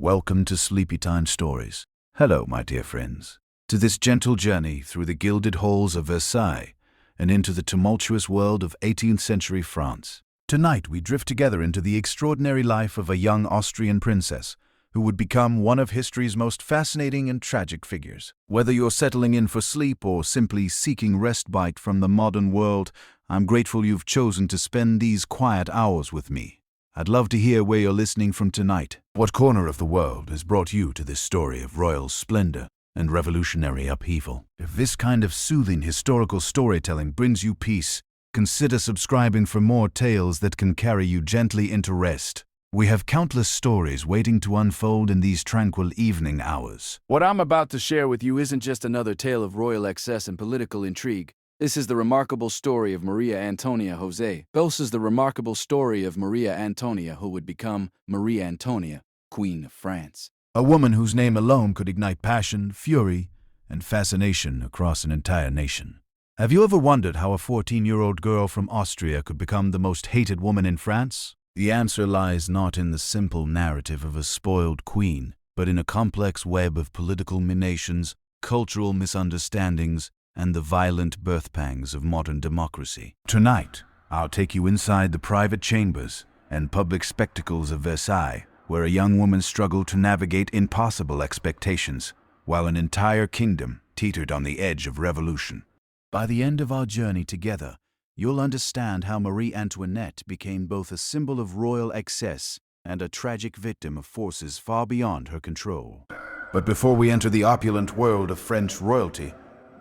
Welcome to Sleepy Time Stories. Hello, my dear friends, to this gentle journey through the gilded halls of Versailles and into the tumultuous world of 18th century France. Tonight we drift together into the extraordinary life of a young Austrian princess who would become one of history's most fascinating and tragic figures. Whether you're settling in for sleep or simply seeking respite from the modern world, I'm grateful you've chosen to spend these quiet hours with me. I'd love to hear where you're listening from tonight. What corner of the world has brought you to this story of royal splendor and revolutionary upheaval? If this kind of soothing historical storytelling brings you peace, consider subscribing for more tales that can carry you gently into rest. We have countless stories waiting to unfold in these tranquil evening hours. What I'm about to share with you isn't just another tale of royal excess and political intrigue. This is the remarkable story of Maria Antonia Jose. This is the remarkable story of Maria Antonia, who would become Marie Antoinette, Queen of France. A woman whose name alone could ignite passion, fury, and fascination across an entire nation. Have you ever wondered how a 14-year-old girl from Austria could become the most hated woman in France? The answer lies not in the simple narrative of a spoiled queen, but in a complex web of political machinations, cultural misunderstandings, and the violent birth pangs of modern democracy. Tonight, I'll take you inside the private chambers and public spectacles of Versailles, where a young woman struggled to navigate impossible expectations, while an entire kingdom teetered on the edge of revolution. By the end of our journey together, you'll understand how Marie Antoinette became both a symbol of royal excess and a tragic victim of forces far beyond her control. But before we enter the opulent world of French royalty,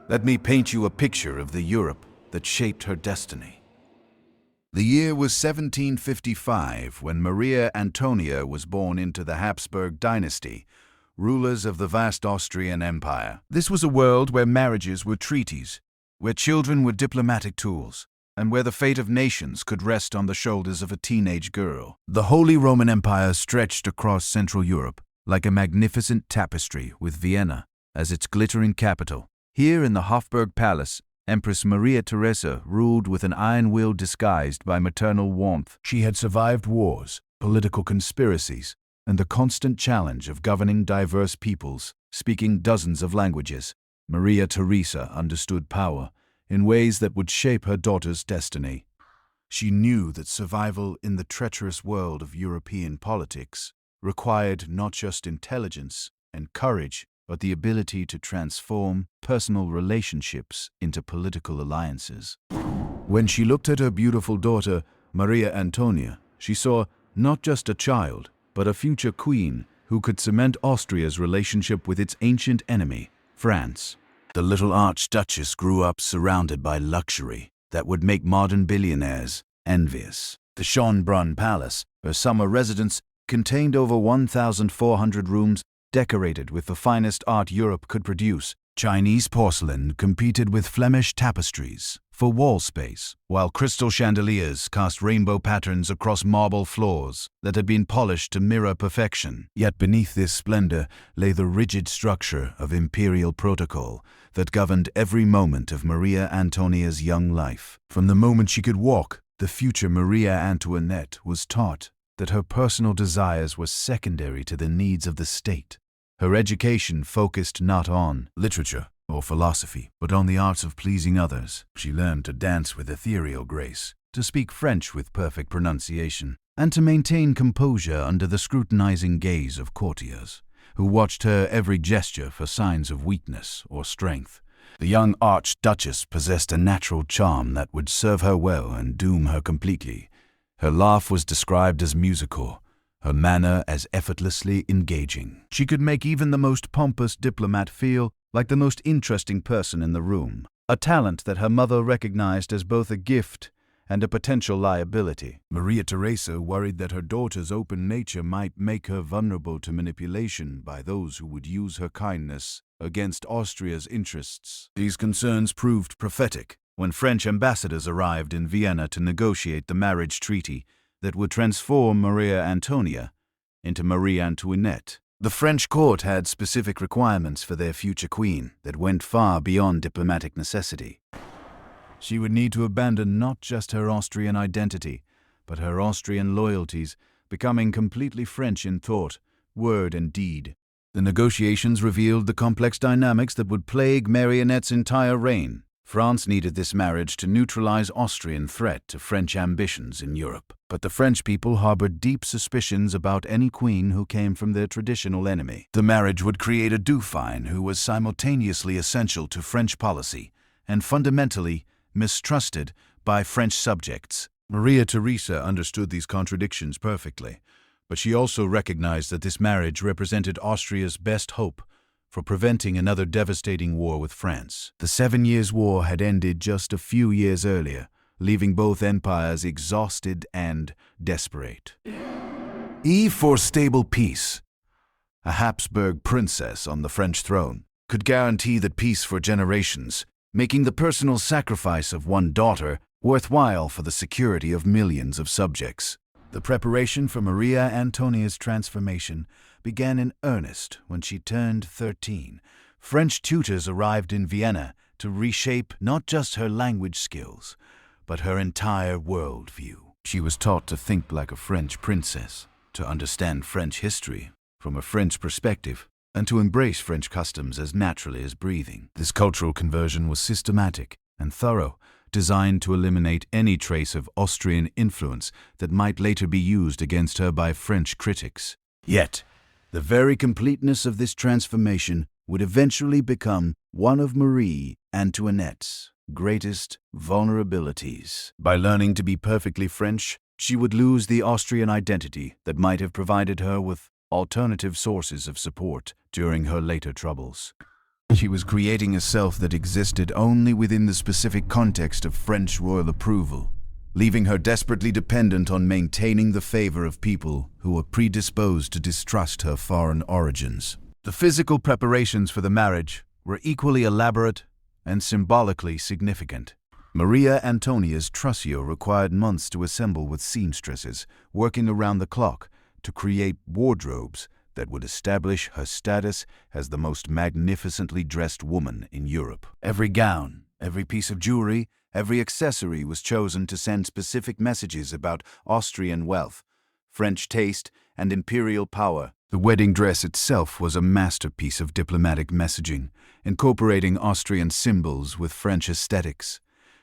let me paint you a picture of the Europe that shaped her destiny. The year was 1755 when Maria Antonia was born into the Habsburg dynasty, rulers of the vast Austrian Empire. This was a world where marriages were treaties, where children were diplomatic tools, and where the fate of nations could rest on the shoulders of a teenage girl. The Holy Roman Empire stretched across Central Europe like a magnificent tapestry, with Vienna as its glittering capital. Here in the Hofburg Palace, Empress Maria Theresa ruled with an iron will disguised by maternal warmth. She had survived wars, political conspiracies, and the constant challenge of governing diverse peoples, speaking dozens of languages. Maria Theresa understood power in ways that would shape her daughter's destiny. She knew that survival in the treacherous world of European politics required not just intelligence and courage, but the ability to transform personal relationships into political alliances. When she looked at her beautiful daughter, Maria Antonia, she saw not just a child, but a future queen who could cement Austria's relationship with its ancient enemy, France. The little archduchess grew up surrounded by luxury that would make modern billionaires envious. The Schönbrunn Palace, her summer residence, contained over 1,400 rooms decorated with the finest art Europe could produce. Chinese porcelain competed with Flemish tapestries for wall space, while crystal chandeliers cast rainbow patterns across marble floors that had been polished to mirror perfection. Yet beneath this splendor lay the rigid structure of imperial protocol that governed every moment of Maria Antonia's young life. From the moment she could walk, the future Maria Antoinette was taught that her personal desires were secondary to the needs of the state. Her education focused not on literature or philosophy, but on the arts of pleasing others. She learned to dance with ethereal grace, to speak French with perfect pronunciation, and to maintain composure under the scrutinizing gaze of courtiers, who watched her every gesture for signs of weakness or strength. The young archduchess possessed a natural charm that would serve her well and doom her completely. Her laugh was described as musical, her manner as effortlessly engaging. She could make even the most pompous diplomat feel like the most interesting person in the room, a talent that her mother recognized as both a gift and a potential liability. Maria Theresa worried that her daughter's open nature might make her vulnerable to manipulation by those who would use her kindness against Austria's interests. These concerns proved prophetic when French ambassadors arrived in Vienna to negotiate the marriage treaty that would transform Maria Antonia into Marie Antoinette. The French court had specific requirements for their future queen that went far beyond diplomatic necessity. She would need to abandon not just her Austrian identity, but her Austrian loyalties, becoming completely French in thought, word and deed. The negotiations revealed the complex dynamics that would plague Marionette's entire reign. France needed this marriage to neutralize Austrian threat to French ambitions in Europe. But the French people harbored deep suspicions about any queen who came from their traditional enemy. The marriage would create a dauphin who was simultaneously essential to French policy and fundamentally mistrusted by French subjects. Maria Theresa understood these contradictions perfectly, but she also recognized that this marriage represented Austria's best hope for preventing another devastating war with France. The 7 Years' War had ended just a few years earlier, leaving both empires exhausted and desperate. E for stable peace. A Habsburg princess on the French throne could guarantee that peace for generations, making the personal sacrifice of one daughter worthwhile for the security of millions of subjects. The preparation for Maria Antonia's transformation began in earnest when she turned 13. French tutors arrived in Vienna to reshape not just her language skills, but her entire worldview. She was taught to think like a French princess, to understand French history from a French perspective, and to embrace French customs as naturally as breathing. This cultural conversion was systematic and thorough, designed to eliminate any trace of Austrian influence that might later be used against her by French critics. Yet, the very completeness of this transformation would eventually become one of Marie Antoinette's greatest vulnerabilities. By learning to be perfectly French, she would lose the Austrian identity that might have provided her with alternative sources of support during her later troubles. She was creating a self that existed only within the specific context of French royal approval, leaving her desperately dependent on maintaining the favor of people who were predisposed to distrust her foreign origins. The physical preparations for the marriage were equally elaborate and symbolically significant. Maria Antonia's trousseau required months to assemble with seamstresses, working around the clock to create wardrobes that would establish her status as the most magnificently dressed woman in Europe. Every gown, every piece of jewelry, every accessory was chosen to send specific messages about Austrian wealth, French taste, and imperial power. The wedding dress itself was a masterpiece of diplomatic messaging, incorporating Austrian symbols with French aesthetics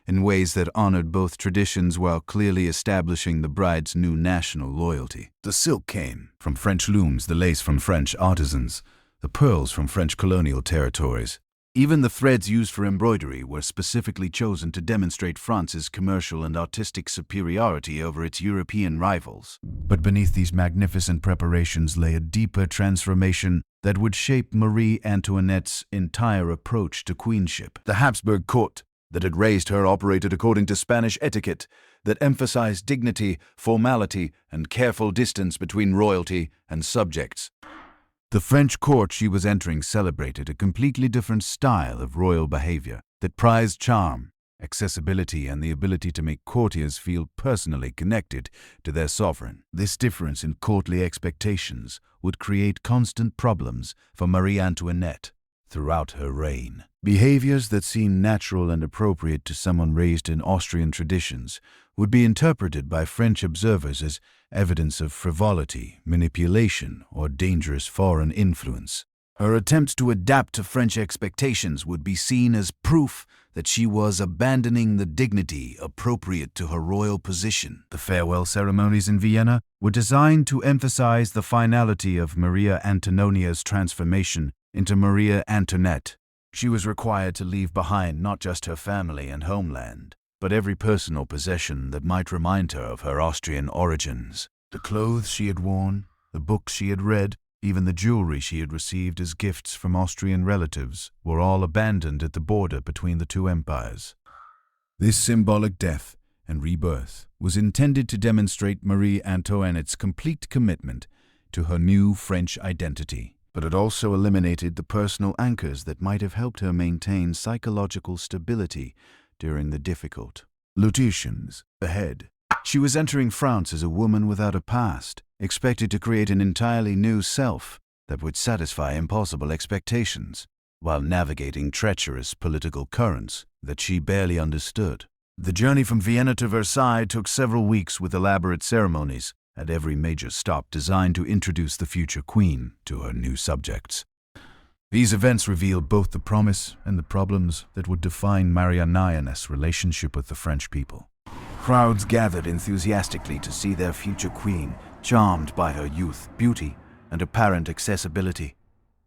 in ways that honored both traditions while clearly establishing the bride's new national loyalty. The silk came from French looms, the lace from French artisans, the pearls from French colonial territories. Even the threads used for embroidery were specifically chosen to demonstrate France's commercial and artistic superiority over its European rivals. But beneath these magnificent preparations lay a deeper transformation that would shape Marie Antoinette's entire approach to queenship. The Habsburg court that had raised her operated according to Spanish etiquette that emphasized dignity, formality, and careful distance between royalty and subjects. The French court she was entering celebrated a completely different style of royal behavior that prized charm, accessibility, and the ability to make courtiers feel personally connected to their sovereign. This difference in courtly expectations would create constant problems for Marie Antoinette throughout her reign. Behaviors that seemed natural and appropriate to someone raised in Austrian traditions would be interpreted by French observers as evidence of frivolity, manipulation, or dangerous foreign influence. Her attempts to adapt to French expectations would be seen as proof that she was abandoning the dignity appropriate to her royal position. The farewell ceremonies in Vienna were designed to emphasize the finality of Maria Antonia's transformation into Maria Antoinette. She was required to leave behind not just her family and homeland, but every personal possession that might remind her of her Austrian origins. The clothes she had worn, the books she had read, even the jewelry she had received as gifts from Austrian relatives were all abandoned at the border between the two empires. This symbolic death and rebirth was intended to demonstrate Marie Antoinette's complete commitment to her new French identity, but it also eliminated the personal anchors that might have helped her maintain psychological stability during the difficult lutations ahead. She was entering France as a woman without a past, expected to create an entirely new self that would satisfy impossible expectations, while navigating treacherous political currents that she barely understood. The journey from Vienna to Versailles took several weeks with elaborate ceremonies, at every major stop designed to introduce the future queen to her new subjects. These events revealed both the promise and the problems that would define Marie Antoinette's relationship with the French people. Crowds gathered enthusiastically to see their future queen, charmed by her youth, beauty, and apparent accessibility.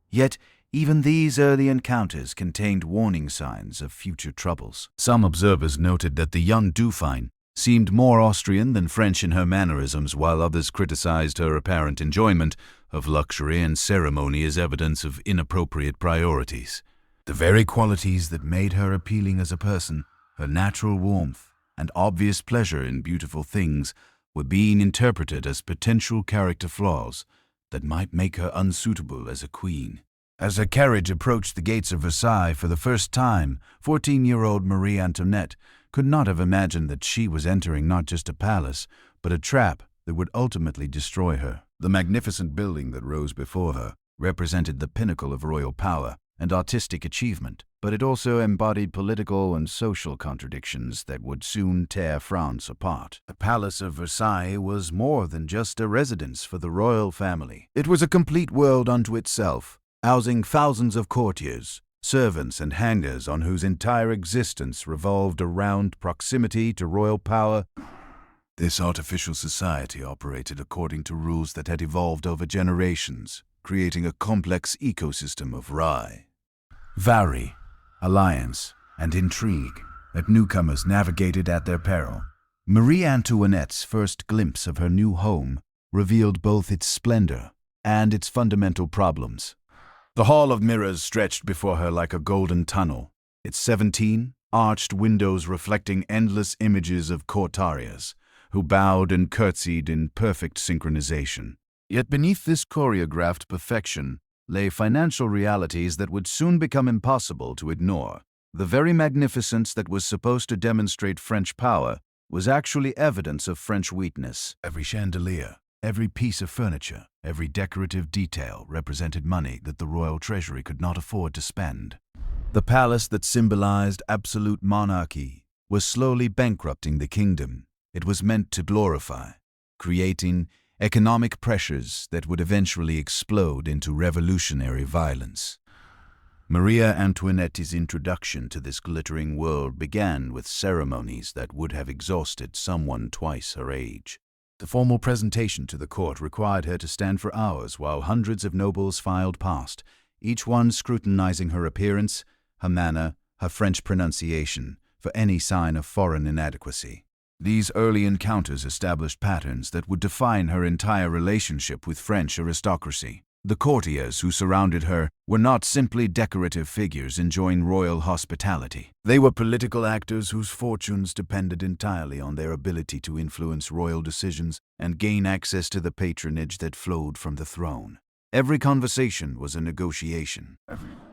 Yet, even these early encounters contained warning signs of future troubles. Some observers noted that the young Dauphine seemed more Austrian than French in her mannerisms, while others criticized her apparent enjoyment of luxury and ceremony as evidence of inappropriate priorities. The very qualities that made her appealing as a person, her natural warmth and obvious pleasure in beautiful things, were being interpreted as potential character flaws that might make her unsuitable as a queen. As her carriage approached the gates of Versailles for the first time, 14-year-old Marie Antoinette could not have imagined that she was entering not just a palace, but a trap that would ultimately destroy her. The magnificent building that rose before her represented the pinnacle of royal power and artistic achievement, but it also embodied political and social contradictions that would soon tear France apart. The Palace of Versailles was more than just a residence for the royal family. It was a complete world unto itself, housing thousands of courtiers, servants and hangers on whose entire existence revolved around proximity to royal power. This artificial society operated according to rules that had evolved over generations, creating a complex ecosystem of rivalry, alliance, and intrigue that newcomers navigated at their peril. Marie Antoinette's first glimpse of her new home revealed both its splendor and its fundamental problems. The Hall of Mirrors stretched before her like a golden tunnel, its 17 arched windows reflecting endless images of courtiers who bowed and curtsied in perfect synchronization. Yet beneath this choreographed perfection lay financial realities that would soon become impossible to ignore. The very magnificence that was supposed to demonstrate French power was actually evidence of French weakness. Every chandelier, every piece of furniture, every decorative detail represented money that the royal treasury could not afford to spend. The palace that symbolized absolute monarchy was slowly bankrupting the kingdom it was meant to glorify, creating economic pressures that would eventually explode into revolutionary violence. Marie Antoinette's introduction to this glittering world began with ceremonies that would have exhausted someone twice her age. The formal presentation to the court required her to stand for hours while hundreds of nobles filed past, each one scrutinizing her appearance, her manner, her French pronunciation, for any sign of foreign inadequacy. These early encounters established patterns that would define her entire relationship with French aristocracy. The courtiers who surrounded her were not simply decorative figures enjoying royal hospitality. They were political actors whose fortunes depended entirely on their ability to influence royal decisions and gain access to the patronage that flowed from the throne. Every conversation was a negotiation.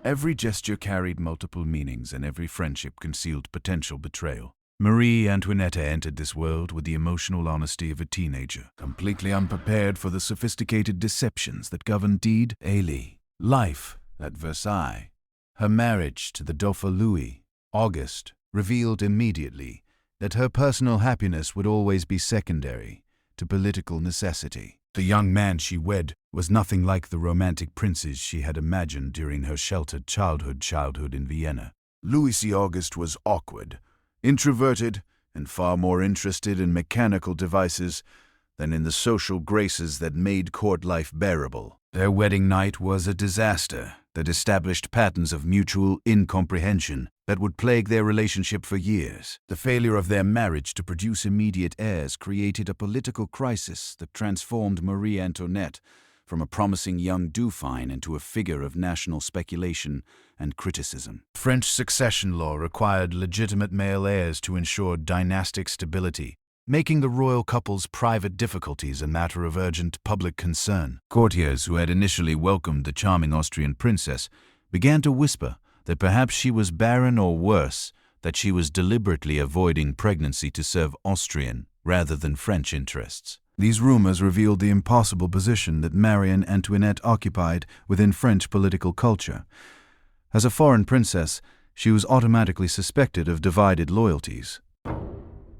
Every gesture carried multiple meanings, and every friendship concealed potential betrayal. Marie Antoinette entered this world with the emotional honesty of a teenager, completely unprepared for the sophisticated deceptions that governed daily life at Versailles. Her marriage to the Dauphin Louis, August, revealed immediately that her personal happiness would always be secondary to political necessity. The young man she wed was nothing like the romantic princes she had imagined during her sheltered childhood in Vienna. Louis August was awkward, introverted, and far more interested in mechanical devices than in the social graces that made court life bearable. Their wedding night was a disaster that established patterns of mutual incomprehension that would plague their relationship for years. The failure of their marriage to produce immediate heirs created a political crisis that transformed Marie Antoinette from a promising young Dauphine into a figure of national speculation and criticism. French succession law required legitimate male heirs to ensure dynastic stability, making the royal couple's private difficulties a matter of urgent public concern. Courtiers who had initially welcomed the charming Austrian princess began to whisper that perhaps she was barren, or worse, that she was deliberately avoiding pregnancy to serve Austrian rather than French interests. These rumors revealed the impossible position that Marie Antoinette occupied within French political culture. As a foreign princess, she was automatically suspected of divided loyalties.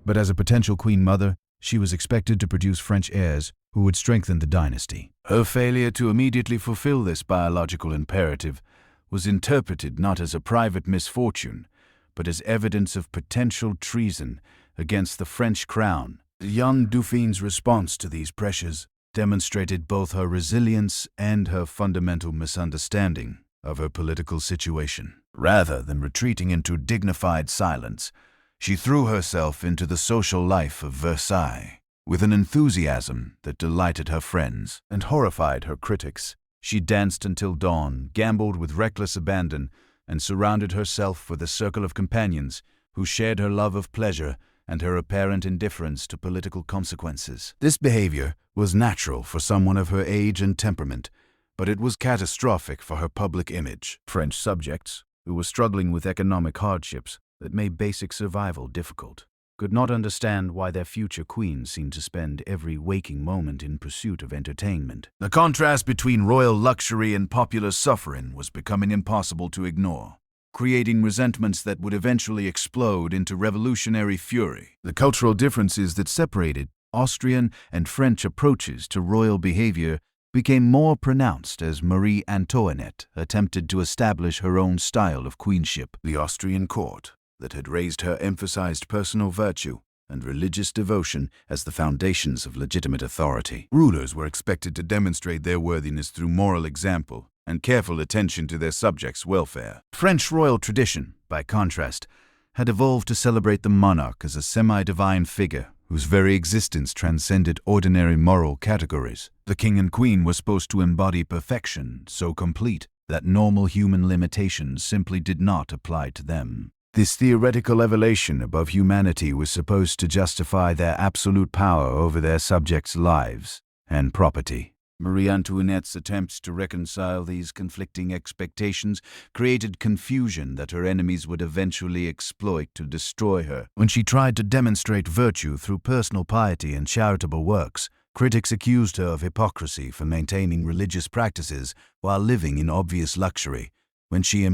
But as a potential queen mother, she was expected to produce French heirs who would strengthen the dynasty. Her failure to immediately fulfill this biological imperative was interpreted not as a private misfortune, but as evidence of potential treason against the French crown. The young Dauphine's response to these pressures demonstrated both her resilience and her fundamental misunderstanding of her political situation. Rather than retreating into dignified silence, she threw herself into the social life of Versailles. With an enthusiasm that delighted her friends and horrified her critics, she danced until dawn, gambled with reckless abandon, and surrounded herself with a circle of companions who shared her love of pleasure and her apparent indifference to political consequences. This behavior was natural for someone of her age and temperament, but it was catastrophic for her public image. French subjects, who were struggling with economic hardships that made basic survival difficult, could not understand why their future queen seemed to spend every waking moment in pursuit of entertainment. The contrast between royal luxury and popular suffering was becoming impossible to ignore, creating resentments that would eventually explode into revolutionary fury. The cultural differences that separated Austrian and French approaches to royal behavior became more pronounced as Marie Antoinette attempted to establish her own style of queenship. The Austrian court that had raised her emphasized personal virtue and religious devotion as the foundations of legitimate authority. Rulers were expected to demonstrate their worthiness through moral example and careful attention to their subjects' welfare. French royal tradition, by contrast, had evolved to celebrate the monarch as a semi-divine figure whose very existence transcended ordinary moral categories. The king and queen were supposed to embody perfection so complete that normal human limitations simply did not apply to them. This theoretical elevation above humanity was supposed to justify their absolute power over their subjects' lives and property. Marie Antoinette's attempts to reconcile these conflicting expectations created confusion that her enemies would eventually exploit to destroy her. When she tried to demonstrate virtue through personal piety and charitable works, critics accused her of hypocrisy for maintaining religious practices while living in obvious luxury. When she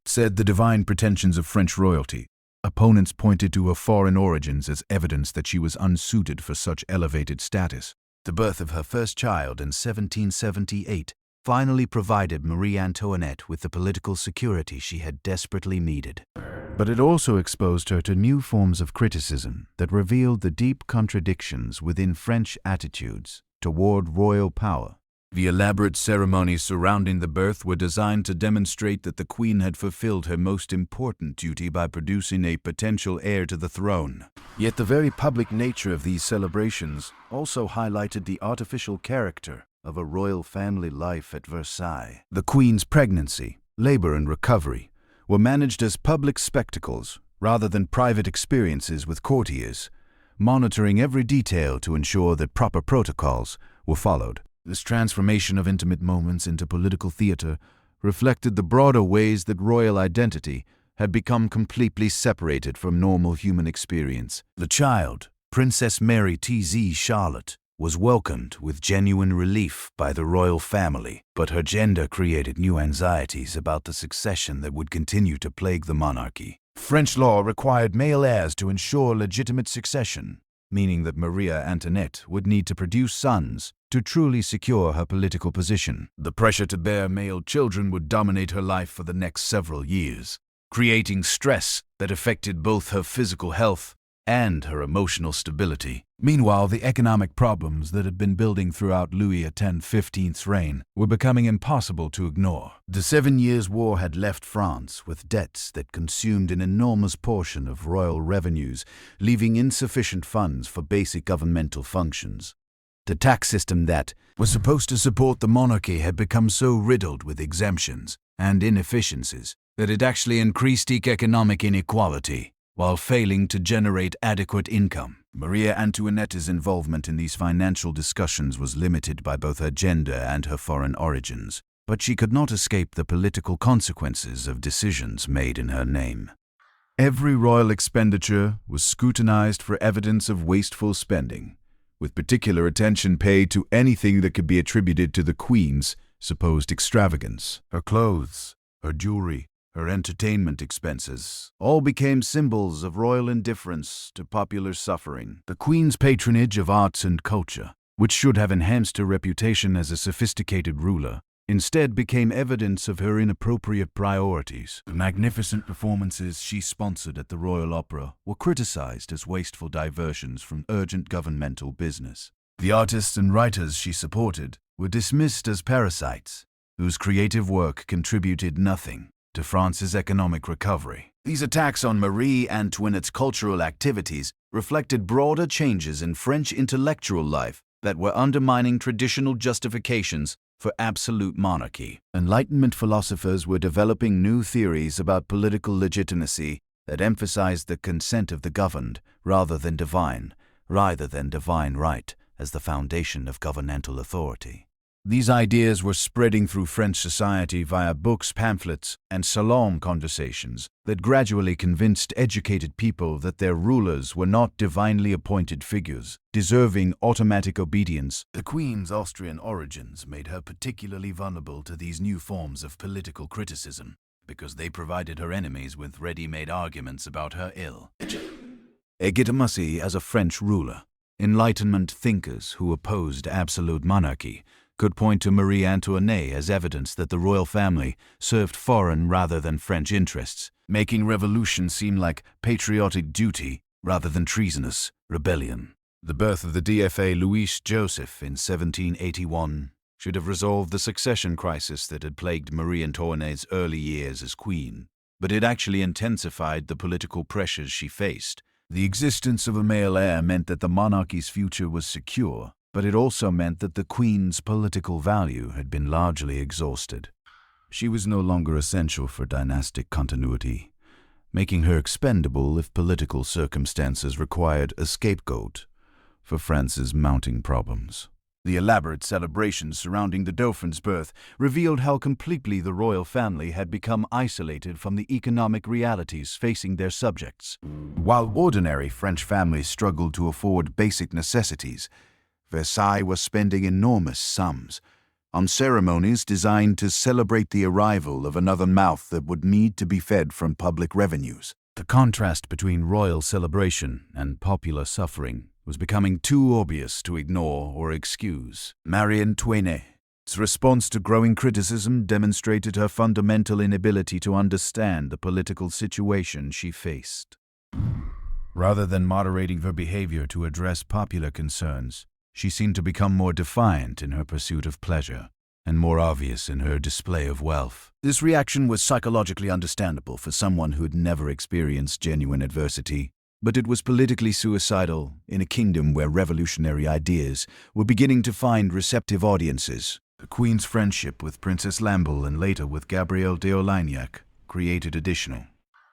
said the divine pretensions of French royalty, opponents pointed to her foreign origins as evidence that she was unsuited for such elevated status. The birth of her first child in 1778 finally provided Marie Antoinette with the political security she had desperately needed. But it also exposed her to new forms of criticism that revealed the deep contradictions within French attitudes toward royal power. The elaborate ceremonies surrounding the birth were designed to demonstrate that the queen had fulfilled her most important duty by producing a potential heir to the throne. Yet the very public nature of these celebrations also highlighted the artificial character of a royal family life at Versailles. The queen's pregnancy, labor, and recovery were managed as public spectacles rather than private experiences with courtiers, monitoring every detail to ensure that proper protocols were followed. This transformation of intimate moments into political theater reflected the broader ways that royal identity had become completely separated from normal human experience. The child, Princess Mary T.Z. Charlotte, was welcomed with genuine relief by the royal family, but her gender created new anxieties about the succession that would continue to plague the monarchy. French law required male heirs to ensure legitimate succession, meaning that Marie Antoinette would need to produce sons to truly secure her political position. The pressure to bear male children would dominate her life for the next several years, creating stress that affected both her physical health and her emotional stability. Meanwhile, the economic problems that had been building throughout Louis X-15's reign were becoming impossible to ignore. The 7 Years' War had left France with debts that consumed an enormous portion of royal revenues, leaving insufficient funds for basic governmental functions. The tax system that was supposed to support the monarchy had become so riddled with exemptions and inefficiencies that it actually increased economic inequality while failing to generate adequate income. Marie Antoinette's involvement in these financial discussions was limited by both her gender and her foreign origins, but she could not escape the political consequences of decisions made in her name. Every royal expenditure was scrutinized for evidence of wasteful spending, with particular attention paid to anything that could be attributed to the queen's supposed extravagance. Her clothes, her jewelry, her entertainment expenses all became symbols of royal indifference to popular suffering. The queen's patronage of arts and culture which should have enhanced her reputation as a sophisticated ruler, instead became evidence of her inappropriate priorities. The magnificent performances she sponsored at the Royal Opera were criticized as wasteful diversions from urgent governmental business. The artists and writers she supported were dismissed as parasites, whose creative work contributed nothing to France's economic recovery. These attacks on Marie Antoinette's cultural activities reflected broader changes in French intellectual life that were undermining traditional justifications for absolute monarchy. Enlightenment philosophers were developing new theories about political legitimacy that emphasized the consent of the governed rather than divine right as the foundation of governmental authority. These ideas were spreading through French society via books, pamphlets, and salon conversations that gradually convinced educated people that their rulers were not divinely appointed figures, deserving automatic obedience. The Queen's Austrian origins made her particularly vulnerable to these new forms of political criticism, because they provided her enemies with ready-made arguments about her illegitimacy as a French ruler. Enlightenment thinkers who opposed absolute monarchy could point to Marie Antoinette as evidence that the royal family served foreign rather than French interests, making revolution seem like patriotic duty rather than treasonous rebellion. The birth of the DFA Louis Joseph in 1781 should have resolved the succession crisis that had plagued Marie Antoinette's early years as queen, but it actually intensified the political pressures she faced. The existence of a male heir meant that the monarchy's future was secure, but it also meant that the Queen's political value had been largely exhausted. She was no longer essential for dynastic continuity, making her expendable if political circumstances required a scapegoat for France's mounting problems. The elaborate celebrations surrounding the Dauphin's birth revealed how completely the royal family had become isolated from the economic realities facing their subjects. While ordinary French families struggled to afford basic necessities, Versailles was spending enormous sums on ceremonies designed to celebrate the arrival of another mouth that would need to be fed from public revenues. The contrast between royal celebration and popular suffering was becoming too obvious to ignore or excuse. Marie Antoinette's response to growing criticism demonstrated her fundamental inability to understand the political situation she faced. Rather than moderating her behavior to address popular concerns, she seemed to become more defiant in her pursuit of pleasure and more obvious in her display of wealth. This reaction was psychologically understandable for someone who had never experienced genuine adversity, but it was politically suicidal in a kingdom where revolutionary ideas were beginning to find receptive audiences. The Queen's friendship with Princess Lamballe and later with Gabrielle de Olignac created additional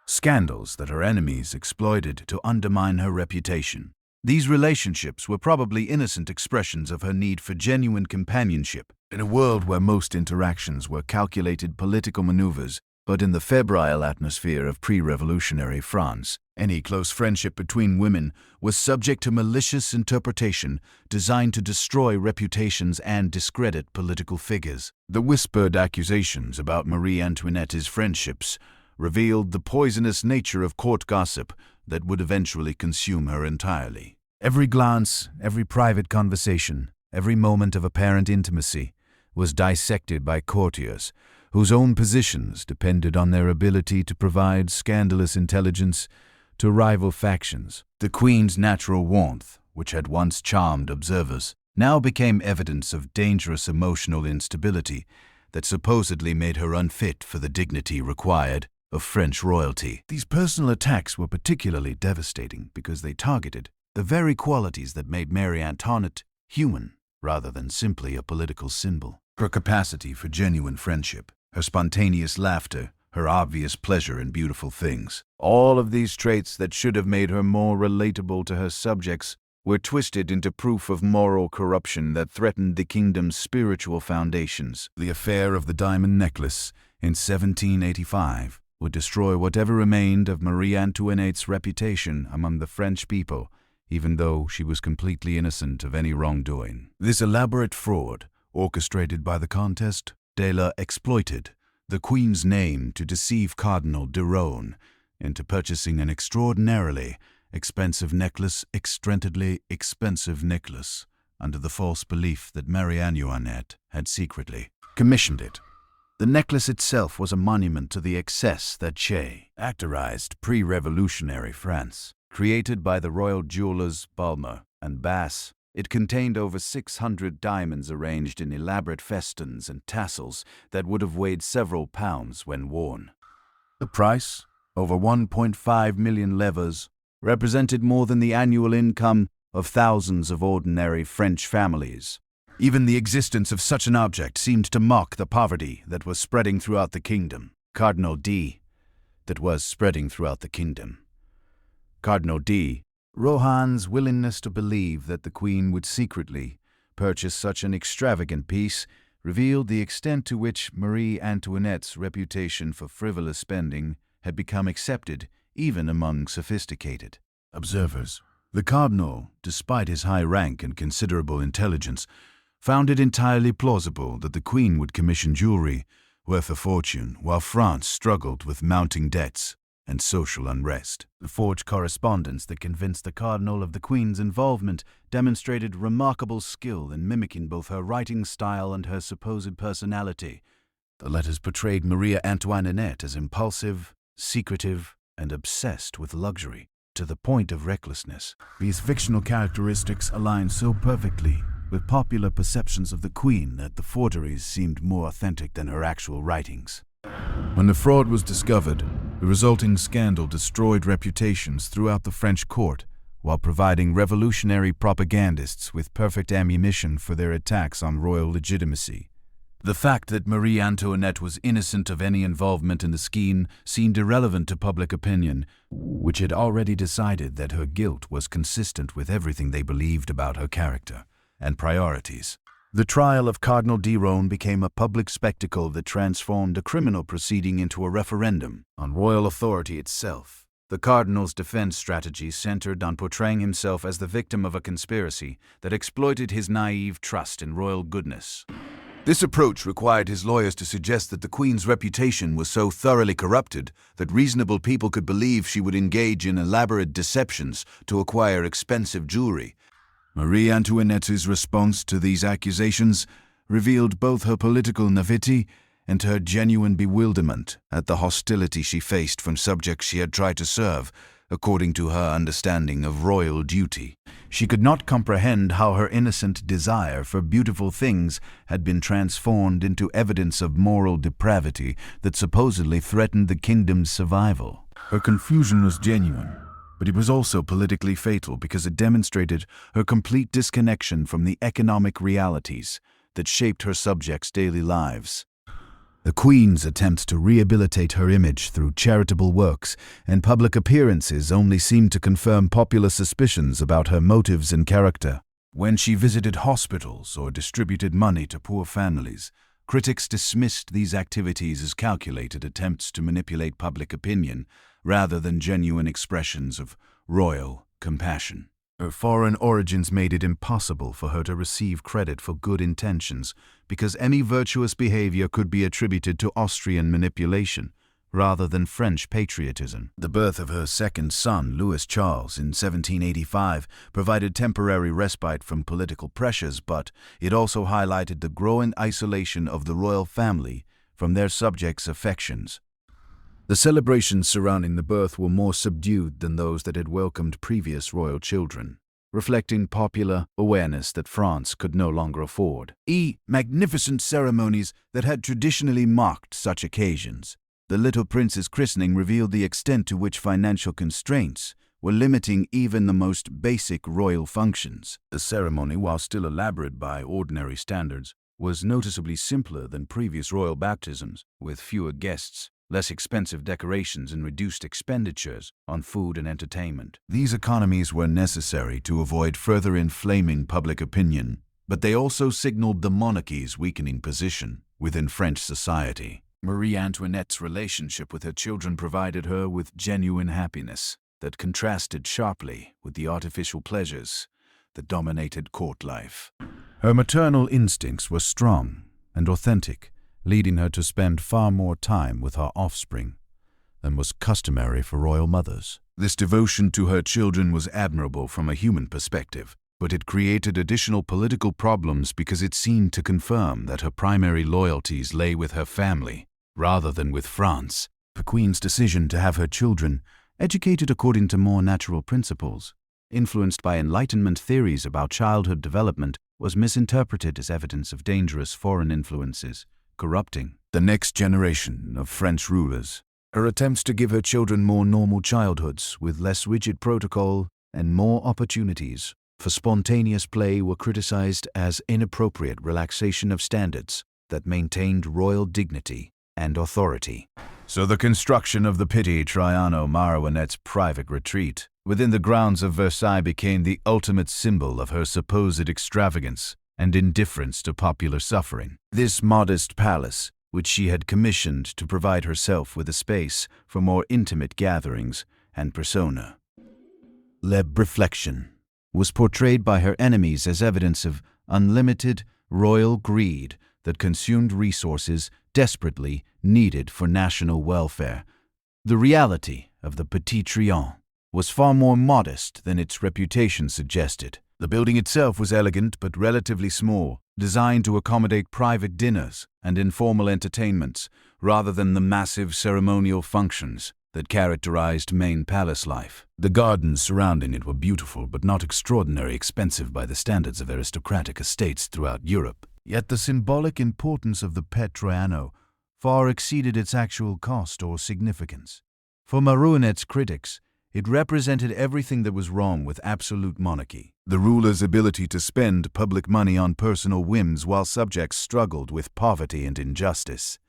scandals that her enemies exploited to undermine her reputation. These relationships were probably innocent expressions of her need for genuine companionship in a world where most interactions were calculated political maneuvers. But in the febrile atmosphere of pre-revolutionary France, any close friendship between women was subject to malicious interpretation designed to destroy reputations and discredit political figures. The whispered accusations about Marie Antoinette's friendships revealed the poisonous nature of court gossip that would eventually consume her entirely. Every glance, every private conversation, every moment of apparent intimacy was dissected by courtiers whose own positions depended on their ability to provide scandalous intelligence to rival factions. The Queen's natural warmth, which had once charmed observers, now became evidence of dangerous emotional instability that supposedly made her unfit for the dignity required of French royalty. These personal attacks were particularly devastating because they targeted the very qualities that made Marie Antoinette human rather than simply a political symbol. Her capacity for genuine friendship, her spontaneous laughter, her obvious pleasure in beautiful things. All of these traits that should have made her more relatable to her subjects were twisted into proof of moral corruption that threatened the kingdom's spiritual foundations. The affair of the diamond necklace in 1785 would destroy whatever remained of Marie Antoinette's reputation among the French people, even though she was completely innocent of any wrongdoing. This elaborate fraud, orchestrated by the Comtesse de la exploited the Queen's name to deceive Cardinal de Rohan into purchasing an extraordinarily expensive necklace, under the false belief that Marie Antoinette had secretly commissioned it. The necklace itself was a monument to the excess that characterized pre-revolutionary France. Created by the royal jewelers Balmer and Bass, it contained over 600 diamonds arranged in elaborate festons and tassels that would have weighed several pounds when worn. The price, over 1.5 million livres, represented more than the annual income of thousands of ordinary French families. Even the existence of such an object seemed to mock the poverty that was spreading throughout the kingdom. Cardinal D. Rohan's willingness to believe that the Queen would secretly purchase such an extravagant piece revealed the extent to which Marie Antoinette's reputation for frivolous spending had become accepted even among sophisticated observers. The cardinal, despite his high rank and considerable intelligence, found it entirely plausible that the Queen would commission jewelry worth a fortune while France struggled with mounting debts and social unrest. The forged correspondence that convinced the cardinal of the Queen's involvement demonstrated remarkable skill in mimicking both her writing style and her supposed personality. The letters portrayed Marie Antoinette as impulsive, secretive, and obsessed with luxury, to the point of recklessness. These fictional characteristics aligned so perfectly with popular perceptions of the Queen that the forgeries seemed more authentic than her actual writings. When the fraud was discovered, the resulting scandal destroyed reputations throughout the French court, while providing revolutionary propagandists with perfect ammunition for their attacks on royal legitimacy. The fact that Marie Antoinette was innocent of any involvement in the scheme seemed irrelevant to public opinion, which had already decided that her guilt was consistent with everything they believed about her character and priorities. The trial of Cardinal de Rohan became a public spectacle that transformed a criminal proceeding into a referendum on royal authority itself. The cardinal's defense strategy centered on portraying himself as the victim of a conspiracy that exploited his naive trust in royal goodness. This approach required his lawyers to suggest that the Queen's reputation was so thoroughly corrupted that reasonable people could believe she would engage in elaborate deceptions to acquire expensive jewelry. Marie Antoinette's response to these accusations revealed both her political naivety and her genuine bewilderment at the hostility she faced from subjects she had tried to serve, according to her understanding of royal duty. She could not comprehend how her innocent desire for beautiful things had been transformed into evidence of moral depravity that supposedly threatened the kingdom's survival. Her confusion was genuine, but it was also politically fatal because it demonstrated her complete disconnection from the economic realities that shaped her subjects' daily lives. The Queen's attempts to rehabilitate her image through charitable works and public appearances only seemed to confirm popular suspicions about her motives and character. When she visited hospitals or distributed money to poor families, critics dismissed these activities as calculated attempts to manipulate public opinion rather than genuine expressions of royal compassion. Her foreign origins made it impossible for her to receive credit for good intentions because any virtuous behavior could be attributed to Austrian manipulation rather than French patriotism. The birth of her second son, Louis Charles, in 1785 provided temporary respite from political pressures, but it also highlighted the growing isolation of the royal family from their subjects' affections. The celebrations surrounding the birth were more subdued than those that had welcomed previous royal children, reflecting popular awareness that France could no longer afford magnificent ceremonies that had traditionally marked such occasions. The little prince's christening revealed the extent to which financial constraints were limiting even the most basic royal functions. The ceremony, while still elaborate by ordinary standards, was noticeably simpler than previous royal baptisms, with fewer guests, less expensive decorations, and reduced expenditures on food and entertainment. These economies were necessary to avoid further inflaming public opinion, but they also signaled the monarchy's weakening position within French society. Marie Antoinette's relationship with her children provided her with genuine happiness that contrasted sharply with the artificial pleasures that dominated court life. Her maternal instincts were strong and authentic, leading her to spend far more time with her offspring than was customary for royal mothers. This devotion to her children was admirable from a human perspective, but it created additional political problems because it seemed to confirm that her primary loyalties lay with her family rather than with France. The Queen's decision to have her children educated according to more natural principles, influenced by Enlightenment theories about childhood development, was misinterpreted as evidence of dangerous foreign influences, corrupting the next generation of French rulers. Her attempts to give her children more normal childhoods with less rigid protocol and more opportunities for spontaneous play were criticized as inappropriate relaxation of standards that maintained royal dignity and authority. So the construction of the Petit Trianon, Marie Antoinette's private retreat within the grounds of Versailles, became the ultimate symbol of her supposed extravagance and indifference to popular suffering. This modest palace, which she had commissioned to provide herself with a space for more intimate gatherings and persona, reflection, was portrayed by her enemies as evidence of unlimited royal greed that consumed resources desperately needed for national welfare. The reality of the Petit Trianon was far more modest than its reputation suggested. The building itself was elegant but relatively small, designed to accommodate private dinners and informal entertainments rather than the massive ceremonial functions that characterized main palace life. The gardens surrounding it were beautiful but not extraordinarily expensive by the standards of aristocratic estates throughout Europe. Yet the symbolic importance of the Petit Trianon far exceeded its actual cost or significance. For Marie Antoinette's critics, it represented everything that was wrong with absolute monarchy. The ruler's ability to spend public money on personal whims while subjects struggled with poverty and injustice.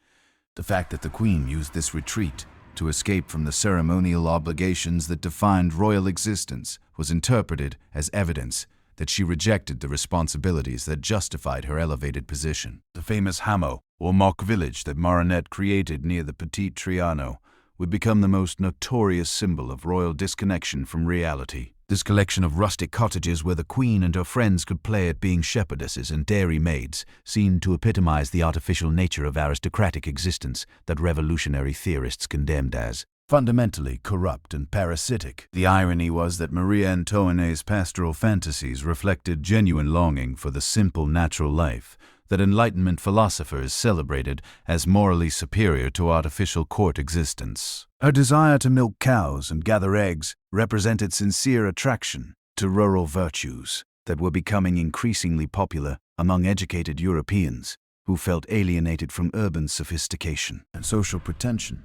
The fact that the Queen used this retreat to escape from the ceremonial obligations that defined royal existence was interpreted as evidence that she rejected the responsibilities that justified her elevated position. The famous hameau, or mock village that Marie Antoinette created near the Petit Trianon, would become the most notorious symbol of royal disconnection from reality. This collection of rustic cottages where the Queen and her friends could play at being shepherdesses and dairy maids seemed to epitomize the artificial nature of aristocratic existence that revolutionary theorists condemned as fundamentally corrupt and parasitic. The irony was that Marie Antoinette's pastoral fantasies reflected genuine longing for the simple natural life that Enlightenment philosophers celebrated as morally superior to artificial court existence. Her desire to milk cows and gather eggs represented sincere attraction to rural virtues that were becoming increasingly popular among educated Europeans who felt alienated from urban sophistication and social pretension.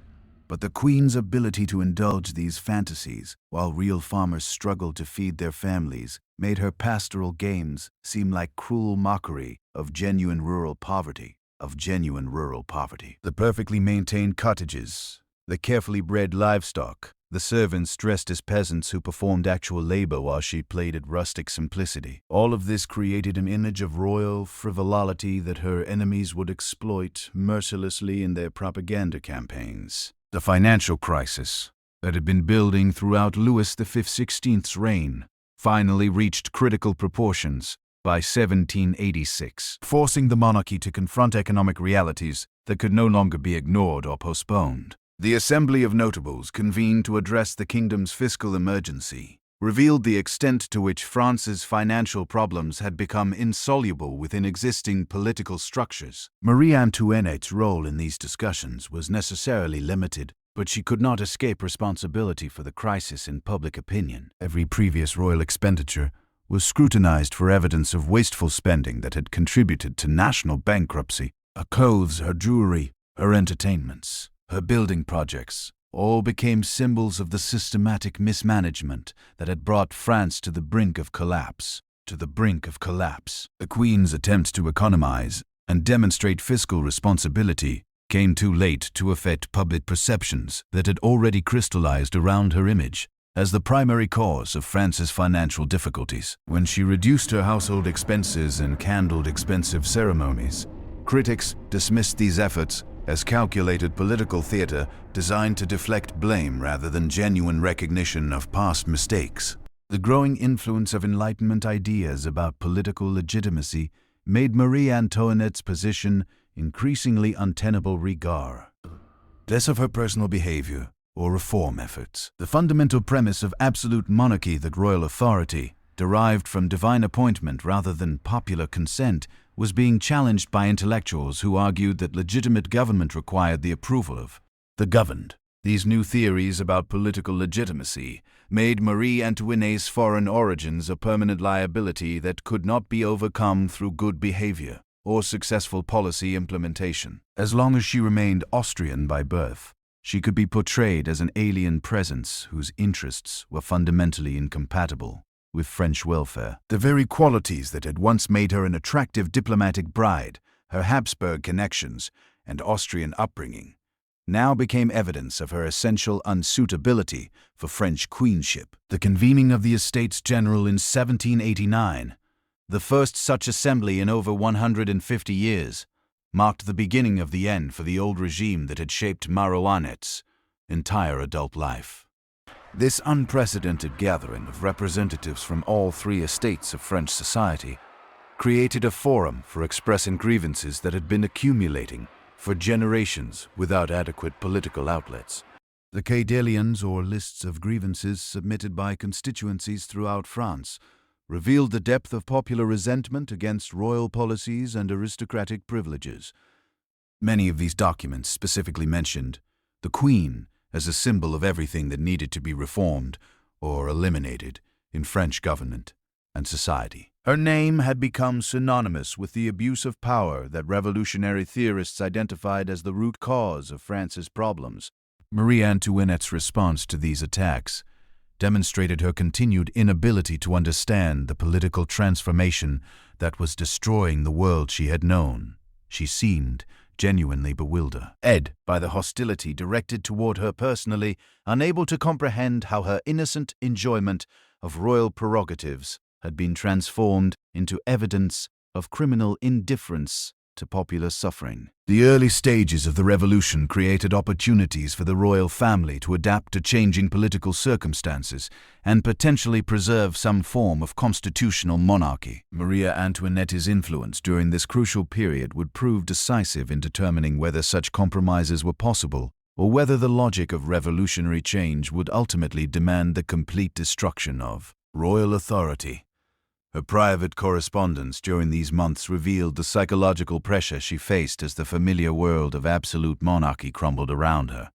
But the Queen's ability to indulge these fantasies while real farmers struggled to feed their families made her pastoral games seem like cruel mockery of genuine rural poverty. The perfectly maintained cottages, the carefully bred livestock, the servants dressed as peasants who performed actual labor while she played at rustic simplicity. All of this created an image of royal frivolity that her enemies would exploit mercilessly in their propaganda campaigns. The financial crisis that had been building throughout Louis XVI reign finally reached critical proportions by 1786, forcing the monarchy to confront economic realities that could no longer be ignored or postponed. The Assembly of Notables, convened to address the kingdom's fiscal emergency, revealed the extent to which France's financial problems had become insoluble within existing political structures. Marie Antoinette's role in these discussions was necessarily limited, but she could not escape responsibility for the crisis in public opinion. Every previous royal expenditure was scrutinized for evidence of wasteful spending that had contributed to national bankruptcy. Her clothes, her jewelry, her entertainments, her building projects all became symbols of the systematic mismanagement that had brought France to the brink of collapse. The Queen's attempt to economize and demonstrate fiscal responsibility came too late to affect public perceptions that had already crystallized around her image as the primary cause of France's financial difficulties. When she reduced her household expenses and candled expensive ceremonies, critics dismissed these efforts as calculated political theater designed to deflect blame rather than genuine recognition of past mistakes. The growing influence of Enlightenment ideas about political legitimacy made Marie Antoinette's position increasingly untenable regard. Less of her personal behavior or reform efforts. The fundamental premise of absolute monarchy that royal authority derived from divine appointment rather than popular consent, was being challenged by intellectuals who argued that legitimate government required the approval of the governed. These new theories about political legitimacy made Marie Antoinette's foreign origins a permanent liability that could not be overcome through good behavior or successful policy implementation. As long as she remained Austrian by birth, she could be portrayed as an alien presence whose interests were fundamentally incompatible with French welfare. The very qualities that had once made her an attractive diplomatic bride, her Habsburg connections and Austrian upbringing, now became evidence of her essential unsuitability for French queenship. The convening of the Estates General in 1789, the first such assembly in over 150 years, marked the beginning of the end for the old regime that had shaped Marie Antoinette's entire adult life. This unprecedented gathering of representatives from all three estates of French society created a forum for expressing grievances that had been accumulating for generations without adequate political outlets. The Cadellions, or lists of grievances submitted by constituencies throughout France, revealed the depth of popular resentment against royal policies and aristocratic privileges. Many of these documents specifically mentioned the Queen as a symbol of everything that needed to be reformed or eliminated in French government and society. Her name had become synonymous with the abuse of power that revolutionary theorists identified as the root cause of France's problems. Marie Antoinette's response to these attacks demonstrated her continued inability to understand the political transformation that was destroying the world she had known. She seemed genuinely bewildered by the hostility directed toward her personally, unable to comprehend how her innocent enjoyment of royal prerogatives had been transformed into evidence of criminal indifference to popular suffering. The early stages of the revolution created opportunities for the royal family to adapt to changing political circumstances and potentially preserve some form of constitutional monarchy. Marie Antoinette's influence during this crucial period would prove decisive in determining whether such compromises were possible or whether the logic of revolutionary change would ultimately demand the complete destruction of royal authority. Her private correspondence during these months revealed the psychological pressure she faced as the familiar world of absolute monarchy crumbled around her.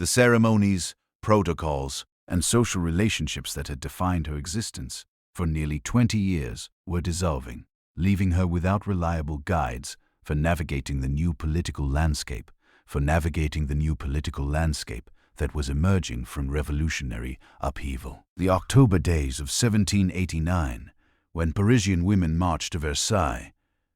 The ceremonies, protocols, and social relationships that had defined her existence for nearly 20 years were dissolving, leaving her without reliable guides for navigating the new political landscape, that was emerging from revolutionary upheaval. The October days of 1789, when Parisian women marched to Versailles,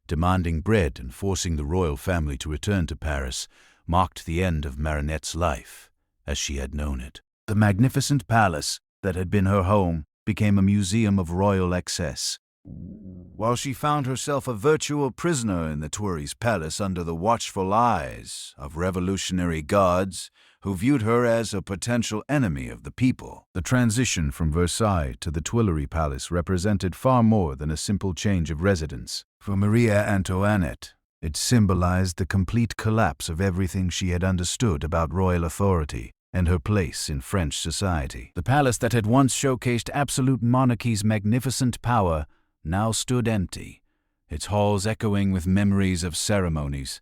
demanding bread and forcing the royal family to return to Paris, marked the end of Marinette's life as she had known it. The magnificent palace that had been her home became a museum of royal excess, while she found herself a virtual prisoner in the Tuileries palace under the watchful eyes of revolutionary guards who viewed her as a potential enemy of the people. The transition from Versailles to the Tuileries Palace represented far more than a simple change of residence. For Marie Antoinette, it symbolized the complete collapse of everything she had understood about royal authority and her place in French society. The palace that had once showcased absolute monarchy's magnificent power now stood empty, its halls echoing with memories of ceremonies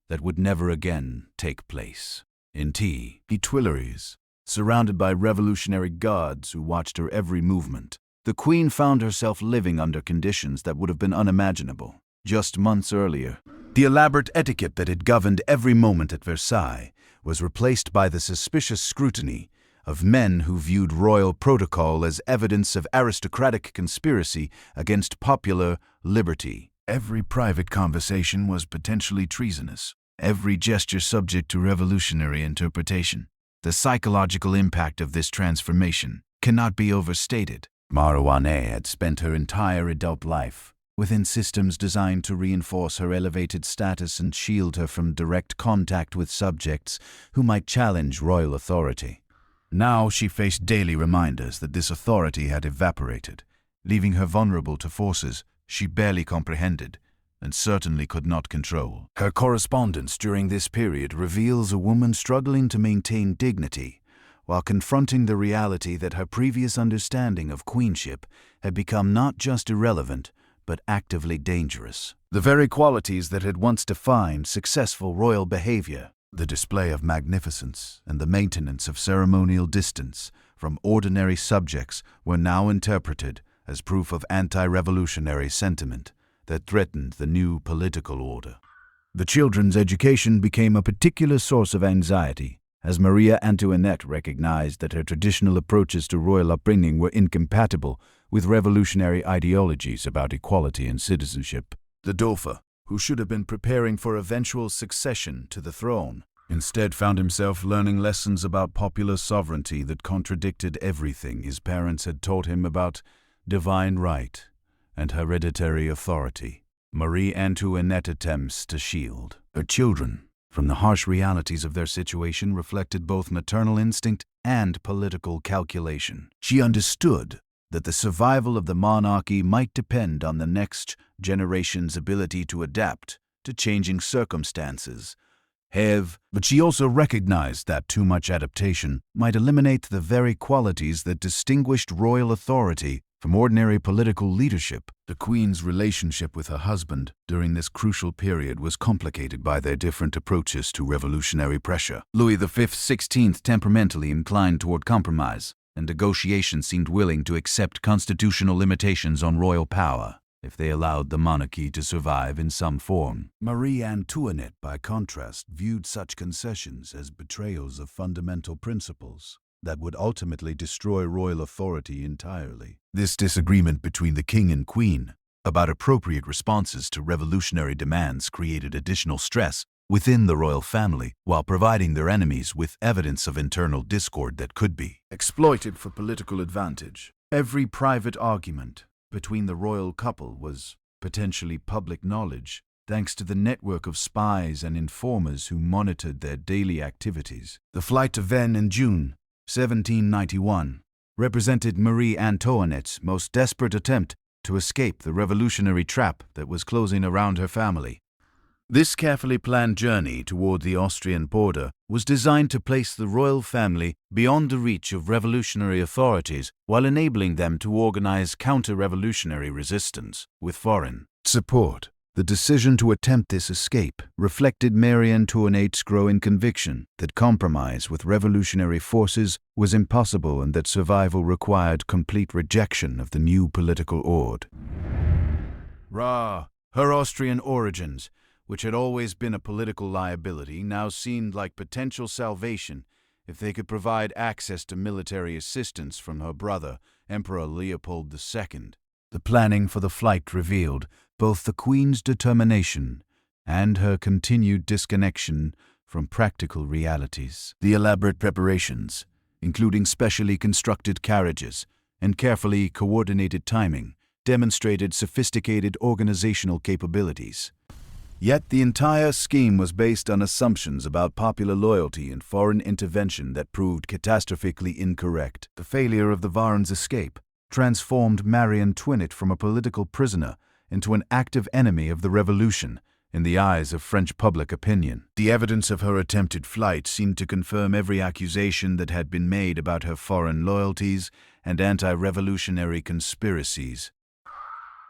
that would never again take place. In the Tuileries, surrounded by revolutionary guards who watched her every movement, the Queen found herself living under conditions that would have been unimaginable just months earlier. The elaborate etiquette that had governed every moment at Versailles was replaced by the suspicious scrutiny of men who viewed royal protocol as evidence of aristocratic conspiracy against popular liberty. Every private conversation was potentially treasonous, every gesture subject to revolutionary interpretation. The psychological impact of this transformation cannot be overstated. Marie Antoinette had spent her entire adult life within systems designed to reinforce her elevated status and shield her from direct contact with subjects who might challenge royal authority. Now she faced daily reminders that this authority had evaporated, leaving her vulnerable to forces she barely comprehended and certainly could not control. Her correspondence during this period reveals a woman struggling to maintain dignity while confronting the reality that her previous understanding of queenship had become not just irrelevant, but actively dangerous. The very qualities that had once defined successful royal behavior, the display of magnificence and the maintenance of ceremonial distance from ordinary subjects, were now interpreted as proof of anti-revolutionary sentiment that threatened the new political order. The children's education became a particular source of anxiety, as Marie Antoinette recognized that her traditional approaches to royal upbringing were incompatible with revolutionary ideologies about equality and citizenship. The Dauphin, who should have been preparing for eventual succession to the throne, instead found himself learning lessons about popular sovereignty that contradicted everything his parents had taught him about divine right and hereditary authority. Marie Antoinette attempts to shield her children from the harsh realities of their situation reflected both maternal instinct and political calculation. She understood that the survival of the monarchy might depend on the next generation's ability to adapt to changing circumstances. But she also recognized that too much adaptation might eliminate the very qualities that distinguished royal authority from ordinary political leadership. The Queen's relationship with her husband during this crucial period was complicated by their different approaches to revolutionary pressure. Louis XVI temperamentally inclined toward compromise, and negotiation seemed willing to accept constitutional limitations on royal power if they allowed the monarchy to survive in some form. Marie Antoinette, by contrast, viewed such concessions as betrayals of fundamental principles that would ultimately destroy royal authority entirely. This disagreement between the king and queen about appropriate responses to revolutionary demands created additional stress within the royal family, while providing their enemies with evidence of internal discord that could be exploited for political advantage. Every private argument between the royal couple was potentially public knowledge, thanks to the network of spies and informers who monitored their daily activities. The flight to Vennes in June 1791 represented Marie Antoinette's most desperate attempt to escape the revolutionary trap that was closing around her family. This carefully planned journey toward the Austrian border was designed to place the royal family beyond the reach of revolutionary authorities while enabling them to organize counter-revolutionary resistance with foreign support. The decision to attempt this escape reflected Marie Antoinette's growing conviction that compromise with revolutionary forces was impossible and that survival required complete rejection of the new political order. Her Austrian origins, which had always been a political liability, now seemed like potential salvation if they could provide access to military assistance from her brother, Emperor Leopold II. The planning for the flight revealed both the Queen's determination and her continued disconnection from practical realities. The elaborate preparations, including specially constructed carriages and carefully coordinated timing, demonstrated sophisticated organizational capabilities. Yet the entire scheme was based on assumptions about popular loyalty and foreign intervention that proved catastrophically incorrect. The failure of the Varennes escape transformed Marie Antoinette from a political prisoner into an active enemy of the revolution in the eyes of French public opinion. The evidence of her attempted flight seemed to confirm every accusation that had been made about her foreign loyalties and anti-revolutionary conspiracies.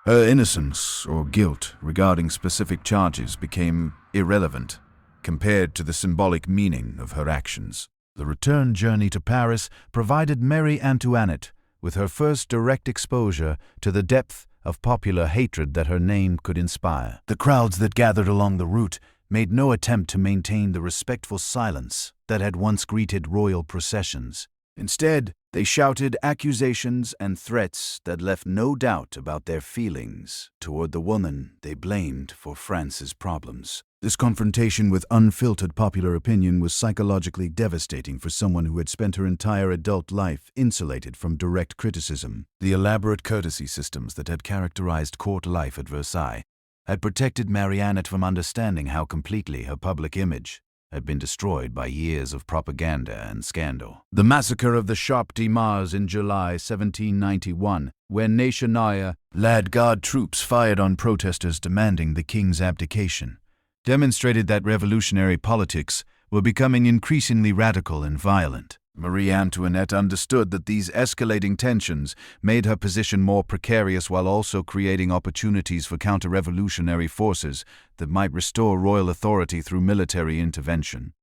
Her innocence or guilt regarding specific charges became irrelevant compared to the symbolic meaning of her actions. The return journey to Paris provided Marie Antoinette with her first direct exposure to the depth of popular hatred that her name could inspire. The crowds that gathered along the route made no attempt to maintain the respectful silence that had once greeted royal processions. Instead, they shouted accusations and threats that left no doubt about their feelings toward the woman they blamed for France's problems. This confrontation with unfiltered popular opinion was psychologically devastating for someone who had spent her entire adult life insulated from direct criticism. The elaborate courtesy systems that had characterized court life at Versailles had protected Marie Antoinette from understanding how completely her public image had been destroyed by years of propaganda and scandal. The massacre of the Champ de Mars in July 1791, when Nationale Guard troops fired on protesters demanding the king's abdication, demonstrated that revolutionary politics were becoming increasingly radical and violent. Marie Antoinette understood that these escalating tensions made her position more precarious while also creating opportunities for counter-revolutionary forces that might restore royal authority through military intervention.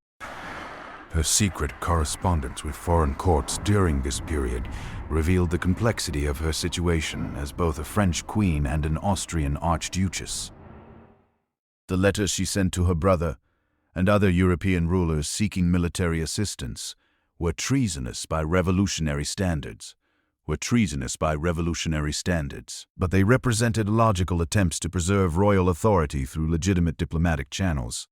Her secret correspondence with foreign courts during this period revealed the complexity of her situation as both a French queen and an Austrian archduchess. The letters she sent to her brother and other European rulers seeking military assistance were treasonous by revolutionary standards. But they represented logical attempts to preserve royal authority through legitimate diplomatic channels.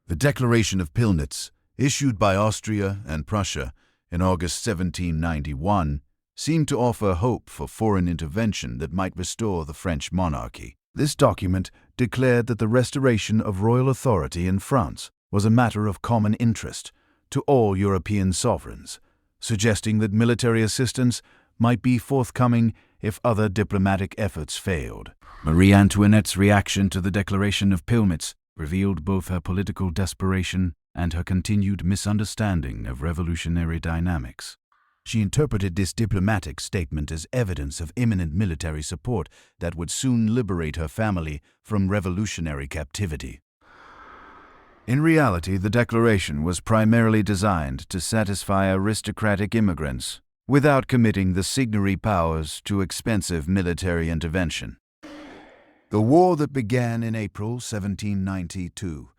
The Declaration of Pillnitz, issued by Austria and Prussia in August 1791, seemed to offer hope for foreign intervention that might restore the French monarchy. This document declared that the restoration of royal authority in France was a matter of common interest to all European sovereigns, suggesting that military assistance might be forthcoming if other diplomatic efforts failed. Marie Antoinette's reaction to the Declaration of Pillnitz revealed both her political desperation and her continued misunderstanding of revolutionary dynamics. She interpreted this diplomatic statement as evidence of imminent military support that would soon liberate her family from revolutionary captivity. In reality, the declaration was primarily designed to satisfy aristocratic immigrants without committing the signatory powers to expensive military intervention. The war that began in April 1792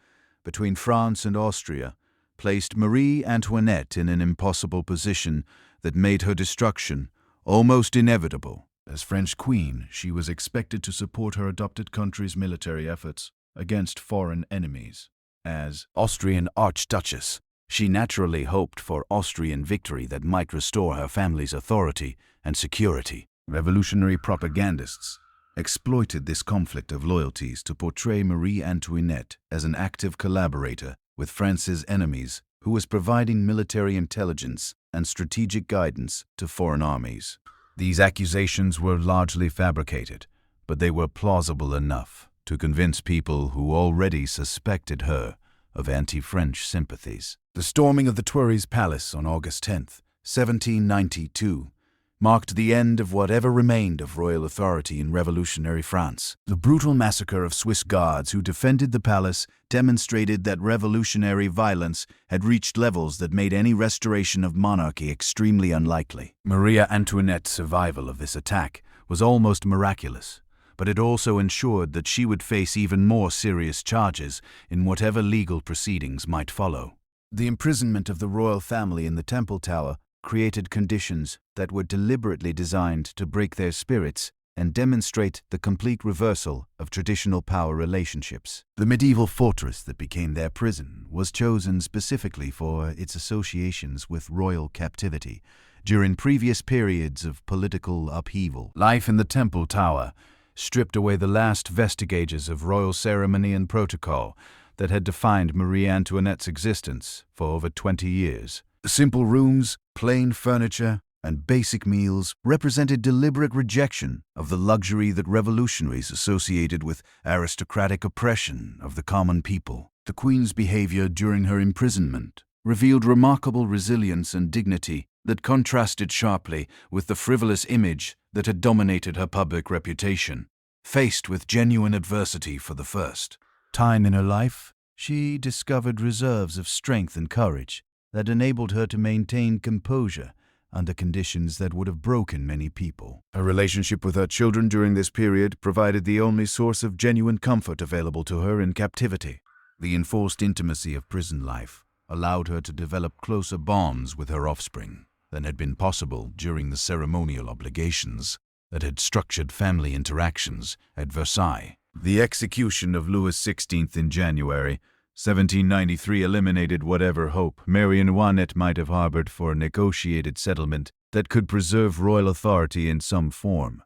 between France and Austria placed Marie Antoinette in an impossible position that made her destruction almost inevitable. As French queen, she was expected to support her adopted country's military efforts against foreign enemies. As Austrian archduchess, she naturally hoped for Austrian victory that might restore her family's authority and security. Revolutionary propagandists exploited this conflict of loyalties to portray Marie Antoinette as an active collaborator with France's enemies who was providing military intelligence and strategic guidance to foreign armies. These accusations were largely fabricated, but they were plausible enough to convince people who already suspected her of anti-French sympathies. The storming of the Tuileries Palace on August 10, 1792, marked the end of whatever remained of royal authority in revolutionary France. The brutal massacre of Swiss guards who defended the palace demonstrated that revolutionary violence had reached levels that made any restoration of monarchy extremely unlikely. Marie Antoinette's survival of this attack was almost miraculous, but it also ensured that she would face even more serious charges in whatever legal proceedings might follow. The imprisonment of the royal family in the Temple Tower created conditions that were deliberately designed to break their spirits and demonstrate the complete reversal of traditional power relationships. The medieval fortress that became their prison was chosen specifically for its associations with royal captivity during previous periods of political upheaval. Life in the Temple Tower stripped away the last vestiges of royal ceremony and protocol that had defined Marie Antoinette's existence for over 20 years. Simple rooms, plain furniture, and basic meals represented deliberate rejection of the luxury that revolutionaries associated with aristocratic oppression of the common people. The Queen's behavior during her imprisonment revealed remarkable resilience and dignity that contrasted sharply with the frivolous image that had dominated her public reputation. Faced with genuine adversity for the first time in her life, she discovered reserves of strength and courage that enabled her to maintain composure under conditions that would have broken many people. Her relationship with her children during this period provided the only source of genuine comfort available to her in captivity. The enforced intimacy of prison life allowed her to develop closer bonds with her offspring than had been possible during the ceremonial obligations that had structured family interactions at Versailles. The execution of Louis XVI in January 1793 eliminated whatever hope Marie Antoinette might have harbored for a negotiated settlement that could preserve royal authority in some form.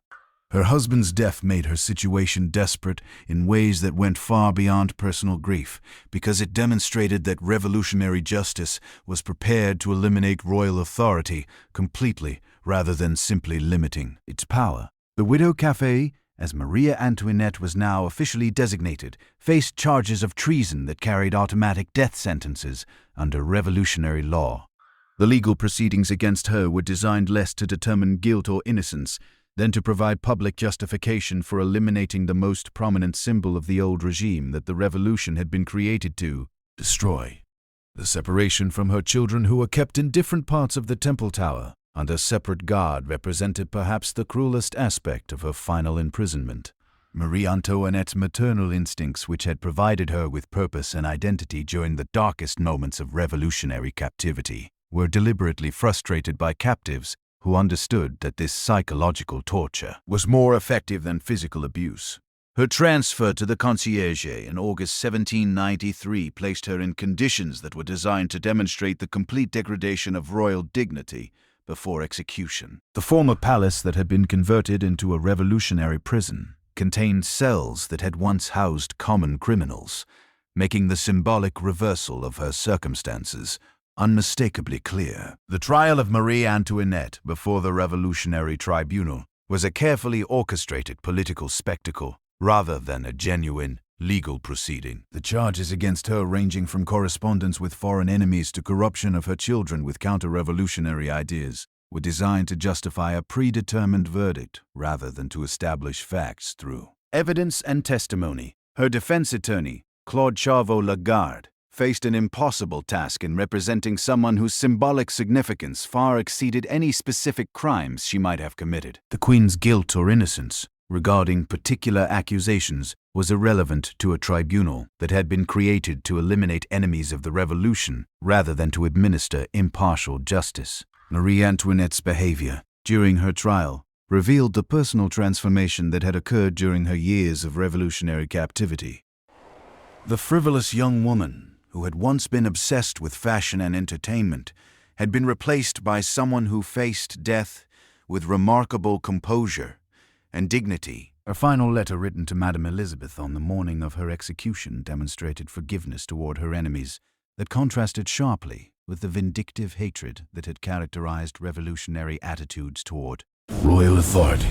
Her husband's death made her situation desperate in ways that went far beyond personal grief, because it demonstrated that revolutionary justice was prepared to eliminate royal authority completely rather than simply limiting its power. The Widow Café, as Marie Antoinette was now officially designated, faced charges of treason that carried automatic death sentences under revolutionary law. The legal proceedings against her were designed less to determine guilt or innocence than to provide public justification for eliminating the most prominent symbol of the old regime that the revolution had been created to destroy. The separation from her children, who were kept in different parts of the temple tower under separate guard, represented perhaps the cruelest aspect of her final imprisonment. Marie Antoinette's maternal instincts, which had provided her with purpose and identity during the darkest moments of revolutionary captivity, were deliberately frustrated by captives who understood that this psychological torture was more effective than physical abuse. Her transfer to the Concierge in August 1793 placed her in conditions that were designed to demonstrate the complete degradation of royal dignity before execution. The former palace that had been converted into a revolutionary prison contained cells that had once housed common criminals, making the symbolic reversal of her circumstances unmistakably clear. The trial of Marie Antoinette before the Revolutionary Tribunal was a carefully orchestrated political spectacle rather than a genuine legal proceeding. The charges against her, ranging from correspondence with foreign enemies to corruption of her children with counter-revolutionary ideas, were designed to justify a predetermined verdict rather than to establish facts through evidence and testimony. Her defense attorney, Claude Chauveau-Lagarde, faced an impossible task in representing someone whose symbolic significance far exceeded any specific crimes she might have committed. The Queen's guilt or innocence regarding particular accusations was irrelevant to a tribunal that had been created to eliminate enemies of the revolution rather than to administer impartial justice. Marie Antoinette's behavior during her trial revealed the personal transformation that had occurred during her years of revolutionary captivity. The frivolous young woman, who had once been obsessed with fashion and entertainment, had been replaced by someone who faced death with remarkable composure and dignity. Her final letter, written to Madame Elizabeth on the morning of her execution, demonstrated forgiveness toward her enemies that contrasted sharply with the vindictive hatred that had characterized revolutionary attitudes toward royal authority.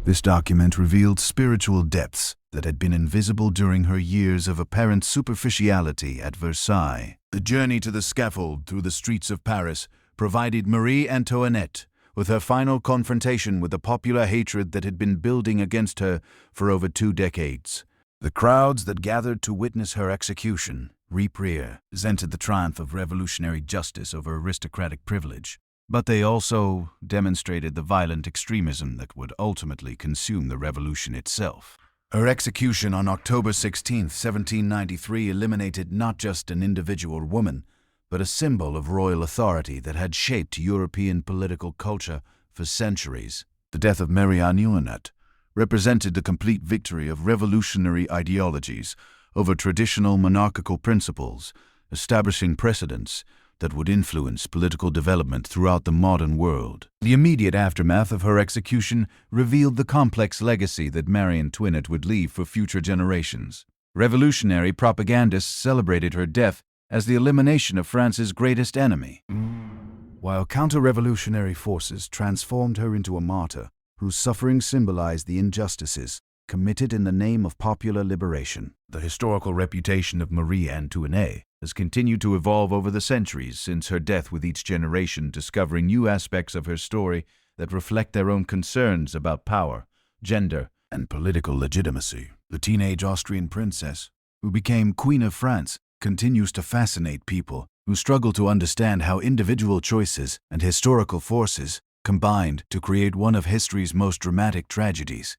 This document revealed spiritual depths that had been invisible during her years of apparent superficiality at Versailles. The journey to the scaffold through the streets of Paris provided Marie Antoinette with her final confrontation with the popular hatred that had been building against her for over 2 decades. The crowds that gathered to witness her execution represented the triumph of revolutionary justice over aristocratic privilege, but they also demonstrated the violent extremism that would ultimately consume the revolution itself. Her execution on October 16, 1793, eliminated not just an individual woman, but a symbol of royal authority that had shaped European political culture for centuries. The death of Marie Antoinette represented the complete victory of revolutionary ideologies over traditional monarchical principles, establishing precedents that would influence political development throughout the modern world. The immediate aftermath of her execution revealed the complex legacy that Marie Antoinette would leave for future generations. Revolutionary propagandists celebrated her death as the elimination of France's greatest enemy, while counter-revolutionary forces transformed her into a martyr whose suffering symbolized the injustices committed in the name of popular liberation. The historical reputation of Marie Antoinette has continued to evolve over the centuries since her death, with each generation discovering new aspects of her story that reflect their own concerns about power, gender, and political legitimacy. The teenage Austrian princess, who became Queen of France, continues to fascinate people who struggle to understand how individual choices and historical forces combined to create one of history's most dramatic tragedies.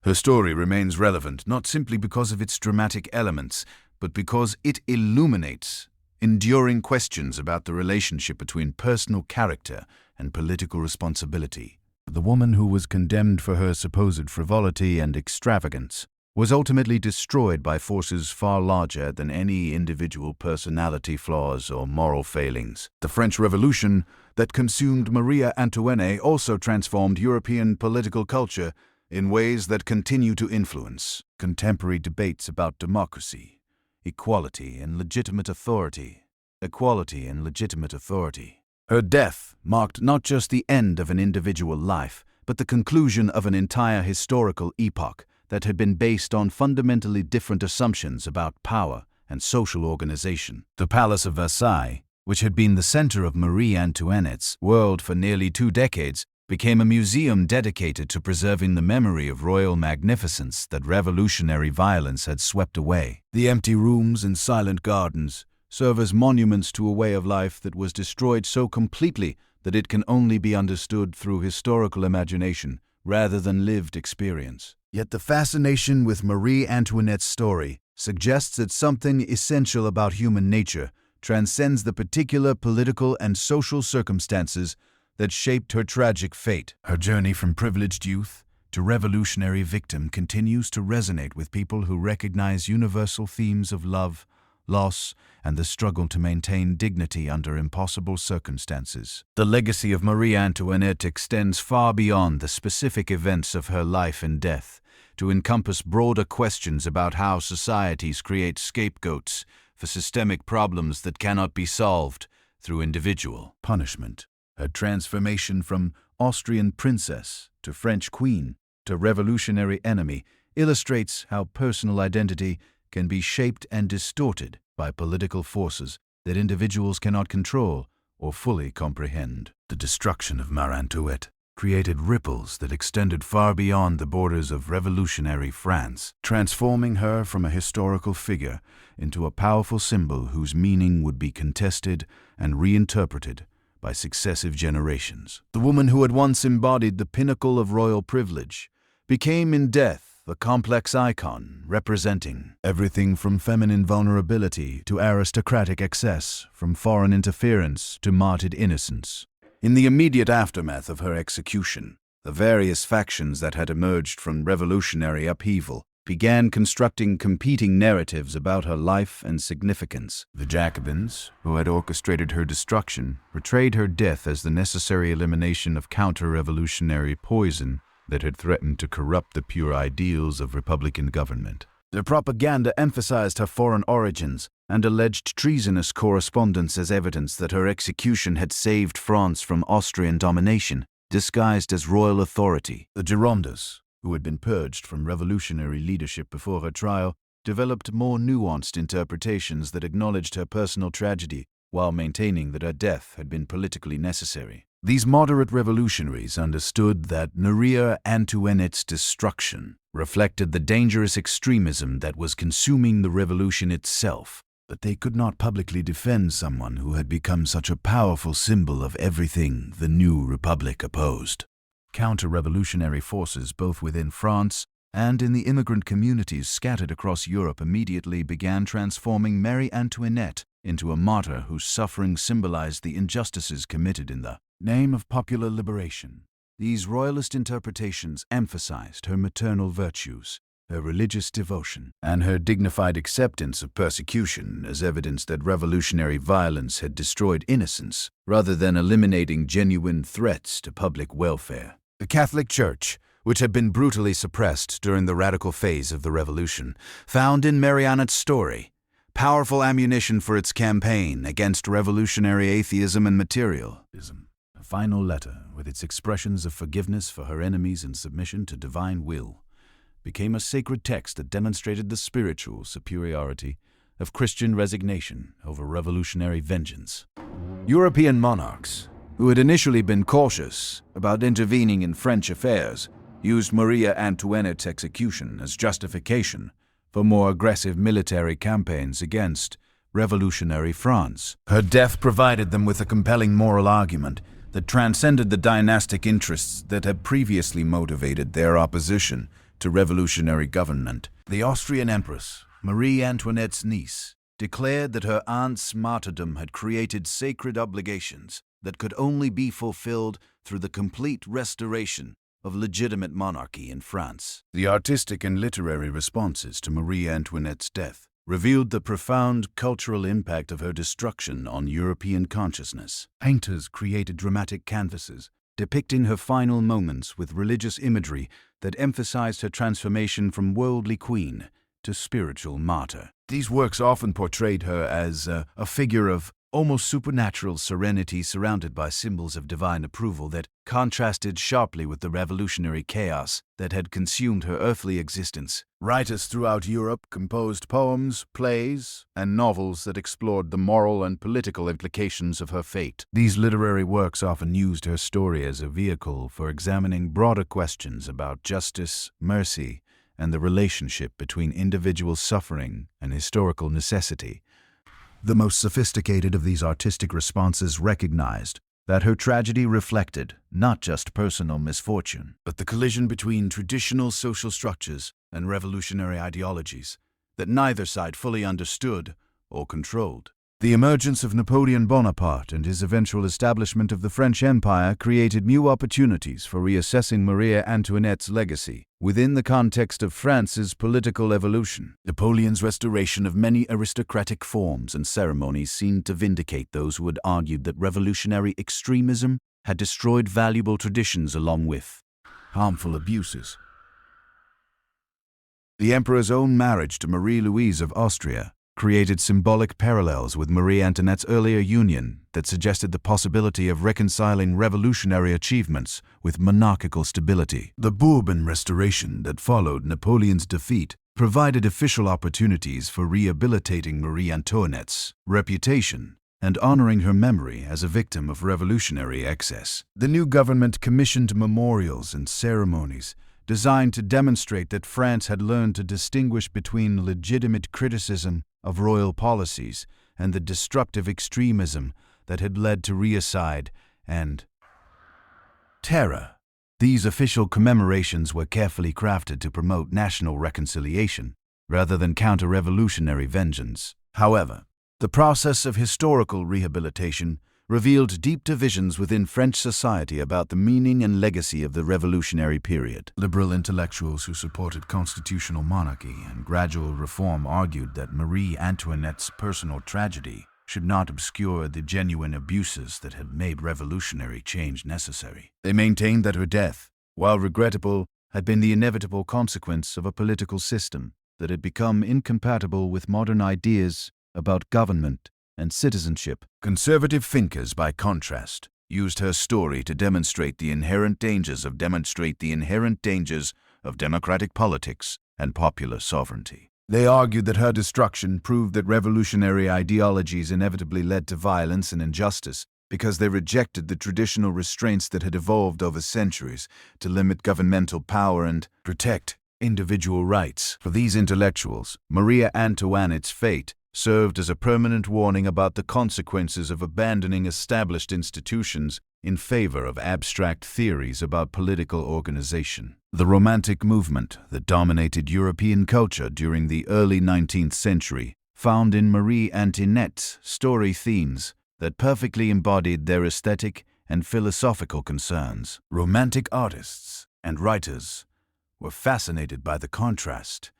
Her story remains relevant not simply because of its dramatic elements, but because it illuminates enduring questions about the relationship between personal character and political responsibility. The woman who was condemned for her supposed frivolity and extravagance was ultimately destroyed by forces far larger than any individual personality flaws or moral failings. The French Revolution that consumed Marie Antoinette also transformed European political culture in ways that continue to influence contemporary debates about democracy, equality, and legitimate authority. Her death marked not just the end of an individual life, but the conclusion of an entire historical epoch that had been based on fundamentally different assumptions about power and social organization. The Palace of Versailles, which had been the center of Marie Antoinette's world for nearly 2 decades, became a museum dedicated to preserving the memory of royal magnificence that revolutionary violence had swept away. The empty rooms and silent gardens serve as monuments to a way of life that was destroyed so completely that it can only be understood through historical imagination rather than lived experience. Yet the fascination with Marie Antoinette's story suggests that something essential about human nature transcends the particular political and social circumstances that shaped her tragic fate. Her journey from privileged youth to revolutionary victim continues to resonate with people who recognize universal themes of love, loss, and the struggle to maintain dignity under impossible circumstances. The legacy of Marie Antoinette extends far beyond the specific events of her life and death, to encompass broader questions about how societies create scapegoats for systemic problems that cannot be solved through individual punishment. Her transformation from Austrian princess to French queen to revolutionary enemy illustrates how personal identity can be shaped and distorted by political forces that individuals cannot control or fully comprehend. The destruction of Marie Antoinette created ripples that extended far beyond the borders of revolutionary France, transforming her from a historical figure into a powerful symbol whose meaning would be contested and reinterpreted by successive generations. The woman who had once embodied the pinnacle of royal privilege became in death a complex icon representing everything from feminine vulnerability to aristocratic excess, from foreign interference to martyred innocence. In the immediate aftermath of her execution, the various factions that had emerged from revolutionary upheaval began constructing competing narratives about her life and significance. The Jacobins, who had orchestrated her destruction, portrayed her death as the necessary elimination of counter-revolutionary poison that had threatened to corrupt the pure ideals of Republican government. Their propaganda emphasized her foreign origins and alleged treasonous correspondence as evidence that her execution had saved France from Austrian domination, disguised as royal authority. The Girondas, who had been purged from revolutionary leadership before her trial, developed more nuanced interpretations that acknowledged her personal tragedy while maintaining that her death had been politically necessary. These moderate revolutionaries understood that Marie Antoinette's destruction reflected the dangerous extremism that was consuming the revolution itself, but they could not publicly defend someone who had become such a powerful symbol of everything the new republic opposed. Counter-revolutionary forces both within France and in the immigrant communities scattered across Europe immediately began transforming Marie Antoinette into a martyr whose suffering symbolized the injustices committed in the name of popular liberation. These royalist interpretations emphasized her maternal virtues, her religious devotion, and her dignified acceptance of persecution as evidence that revolutionary violence had destroyed innocence rather than eliminating genuine threats to public welfare. The Catholic Church, which had been brutally suppressed during the radical phase of the revolution, found in Marie Antoinette's story powerful ammunition for its campaign against revolutionary atheism and materialism. A final letter, with its expressions of forgiveness for her enemies and submission to divine will, became a sacred text that demonstrated the spiritual superiority of Christian resignation over revolutionary vengeance. European monarchs, who had initially been cautious about intervening in French affairs, used Marie Antoinette's execution as justification for more aggressive military campaigns against revolutionary France. Her death provided them with a compelling moral argument that transcended the dynastic interests that had previously motivated their opposition to revolutionary government. The Austrian Empress, Marie Antoinette's niece, declared that her aunt's martyrdom had created sacred obligations that could only be fulfilled through the complete restoration of legitimate monarchy in France. The artistic and literary responses to Marie Antoinette's death revealed the profound cultural impact of her destruction on European consciousness. Painters created dramatic canvases depicting her final moments with religious imagery that emphasized her transformation from worldly queen to spiritual martyr. These works often portrayed her as a figure of almost supernatural serenity surrounded by symbols of divine approval that contrasted sharply with the revolutionary chaos that had consumed her earthly existence. Writers throughout Europe composed poems, plays, and novels that explored the moral and political implications of her fate. These literary works often used her story as a vehicle for examining broader questions about justice, mercy, and the relationship between individual suffering and historical necessity. The most sophisticated of these artistic responses recognized that her tragedy reflected not just personal misfortune, but the collision between traditional social structures and revolutionary ideologies that neither side fully understood or controlled. The emergence of Napoleon Bonaparte and his eventual establishment of the French Empire created new opportunities for reassessing Marie Antoinette's legacy within the context of France's political evolution. Napoleon's restoration of many aristocratic forms and ceremonies seemed to vindicate those who had argued that revolutionary extremism had destroyed valuable traditions along with harmful abuses. The emperor's own marriage to Marie Louise of Austria created symbolic parallels with Marie Antoinette's earlier union that suggested the possibility of reconciling revolutionary achievements with monarchical stability. The Bourbon Restoration that followed Napoleon's defeat provided official opportunities for rehabilitating Marie Antoinette's reputation and honoring her memory as a victim of revolutionary excess. The new government commissioned memorials and ceremonies designed to demonstrate that France had learned to distinguish between legitimate criticism of royal policies and the destructive extremism that had led to regicide and terror. These official commemorations were carefully crafted to promote national reconciliation rather than counter-revolutionary vengeance. However, the process of historical rehabilitation revealed deep divisions within French society about the meaning and legacy of the revolutionary period. Liberal intellectuals who supported constitutional monarchy and gradual reform argued that Marie Antoinette's personal tragedy should not obscure the genuine abuses that had made revolutionary change necessary. They maintained that her death, while regrettable, had been the inevitable consequence of a political system that had become incompatible with modern ideas about government and citizenship. Conservative thinkers, by contrast, used her story to demonstrate the inherent dangers of democratic politics and popular sovereignty. They argued that her destruction proved that revolutionary ideologies inevitably led to violence and injustice because they rejected the traditional restraints that had evolved over centuries to limit governmental power and protect individual rights. For these intellectuals, Marie Antoinette's fate served as a permanent warning about the consequences of abandoning established institutions in favor of abstract theories about political organization. The Romantic movement that dominated European culture during the early 19th century found in Marie Antoinette's story themes that perfectly embodied their aesthetic and philosophical concerns. Romantic artists and writers were fascinated by the contrast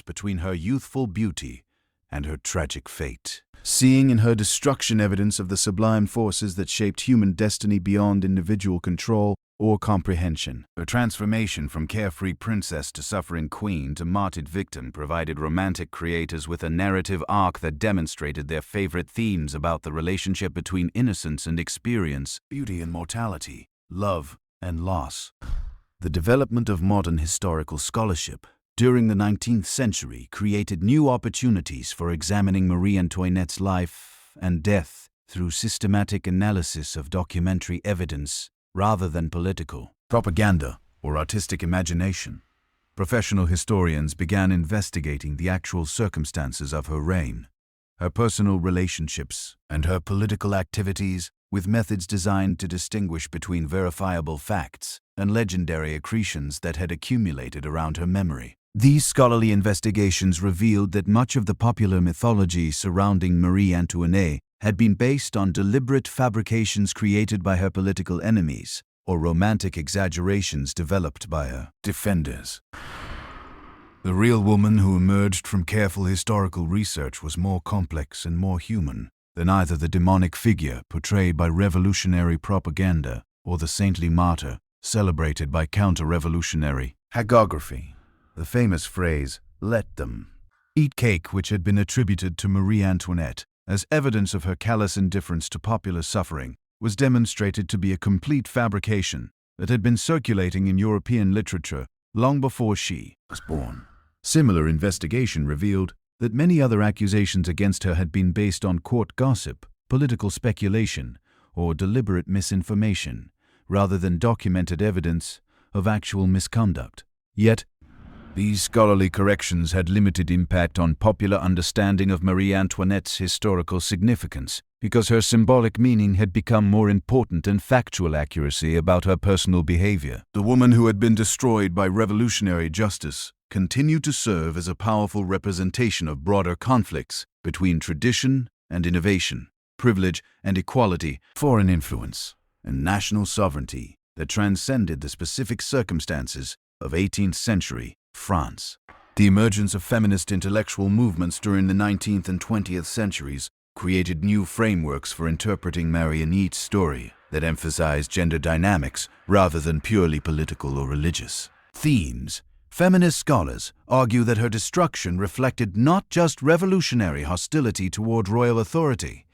between her youthful beauty and her tragic fate. Seeing in her destruction evidence of the sublime forces that shaped human destiny beyond individual control or comprehension. Her transformation from carefree princess to suffering queen to martyred victim provided romantic creators with a narrative arc that demonstrated their favorite themes about the relationship between innocence and experience, beauty and mortality, love and loss. The development of modern historical scholarship during the 19th century created new opportunities for examining Marie Antoinette's life and death through systematic analysis of documentary evidence rather than political propaganda or artistic imagination. Professional historians began investigating the actual circumstances of her reign, her personal relationships, and her political activities with methods designed to distinguish between verifiable facts and legendary accretions that had accumulated around her memory. These scholarly investigations revealed that much of the popular mythology surrounding Marie Antoinette had been based on deliberate fabrications created by her political enemies or romantic exaggerations developed by her defenders. The real woman who emerged from careful historical research was more complex and more human than either the demonic figure portrayed by revolutionary propaganda or the saintly martyr celebrated by counter-revolutionary hagiography. The famous phrase, "let them," eat cake which had been attributed to Marie Antoinette as evidence of her callous indifference to popular suffering was demonstrated to be a complete fabrication that had been circulating in European literature long before she was born. Similar investigation revealed that many other accusations against her had been based on court gossip, political speculation, or deliberate misinformation, rather than documented evidence of actual misconduct. Yet, these scholarly corrections had limited impact on popular understanding of Marie Antoinette's historical significance, because her symbolic meaning had become more important than factual accuracy about her personal behavior. The woman who had been destroyed by revolutionary justice continued to serve as a powerful representation of broader conflicts between tradition and innovation, privilege and equality, foreign influence, and national sovereignty that transcended the specific circumstances of 18th century France. The emergence of feminist intellectual movements during the 19th and 20th centuries created new frameworks for interpreting Marie Antoinette's story that emphasized gender dynamics rather than purely political or religious themes. Feminist scholars argue that her destruction reflected not just revolutionary hostility toward royal authority,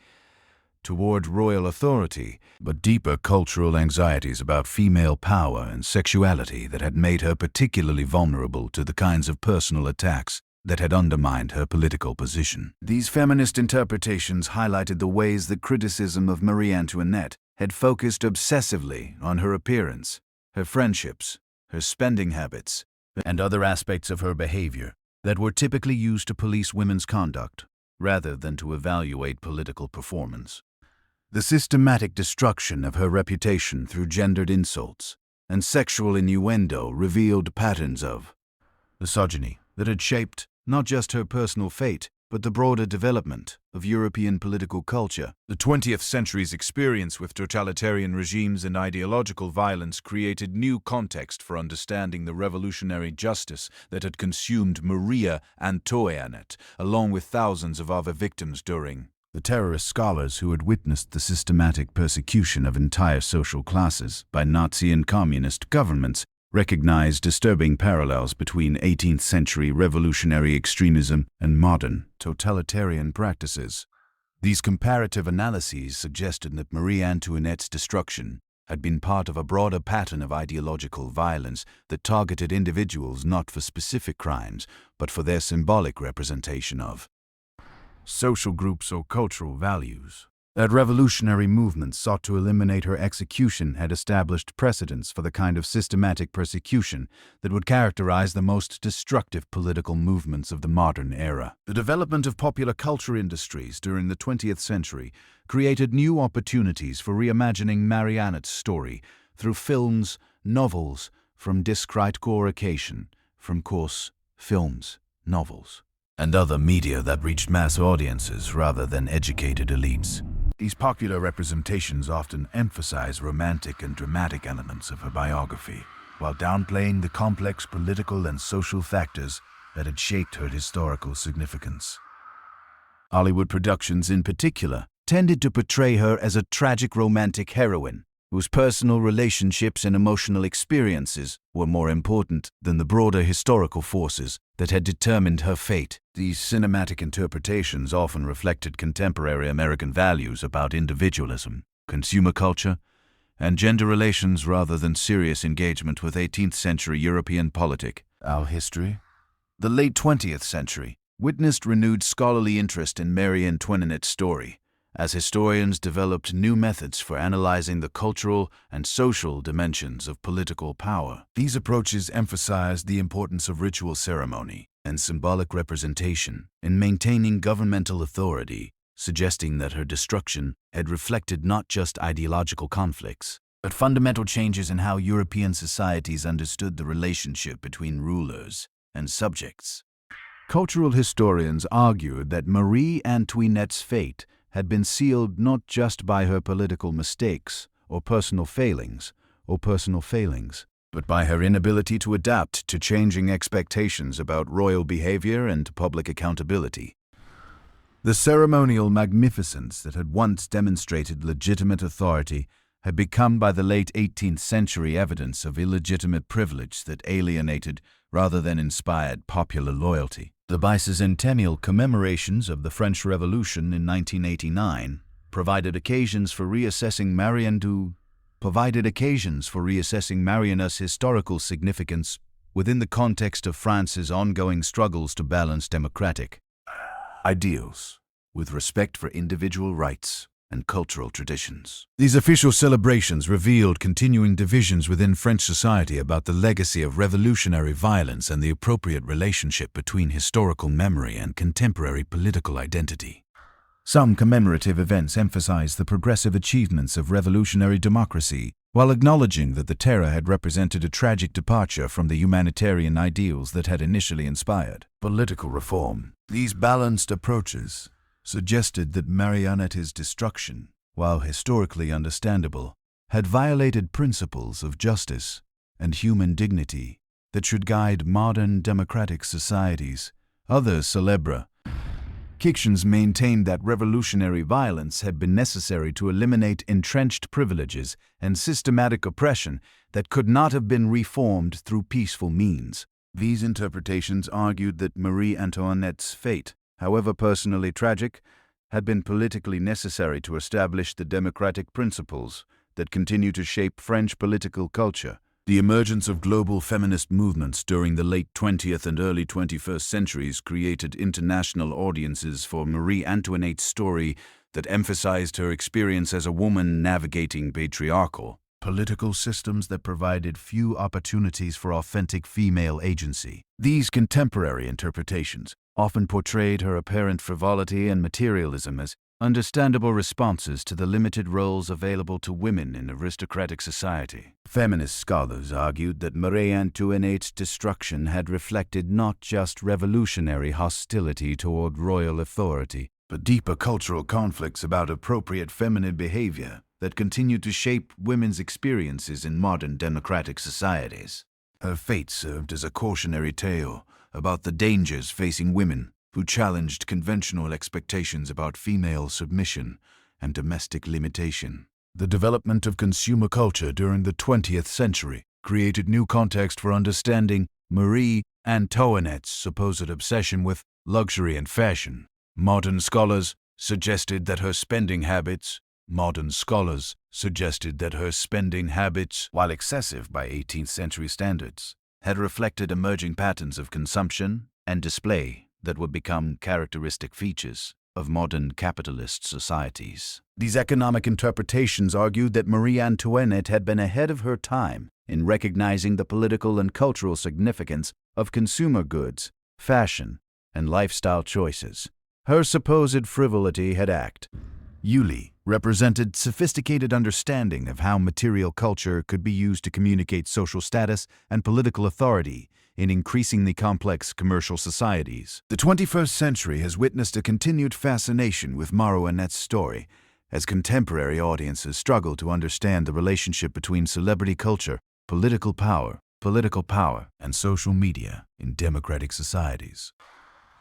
but deeper cultural anxieties about female power and sexuality that had made her particularly vulnerable to the kinds of personal attacks that had undermined her political position. These feminist interpretations highlighted the ways that criticism of Marie Antoinette had focused obsessively on her appearance, her friendships, her spending habits, and other aspects of her behavior that were typically used to police women's conduct, rather than to evaluate political performance. The systematic destruction of her reputation through gendered insults and sexual innuendo revealed patterns of misogyny that had shaped not just her personal fate, but the broader development of European political culture. The 20th century's experience with totalitarian regimes and ideological violence created new context for understanding the revolutionary justice that had consumed Marie Antoinette, along with thousands of other victims during the terrorist scholars who had witnessed the systematic persecution of entire social classes by Nazi and communist governments recognized disturbing parallels between 18th century revolutionary extremism and modern totalitarian practices. These comparative analyses suggested that Marie Antoinette's destruction had been part of a broader pattern of ideological violence that targeted individuals not for specific crimes, but for their symbolic representation of social groups or cultural values. That revolutionary movement sought to eliminate her execution had established precedents for the kind of systematic persecution that would characterize the most destructive political movements of the modern era. The development of popular culture industries during the 20th century created new opportunities for reimagining Marie Antoinette's story through films, novels, from discrete occasion, from course, films, novels, and other media that reached mass audiences rather than educated elites. These popular representations often emphasize romantic and dramatic elements of her biography, while downplaying the complex political and social factors that had shaped her historical significance. Hollywood productions in particular tended to portray her as a tragic romantic heroine, whose personal relationships and emotional experiences were more important than the broader historical forces that had determined her fate. These cinematic interpretations often reflected contemporary American values about individualism, consumer culture, and gender relations rather than serious engagement with 18th century European politics. Our history? The late 20th century witnessed renewed scholarly interest in Marie Antoinette's story, as historians developed new methods for analyzing the cultural and social dimensions of political power. These approaches emphasized the importance of ritual ceremony and symbolic representation in maintaining governmental authority, suggesting that her destruction had reflected not just ideological conflicts, but fundamental changes in how European societies understood the relationship between rulers and subjects. Cultural historians argued that Marie Antoinette's fate had been sealed not just by her political mistakes or personal failings, but by her inability to adapt to changing expectations about royal behavior and public accountability. The ceremonial magnificence that had once demonstrated legitimate authority had become by the late 18th century evidence of illegitimate privilege that alienated rather than inspired popular loyalty. The bicentennial commemorations of the French Revolution in 1989 provided occasions for reassessing Marianne's historical significance within the context of France's ongoing struggles to balance democratic ideals with respect for individual rights and cultural traditions. These official celebrations revealed continuing divisions within French society about the legacy of revolutionary violence and the appropriate relationship between historical memory and contemporary political identity. Some commemorative events emphasize the progressive achievements of revolutionary democracy, while acknowledging that the terror had represented a tragic departure from the humanitarian ideals that had initially inspired political reform. These balanced approaches suggested that Marie Antoinette's destruction, while historically understandable, had violated principles of justice and human dignity that should guide modern democratic societies. Other célèbres fictions maintained that revolutionary violence had been necessary to eliminate entrenched privileges and systematic oppression that could not have been reformed through peaceful means. These interpretations argued that Marie Antoinette's fate, however personally tragic, had been politically necessary to establish the democratic principles that continue to shape French political culture. The emergence of global feminist movements during the late 20th and early 21st centuries created international audiences for Marie Antoinette's story that emphasized her experience as a woman navigating patriarchal political systems that provided few opportunities for authentic female agency. These contemporary interpretations often portrayed her apparent frivolity and materialism as understandable responses to the limited roles available to women in aristocratic society. Feminist scholars argued that Marie Antoinette's destruction had reflected not just revolutionary hostility toward royal authority, but deeper cultural conflicts about appropriate feminine behavior that continued to shape women's experiences in modern democratic societies. Her fate served as a cautionary tale about the dangers facing women who challenged conventional expectations about female submission and domestic limitation. The development of consumer culture during the 20th century created new context for understanding Marie Antoinette's supposed obsession with luxury and fashion. Modern scholars suggested that her spending habits, while excessive by 18th century standards, had reflected emerging patterns of consumption and display that would become characteristic features of modern capitalist societies. These economic interpretations argued that Marie Antoinette had been ahead of her time in recognizing the political and cultural significance of consumer goods, fashion, and lifestyle choices. Her supposed frivolity had represented sophisticated understanding of how material culture could be used to communicate social status and political authority in increasingly complex commercial societies. The 21st century has witnessed a continued fascination with Marie Antoinette's story as contemporary audiences struggle to understand the relationship between celebrity culture, political power, and social media in democratic societies.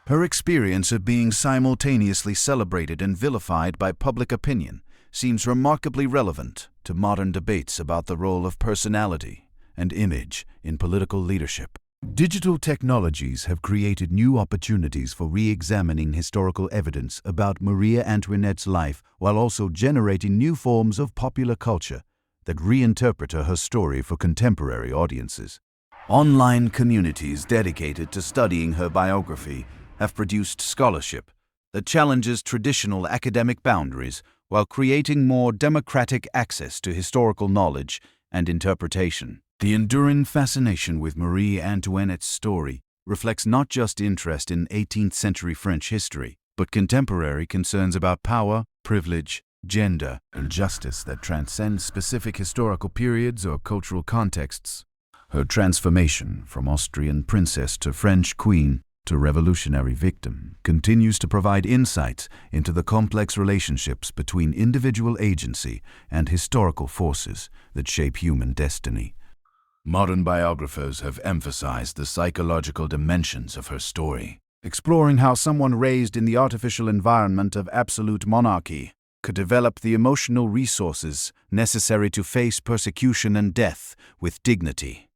Her experience of being simultaneously celebrated and vilified by public opinion seems remarkably relevant to modern debates about the role of personality and image in political leadership. Digital technologies have created new opportunities for re-examining historical evidence about Marie Antoinette's life while also generating new forms of popular culture that reinterpret her story for contemporary audiences. Online communities dedicated to studying her biography have produced scholarship that challenges traditional academic boundaries while creating more democratic access to historical knowledge and interpretation. The enduring fascination with Marie Antoinette's story reflects not just interest in 18th century French history, but contemporary concerns about power, privilege, gender, and justice that transcend specific historical periods or cultural contexts. Her transformation from Austrian princess to French queen to revolutionary victim continues to provide insights into the complex relationships between individual agency and historical forces that shape human destiny. Modern biographers have emphasized the psychological dimensions of her story, exploring how someone raised in the artificial environment of absolute monarchy could develop the emotional resources necessary to face persecution and death with dignity.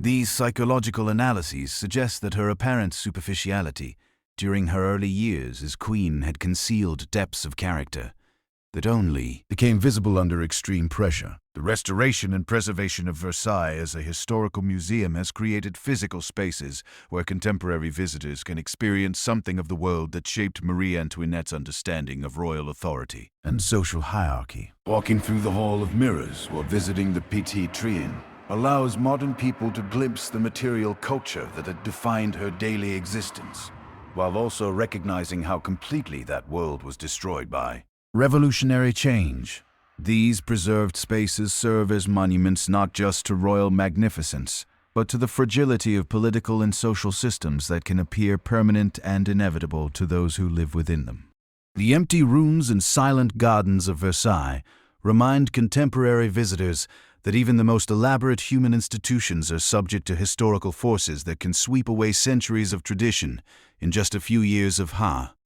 These psychological analyses suggest that her apparent superficiality during her early years as queen had concealed depths of character that only became visible under extreme pressure. The restoration and preservation of Versailles as a historical museum has created physical spaces where contemporary visitors can experience something of the world that shaped Marie Antoinette's understanding of royal authority and social hierarchy. Walking through the Hall of Mirrors or visiting the Petit Trien allows modern people to glimpse the material culture that had defined her daily existence, while also recognizing how completely that world was destroyed by revolutionary change. These preserved spaces serve as monuments not just to royal magnificence, but to the fragility of political and social systems that can appear permanent and inevitable to those who live within them. The empty rooms and silent gardens of Versailles remind contemporary visitors that even the most elaborate human institutions are subject to historical forces that can sweep away centuries of tradition in just a few years of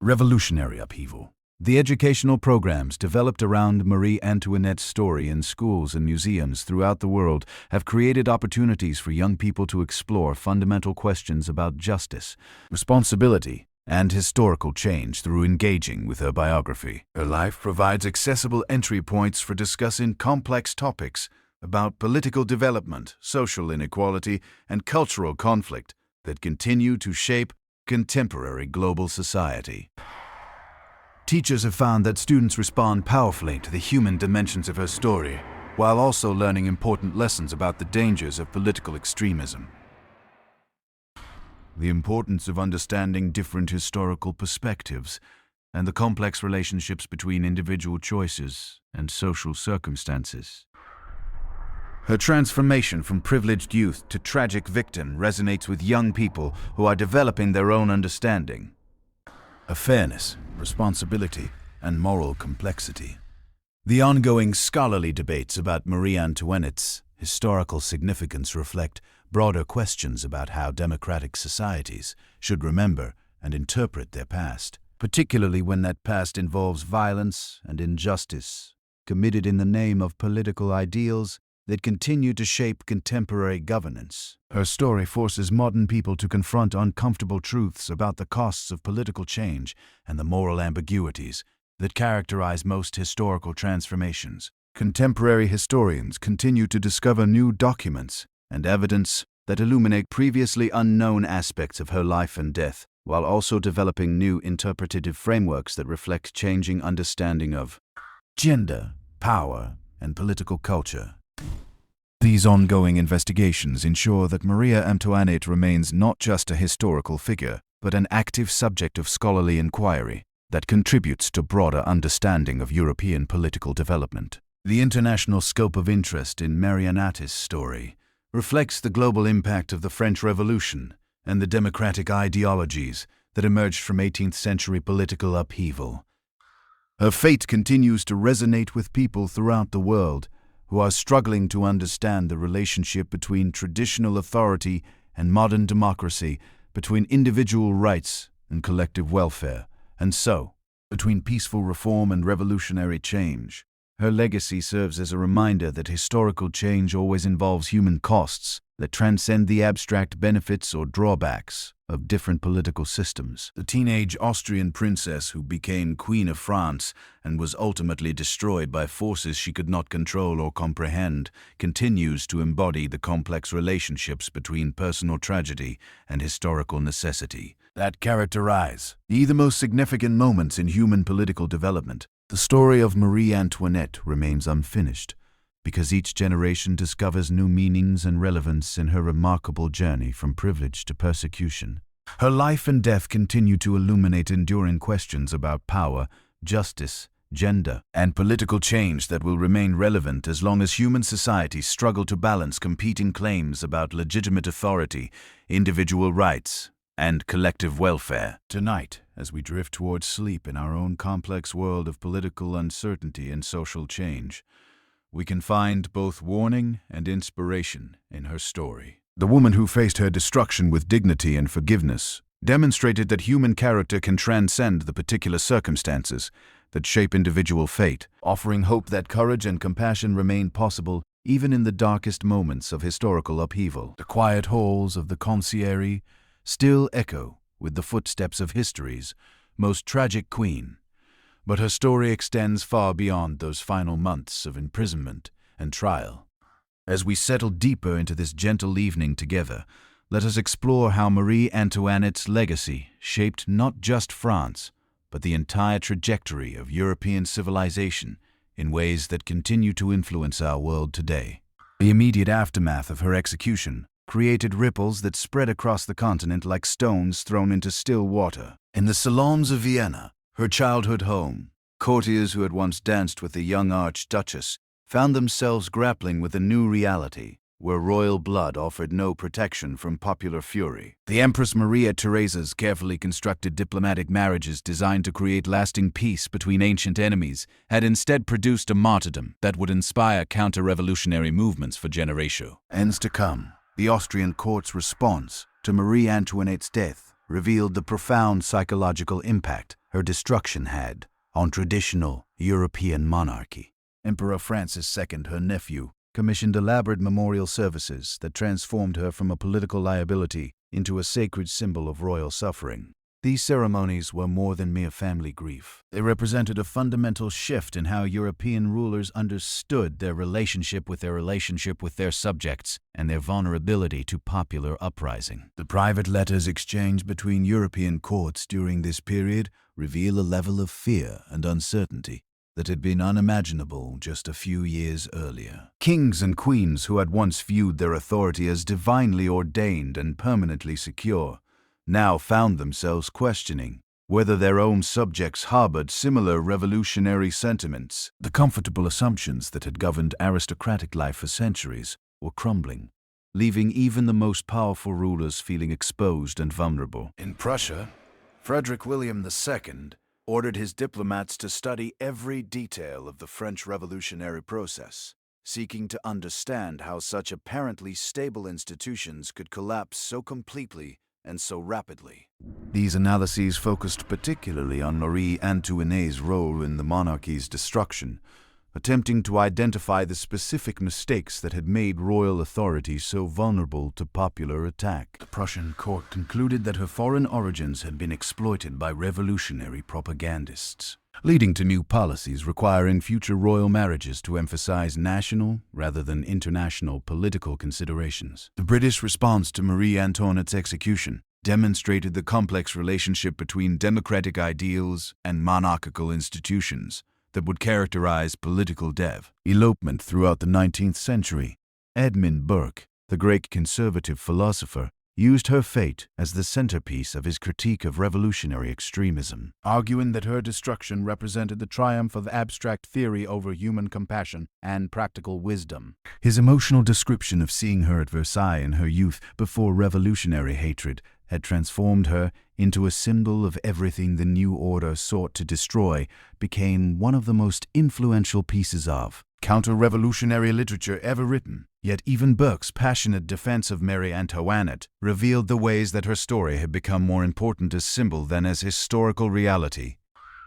revolutionary upheaval. The educational programs developed around Marie Antoinette's story in schools and museums throughout the world have created opportunities for young people to explore fundamental questions about justice, responsibility, and historical change through engaging with her biography. Her life provides accessible entry points for discussing complex topics about political development, social inequality, and cultural conflict that continue to shape contemporary global society. Teachers have found that students respond powerfully to the human dimensions of her story, while also learning important lessons about the dangers of political extremism. The importance of understanding different historical perspectives and the complex relationships between individual choices and social circumstances. Her transformation from privileged youth to tragic victim resonates with young people who are developing their own understanding of fairness, responsibility, and moral complexity. The ongoing scholarly debates about Marie Antoinette's historical significance reflect broader questions about how democratic societies should remember and interpret their past, particularly when that past involves violence and injustice committed in the name of political ideals that continue to shape contemporary governance. Her story forces modern people to confront uncomfortable truths about the costs of political change and the moral ambiguities that characterize most historical transformations. Contemporary historians continue to discover new documents and evidence that illuminate previously unknown aspects of her life and death, while also developing new interpretative frameworks that reflect changing understanding of gender, power, and political culture. These ongoing investigations ensure that Marie Antoinette remains not just a historical figure, but an active subject of scholarly inquiry that contributes to broader understanding of European political development. The international scope of interest in Marie Antoinette's story reflects the global impact of the French Revolution and the democratic ideologies that emerged from 18th century political upheaval. Her fate continues to resonate with people throughout the world who are struggling to understand the relationship between traditional authority and modern democracy, between individual rights and collective welfare, and so, between peaceful reform and revolutionary change. Her legacy serves as a reminder that historical change always involves human costs that transcend the abstract benefits or drawbacks of different political systems. The teenage Austrian princess who became Queen of France and was ultimately destroyed by forces she could not control or comprehend continues to embody the complex relationships between personal tragedy and historical necessity that characterize the most significant moments in human political development. The story of Marie Antoinette remains unfinished because each generation discovers new meanings and relevance in her remarkable journey from privilege to persecution. Her life and death continue to illuminate enduring questions about power, justice, gender, and political change that will remain relevant as long as human societies struggle to balance competing claims about legitimate authority, individual rights, and collective welfare. Tonight, as we drift towards sleep in our own complex world of political uncertainty and social change, we can find both warning and inspiration in her story. The woman who faced her destruction with dignity and forgiveness demonstrated that human character can transcend the particular circumstances that shape individual fate, offering hope that courage and compassion remain possible even in the darkest moments of historical upheaval. The quiet halls of the Conciergerie still echo with the footsteps of history's most tragic queen, but her story extends far beyond those final months of imprisonment and trial. As we settle deeper into this gentle evening together, let us explore how Marie Antoinette's legacy shaped not just France, but the entire trajectory of European civilization in ways that continue to influence our world today. The immediate aftermath of her execution created ripples that spread across the continent like stones thrown into still water. In the salons of Vienna, her childhood home, courtiers who had once danced with the young archduchess found themselves grappling with a new reality, where royal blood offered no protection from popular fury. The Empress Maria Theresa's carefully constructed diplomatic marriages designed to create lasting peace between ancient enemies had instead produced a martyrdom that would inspire counter-revolutionary movements for generations. Ends to come, the Austrian court's response to Marie Antoinette's death revealed the profound psychological impact her destruction had on traditional European monarchy. Emperor Francis II, her nephew, commissioned elaborate memorial services that transformed her from a political liability into a sacred symbol of royal suffering. These ceremonies were more than mere family grief. They represented a fundamental shift in how European rulers understood their relationship with their subjects and their vulnerability to popular uprising. The private letters exchanged between European courts during this period reveal a level of fear and uncertainty that had been unimaginable just a few years earlier. Kings and queens who had once viewed their authority as divinely ordained and permanently secure now found themselves questioning whether their own subjects harbored similar revolutionary sentiments. The comfortable assumptions that had governed aristocratic life for centuries were crumbling, leaving even the most powerful rulers feeling exposed and vulnerable. In Prussia, Frederick William II ordered his diplomats to study every detail of the French revolutionary process, seeking to understand how such apparently stable institutions could collapse so completely and so rapidly. These analyses focused particularly on Marie Antoinette's role in the monarchy's destruction, attempting to identify the specific mistakes that had made royal authority so vulnerable to popular attack. The Prussian court concluded that her foreign origins had been exploited by revolutionary propagandists, leading to new policies requiring future royal marriages to emphasize national rather than international political considerations. The British response to Marie Antoinette's execution demonstrated the complex relationship between democratic ideals and monarchical institutions that would characterize political elopement throughout the 19th century. Edmund Burke, the great conservative philosopher, used her fate as the centerpiece of his critique of revolutionary extremism, arguing that her destruction represented the triumph of abstract theory over human compassion and practical wisdom. His emotional description of seeing her at Versailles in her youth before revolutionary hatred had transformed her into a symbol of everything the new order sought to destroy became one of the most influential pieces of counter-revolutionary literature ever written. Yet even Burke's passionate defense of Marie Antoinette revealed the ways that her story had become more important as symbol than as historical reality.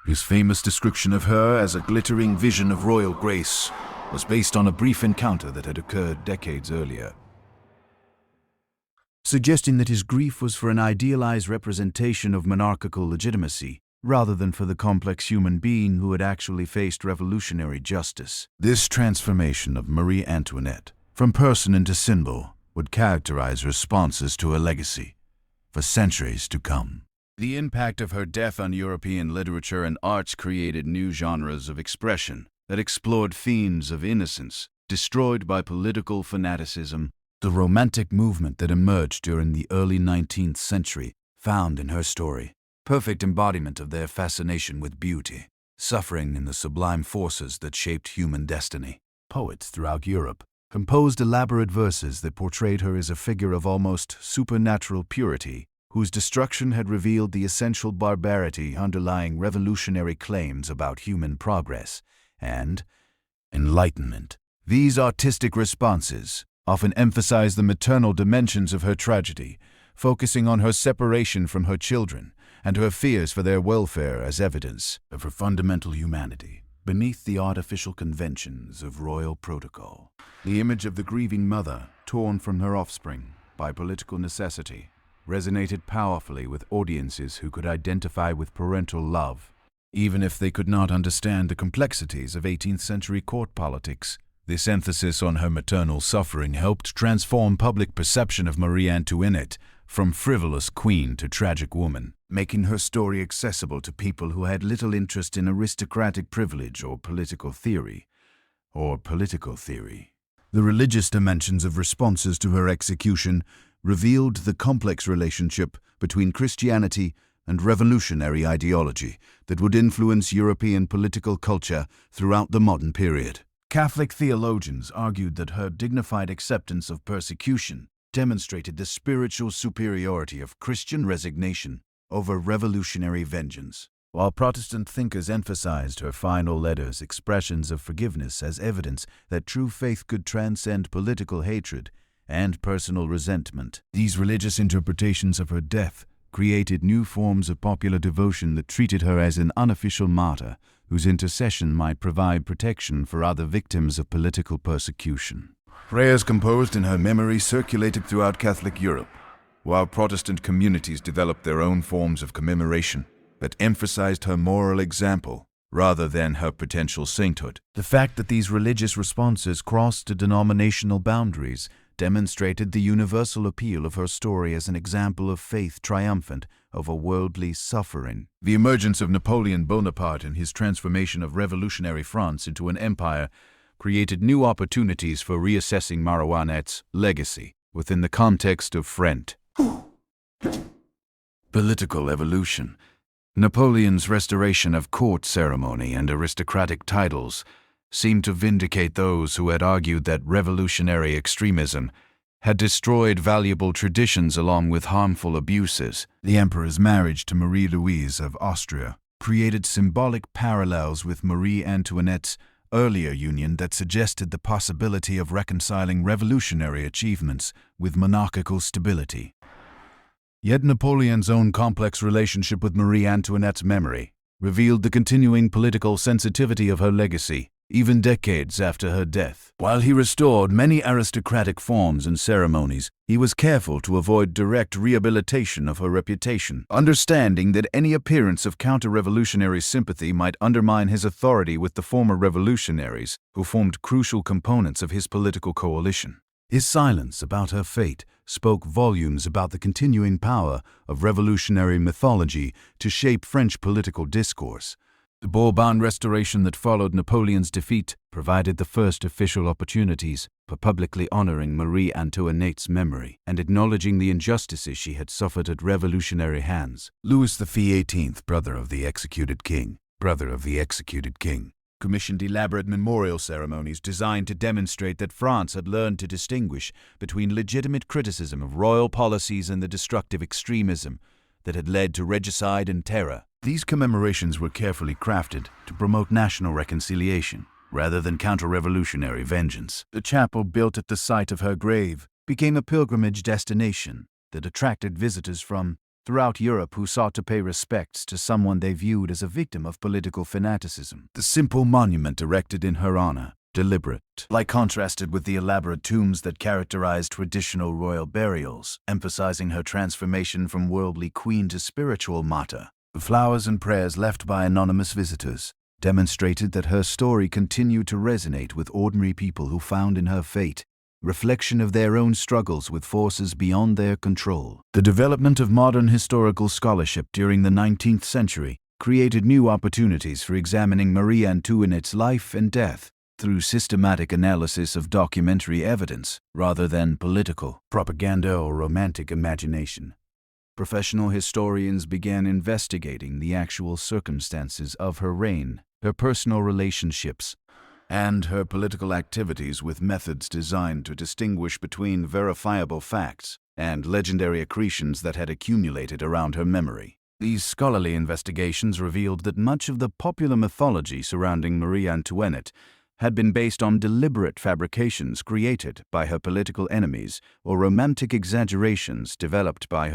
His famous description of her as a glittering vision of royal grace was based on a brief encounter that had occurred decades earlier, suggesting that his grief was for an idealized representation of monarchical legitimacy, rather than for the complex human being who had actually faced revolutionary justice. This transformation of Marie Antoinette, from person into symbol, would characterize responses to her legacy for centuries to come. The impact of her death on European literature and arts created new genres of expression that explored themes of innocence, destroyed by political fanaticism. The romantic movement that emerged during the early 19th century found in her story perfect embodiment of their fascination with beauty, suffering in the sublime forces that shaped human destiny. Poets throughout Europe composed elaborate verses that portrayed her as a figure of almost supernatural purity, whose destruction had revealed the essential barbarity underlying revolutionary claims about human progress and enlightenment. These artistic responses often emphasize the maternal dimensions of her tragedy, focusing on her separation from her children and her fears for their welfare as evidence of her fundamental humanity. beneath the artificial conventions of royal protocol. The image of the grieving mother, torn from her offspring by political necessity, resonated powerfully with audiences who could identify with parental love. Even if they could not understand the complexities of 18th century court politics, this emphasis on her maternal suffering helped transform public perception of Marie Antoinette from frivolous queen to tragic woman, making her story accessible to people who had little interest in aristocratic privilege or political theory. The religious dimensions of responses to her execution revealed the complex relationship between Christianity and revolutionary ideology that would influence European political culture throughout the modern period. Catholic theologians argued that her dignified acceptance of persecution demonstrated the spiritual superiority of Christian resignation over revolutionary vengeance, while Protestant thinkers emphasized her final letters' expressions of forgiveness as evidence that true faith could transcend political hatred and personal resentment. These religious interpretations of her death created new forms of popular devotion that treated her as an unofficial martyr whose intercession might provide protection for other victims of political persecution. Prayers composed in her memory circulated throughout Catholic Europe, while Protestant communities developed their own forms of commemoration that emphasized her moral example rather than her potential sainthood. The fact that these religious responses crossed denominational boundaries demonstrated the universal appeal of her story as an example of faith triumphant over worldly suffering. The emergence of Napoleon Bonaparte and his transformation of revolutionary France into an empire created new opportunities for reassessing Marie Antoinette's legacy within the context of French political evolution. Napoleon's restoration of court ceremony and aristocratic titles seemed to vindicate those who had argued that revolutionary extremism had destroyed valuable traditions along with harmful abuses. The emperor's marriage to Marie Louise of Austria created symbolic parallels with Marie Antoinette's earlier union that suggested the possibility of reconciling revolutionary achievements with monarchical stability. Yet Napoleon's own complex relationship with Marie Antoinette's memory revealed the continuing political sensitivity of her legacy, even decades after her death. While he restored many aristocratic forms and ceremonies, he was careful to avoid direct rehabilitation of her reputation, understanding that any appearance of counter-revolutionary sympathy might undermine his authority with the former revolutionaries who formed crucial components of his political coalition. His silence about her fate spoke volumes about the continuing power of revolutionary mythology to shape French political discourse. The Bourbon Restoration that followed Napoleon's defeat provided the first official opportunities for publicly honoring Marie Antoinette's memory and acknowledging the injustices she had suffered at revolutionary hands. Louis XVIII, brother of the executed king, commissioned elaborate memorial ceremonies designed to demonstrate that France had learned to distinguish between legitimate criticism of royal policies and the destructive extremism that had led to regicide and terror. These commemorations were carefully crafted to promote national reconciliation rather than counter-revolutionary vengeance. The chapel built at the site of her grave became a pilgrimage destination that attracted visitors from throughout Europe who sought to pay respects to someone they viewed as a victim of political fanaticism. The simple monument erected in her honor, deliberate, contrasted with the elaborate tombs that characterized traditional royal burials, emphasizing her transformation from worldly queen to spiritual martyr. The flowers and prayers left by anonymous visitors demonstrated that her story continued to resonate with ordinary people who found in her fate reflection of their own struggles with forces beyond their control. The development of modern historical scholarship during the 19th century created new opportunities for examining Marie Antoinette's life and death through systematic analysis of documentary evidence rather than political propaganda or romantic imagination. Professional historians began investigating the actual circumstances of her reign, her personal relationships, and her political activities with methods designed to distinguish between verifiable facts and legendary accretions that had accumulated around her memory. These scholarly investigations revealed that much of the popular mythology surrounding Marie Antoinette had been based on deliberate fabrications created by her political enemies or romantic exaggerations developed by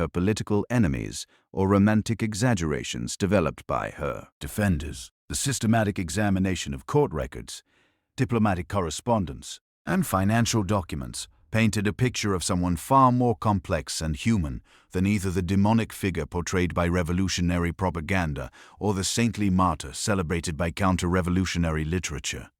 her defenders. The systematic examination of court records, diplomatic correspondence, and financial documents painted a picture of someone far more complex and human than either the demonic figure portrayed by revolutionary propaganda or the saintly martyr celebrated by counter-revolutionary literature.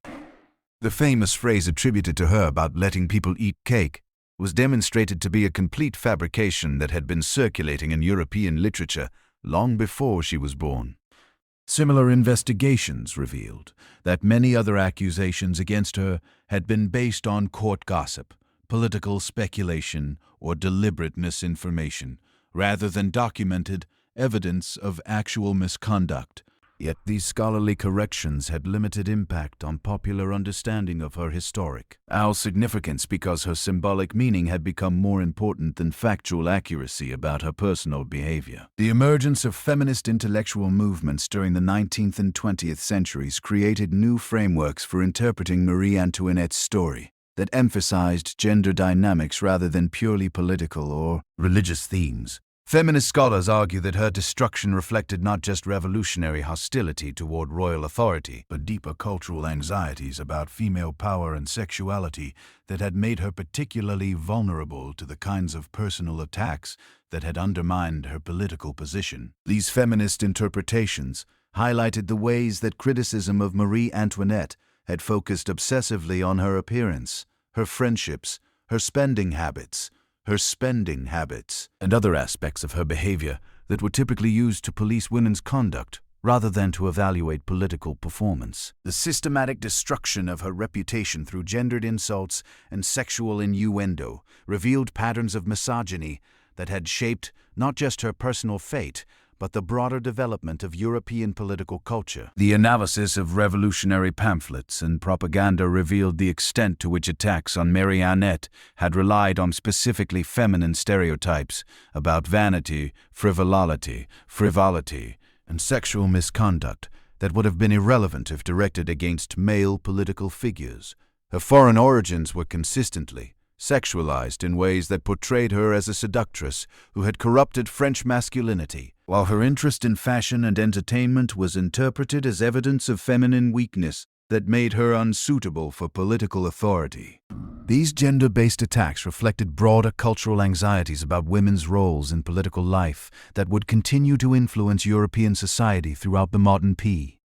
The famous phrase attributed to her about letting people eat cake was demonstrated to be a complete fabrication that had been circulating in European literature long before she was born. Similar investigations revealed that many other accusations against her had been based on court gossip, political speculation, or deliberate misinformation, rather than documented evidence of actual misconduct. Yet these scholarly corrections had limited impact on popular understanding of her historic significance because her symbolic meaning had become more important than factual accuracy about her personal behavior. The emergence of feminist intellectual movements during the 19th and 20th centuries created new frameworks for interpreting Marie Antoinette's story that emphasized gender dynamics rather than purely political or religious themes. Feminist scholars argue that her destruction reflected not just revolutionary hostility toward royal authority, but deeper cultural anxieties about female power and sexuality that had made her particularly vulnerable to the kinds of personal attacks that had undermined her political position. These feminist interpretations highlighted the ways that criticism of Marie Antoinette had focused obsessively on her appearance, her friendships, her spending habits, and other aspects of her behavior that were typically used to police women's conduct rather than to evaluate political performance. The systematic destruction of her reputation through gendered insults and sexual innuendo revealed patterns of misogyny that had shaped not just her personal fate, but the broader development of European political culture. The analysis of revolutionary pamphlets and propaganda revealed the extent to which attacks on Marie Antoinette had relied on specifically feminine stereotypes about vanity, frivolity, and sexual misconduct that would have been irrelevant if directed against male political figures. Her foreign origins were consistently sexualized in ways that portrayed her as a seductress who had corrupted French masculinity, while her interest in fashion and entertainment was interpreted as evidence of feminine weakness that made her unsuitable for political authority. These gender-based attacks reflected broader cultural anxieties about women's roles in political life that would continue to influence European society throughout the modern period.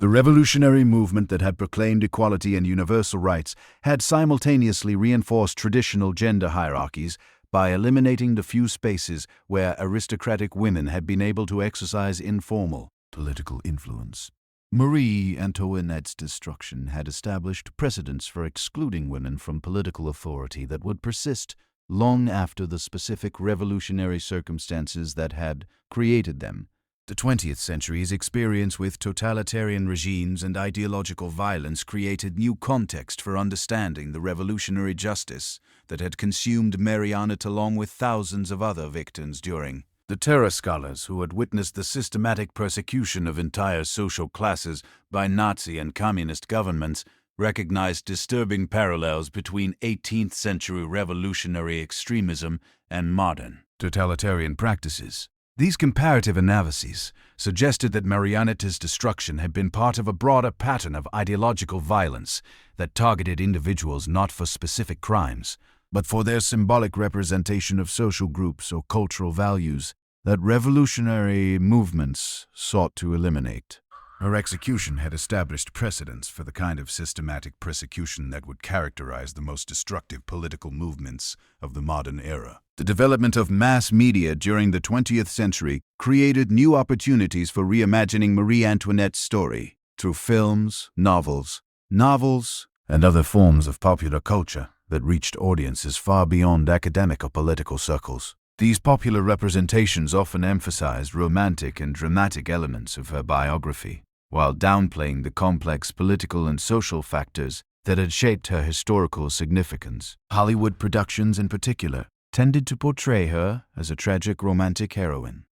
The revolutionary movement that had proclaimed equality and universal rights had simultaneously reinforced traditional gender hierarchies by eliminating the few spaces where aristocratic women had been able to exercise informal political influence. Marie Antoinette's destruction had established precedents for excluding women from political authority that would persist long after the specific revolutionary circumstances that had created them. The 20th century's experience with totalitarian regimes and ideological violence created new context for understanding the revolutionary justice that had consumed Marie Antoinette along with thousands of other victims during. The terror scholars who had witnessed the systematic persecution of entire social classes by Nazi and communist governments recognized disturbing parallels between 18th century revolutionary extremism and modern totalitarian practices. These comparative analyses suggested that Marie Antoinette's destruction had been part of a broader pattern of ideological violence that targeted individuals not for specific crimes, but for their symbolic representation of social groups or cultural values that revolutionary movements sought to eliminate. Her execution had established precedents for the kind of systematic persecution that would characterize the most destructive political movements of the modern era. The development of mass media during the 20th century created new opportunities for reimagining Marie Antoinette's story through films, novels, and other forms of popular culture that reached audiences far beyond academic or political circles. These popular representations often emphasized romantic and dramatic elements of her biography, while downplaying the complex political and social factors that had shaped her historical significance. Hollywood productions, in particular, tended to portray her as a tragic romantic heroine,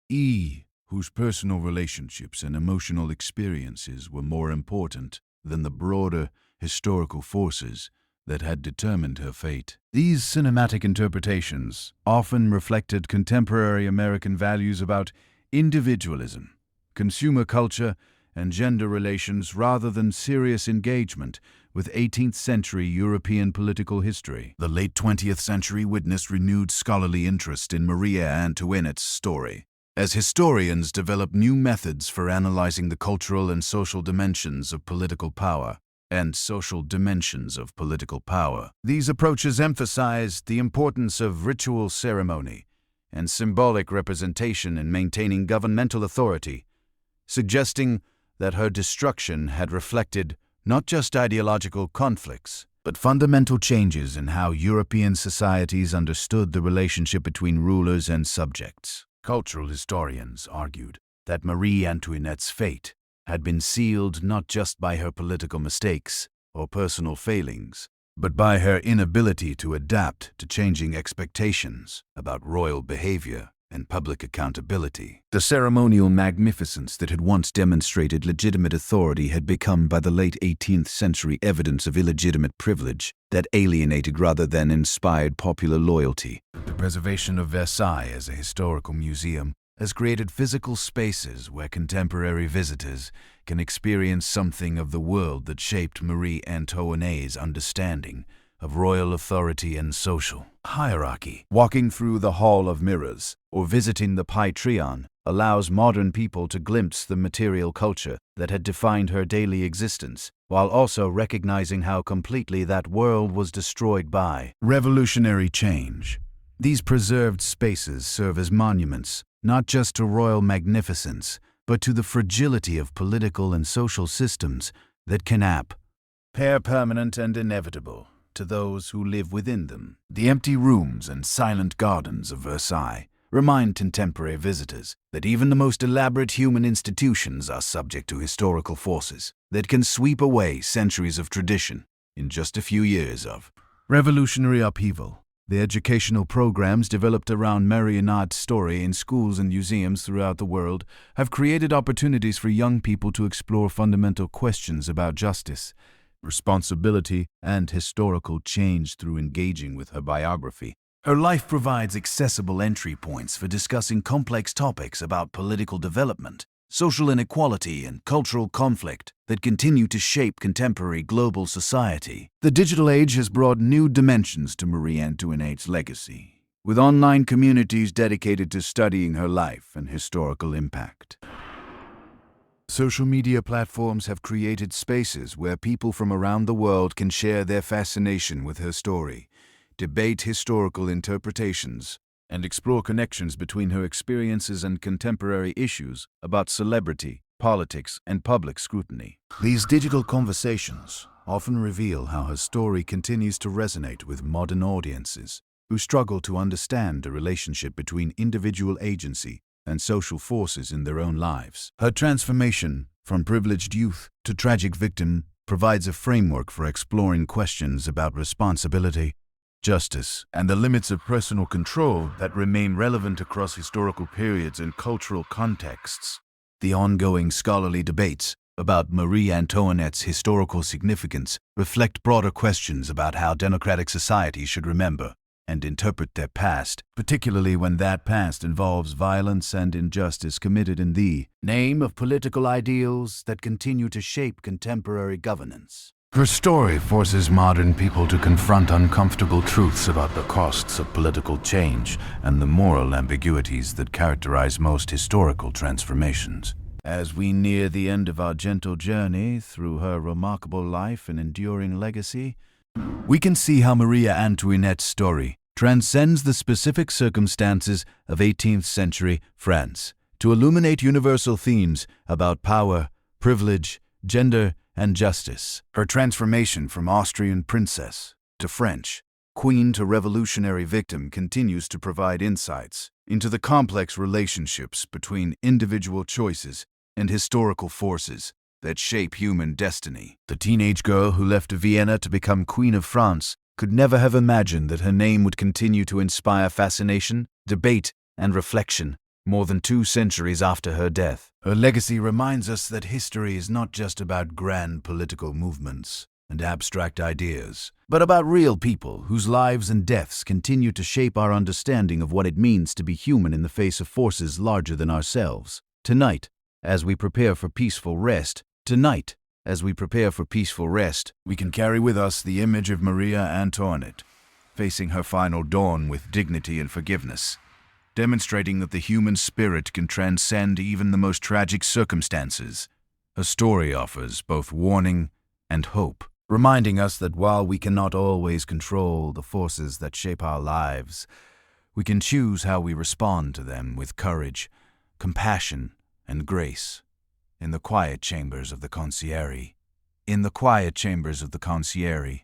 whose personal relationships and emotional experiences were more important than the broader historical forces that had determined her fate. These cinematic interpretations often reflected contemporary American values about individualism, consumer culture, and gender relations rather than serious engagement with 18th century European political history. The late 20th century witnessed renewed scholarly interest in Marie Antoinette's story, as historians developed new methods for analyzing the cultural and social dimensions of political power. These approaches emphasized the importance of ritual ceremony and symbolic representation in maintaining governmental authority, suggesting that her destruction had reflected not just ideological conflicts, but fundamental changes in how European societies understood the relationship between rulers and subjects. Cultural historians argued that Marie Antoinette's fate had been sealed not just by her political mistakes or personal failings, but by her inability to adapt to changing expectations about royal behavior and public accountability. The ceremonial magnificence that had once demonstrated legitimate authority had become, by the late 18th century, evidence of illegitimate privilege that alienated rather than inspired popular loyalty. The preservation of Versailles as a historical museum has created physical spaces where contemporary visitors can experience something of the world that shaped Marie Antoinette's understanding of royal authority and social hierarchy. Walking through the Hall of Mirrors or visiting the Patreon allows modern people to glimpse the material culture that had defined her daily existence, while also recognizing how completely that world was destroyed by revolutionary change. These preserved spaces serve as monuments, not just to royal magnificence, but to the fragility of political and social systems that can appear permanent and inevitable to those who live within them. The empty rooms and silent gardens of Versailles remind contemporary visitors that even the most elaborate human institutions are subject to historical forces that can sweep away centuries of tradition in just a few years of revolutionary upheaval. The educational programs developed around Marie Antoinette's story in schools and museums throughout the world have created opportunities for young people to explore fundamental questions about justice, responsibility, and historical change through engaging with her biography. Her life provides accessible entry points for discussing complex topics about political development, social inequality, and cultural conflict that continue to shape contemporary global society. The digital age has brought new dimensions to Marie Antoinette's legacy, with online communities dedicated to studying her life and historical impact. Social media platforms have created spaces where people from around the world can share their fascination with her story, debate historical interpretations, and explore connections between her experiences and contemporary issues about celebrity, politics, and public scrutiny. These digital conversations often reveal how her story continues to resonate with modern audiences who struggle to understand the relationship between individual agency and social forces in their own lives. Her transformation from privileged youth to tragic victim provides a framework for exploring questions about responsibility, justice, and the limits of personal control that remain relevant across historical periods and cultural contexts. The ongoing scholarly debates about Marie Antoinette's historical significance reflect broader questions about how democratic societies should remember and interpret their past, particularly when that past involves violence and injustice committed in the name of political ideals that continue to shape contemporary governance. Her story forces modern people to confront uncomfortable truths about the costs of political change and the moral ambiguities that characterize most historical transformations. As we near the end of our gentle journey through her remarkable life and enduring legacy, we can see how Marie Antoinette's story transcends the specific circumstances of 18th century France to illuminate universal themes about power, privilege, gender, and justice. Her transformation from Austrian princess to French queen to revolutionary victim continues to provide insights into the complex relationships between individual choices and historical forces that shape human destiny. The teenage girl who left Vienna to become Queen of France could never have imagined that her name would continue to inspire fascination, debate, and reflection more than 2 centuries after her death. Her legacy reminds us that history is not just about grand political movements and abstract ideas, but about real people whose lives and deaths continue to shape our understanding of what it means to be human in the face of forces larger than ourselves. Tonight, as we prepare for peaceful rest, tonight, as we prepare for peaceful rest, we can carry with us the image of Marie Antoinette, facing her final dawn with dignity and forgiveness, demonstrating that the human spirit can transcend even the most tragic circumstances. Her story offers both warning and hope, reminding us that while we cannot always control the forces that shape our lives, we can choose how we respond to them with courage, compassion, and grace. In the quiet chambers of the concierge,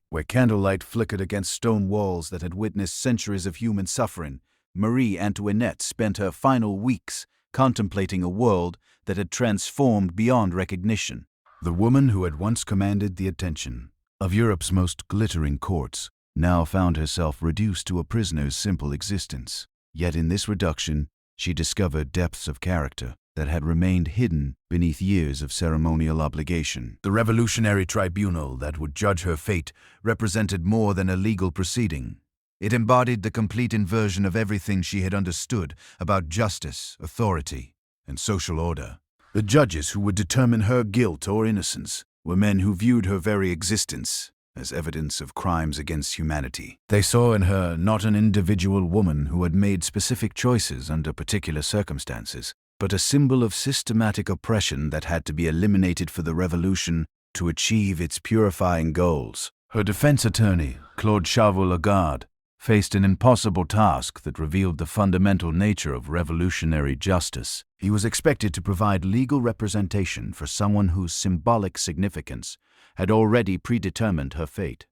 where candlelight flickered against stone walls that had witnessed centuries of human suffering, Marie Antoinette spent her final weeks contemplating a world that had transformed beyond recognition. The woman who had once commanded the attention of Europe's most glittering courts now found herself reduced to a prisoner's simple existence. Yet in this reduction, she discovered depths of character that had remained hidden beneath years of ceremonial obligation. The revolutionary tribunal that would judge her fate represented more than a legal proceeding. It embodied the complete inversion of everything she had understood about justice, authority, and social order. The judges who would determine her guilt or innocence were men who viewed her very existence as evidence of crimes against humanity. They saw in her not an individual woman who had made specific choices under particular circumstances, but a symbol of systematic oppression that had to be eliminated for the revolution to achieve its purifying goals. Her defense attorney, Claude Chauveau-Lagarde, faced an impossible task that revealed the fundamental nature of revolutionary justice. He was expected to provide legal representation for someone whose symbolic significance had already predetermined her fate.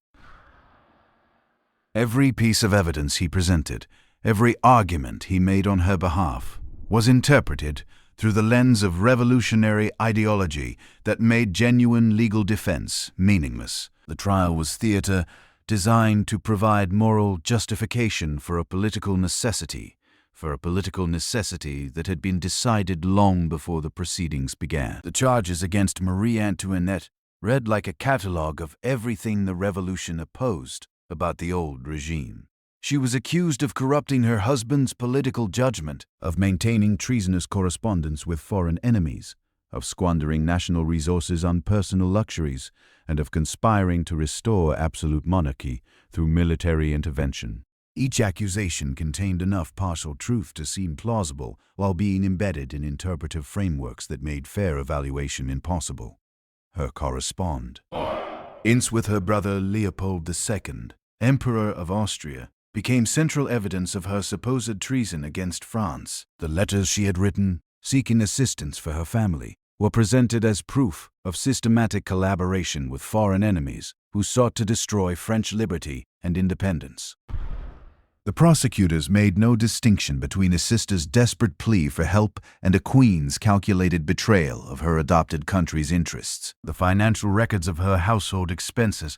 Every piece of evidence he presented, every argument he made on her behalf, was interpreted through the lens of revolutionary ideology that made genuine legal defense meaningless. The trial was theater designed to provide moral justification for a political necessity that had been decided long before the proceedings began. The charges against Marie Antoinette read like a catalogue of everything the revolution opposed about the old regime. She was accused of corrupting her husband's political judgment, of maintaining treasonous correspondence with foreign enemies, of squandering national resources on personal luxuries, and of conspiring to restore absolute monarchy through military intervention. Each accusation contained enough partial truth to seem plausible while being embedded in interpretive frameworks that made fair evaluation impossible. Her correspondence with her brother Leopold II, Emperor of Austria, became central evidence of her supposed treason against France. The letters she had written, seeking assistance for her family, were presented as proof of systematic collaboration with foreign enemies who sought to destroy French liberty and independence. The prosecutors made no distinction between a sister's desperate plea for help and a queen's calculated betrayal of her adopted country's interests. The financial records of her household expenses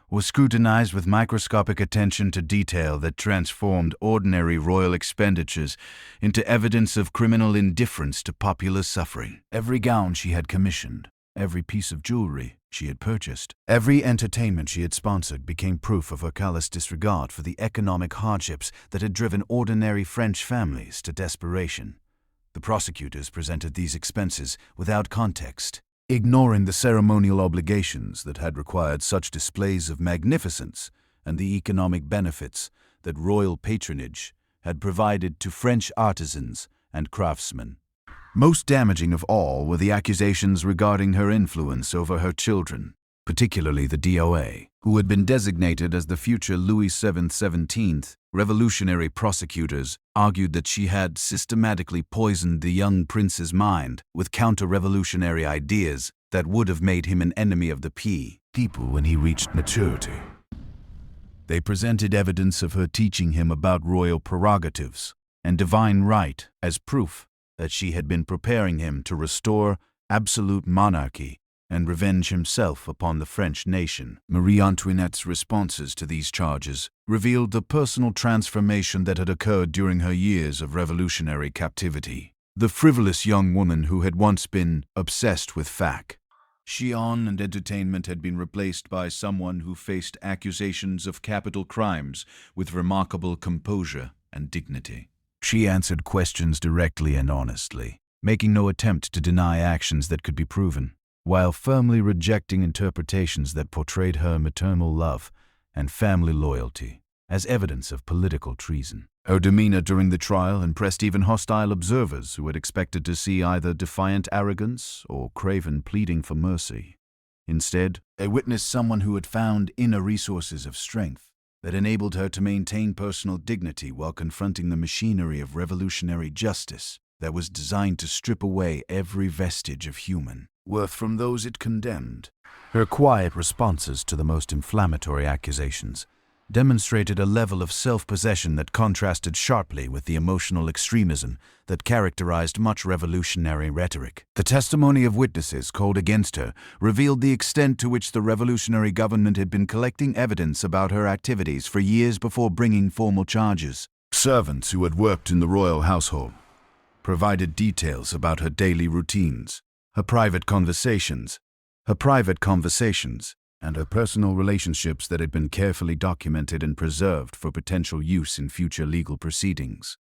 were scrutinized with microscopic attention to detail that transformed ordinary royal expenditures into evidence of criminal indifference to popular suffering. Every gown she had commissioned, every piece of jewelry she had purchased, every entertainment she had sponsored became proof of her callous disregard for the economic hardships that had driven ordinary French families to desperation. The prosecutors presented these expenses without context, ignoring the ceremonial obligations that had required such displays of magnificence and the economic benefits that royal patronage had provided to French artisans and craftsmen. Most damaging of all were the accusations regarding her influence over her children, particularly the DOA, who had been designated as the future Louis VII 17th. Revolutionary prosecutors argued that she had systematically poisoned the young prince's mind with counter-revolutionary ideas that would have made him an enemy of the people when he reached maturity. They presented evidence of her teaching him about royal prerogatives and divine right as proof that she had been preparing him to restore absolute monarchy and revenge himself upon the French nation. Marie Antoinette's responses to these charges revealed the personal transformation that had occurred during her years of revolutionary captivity. The frivolous young woman who had once been obsessed with fashion and entertainment had been replaced by someone who faced accusations of capital crimes with remarkable composure and dignity. She answered questions directly and honestly, making no attempt to deny actions that could be proven, while firmly rejecting interpretations that portrayed her maternal love and family loyalty as evidence of political treason. Her demeanor during the trial impressed even hostile observers who had expected to see either defiant arrogance or craven pleading for mercy. Instead, they witnessed someone who had found inner resources of strength that enabled her to maintain personal dignity while confronting the machinery of revolutionary justice that was designed to strip away every vestige of human worth from those it condemned. Her quiet responses to the most inflammatory accusations demonstrated a level of self-possession that contrasted sharply with the emotional extremism that characterized much revolutionary rhetoric. The testimony of witnesses called against her revealed the extent to which the revolutionary government had been collecting evidence about her activities for years before bringing formal charges. Servants who had worked in the royal household provided details about her daily routines, her private conversations, and her personal relationships that had been carefully documented and preserved for potential use in future legal proceedings.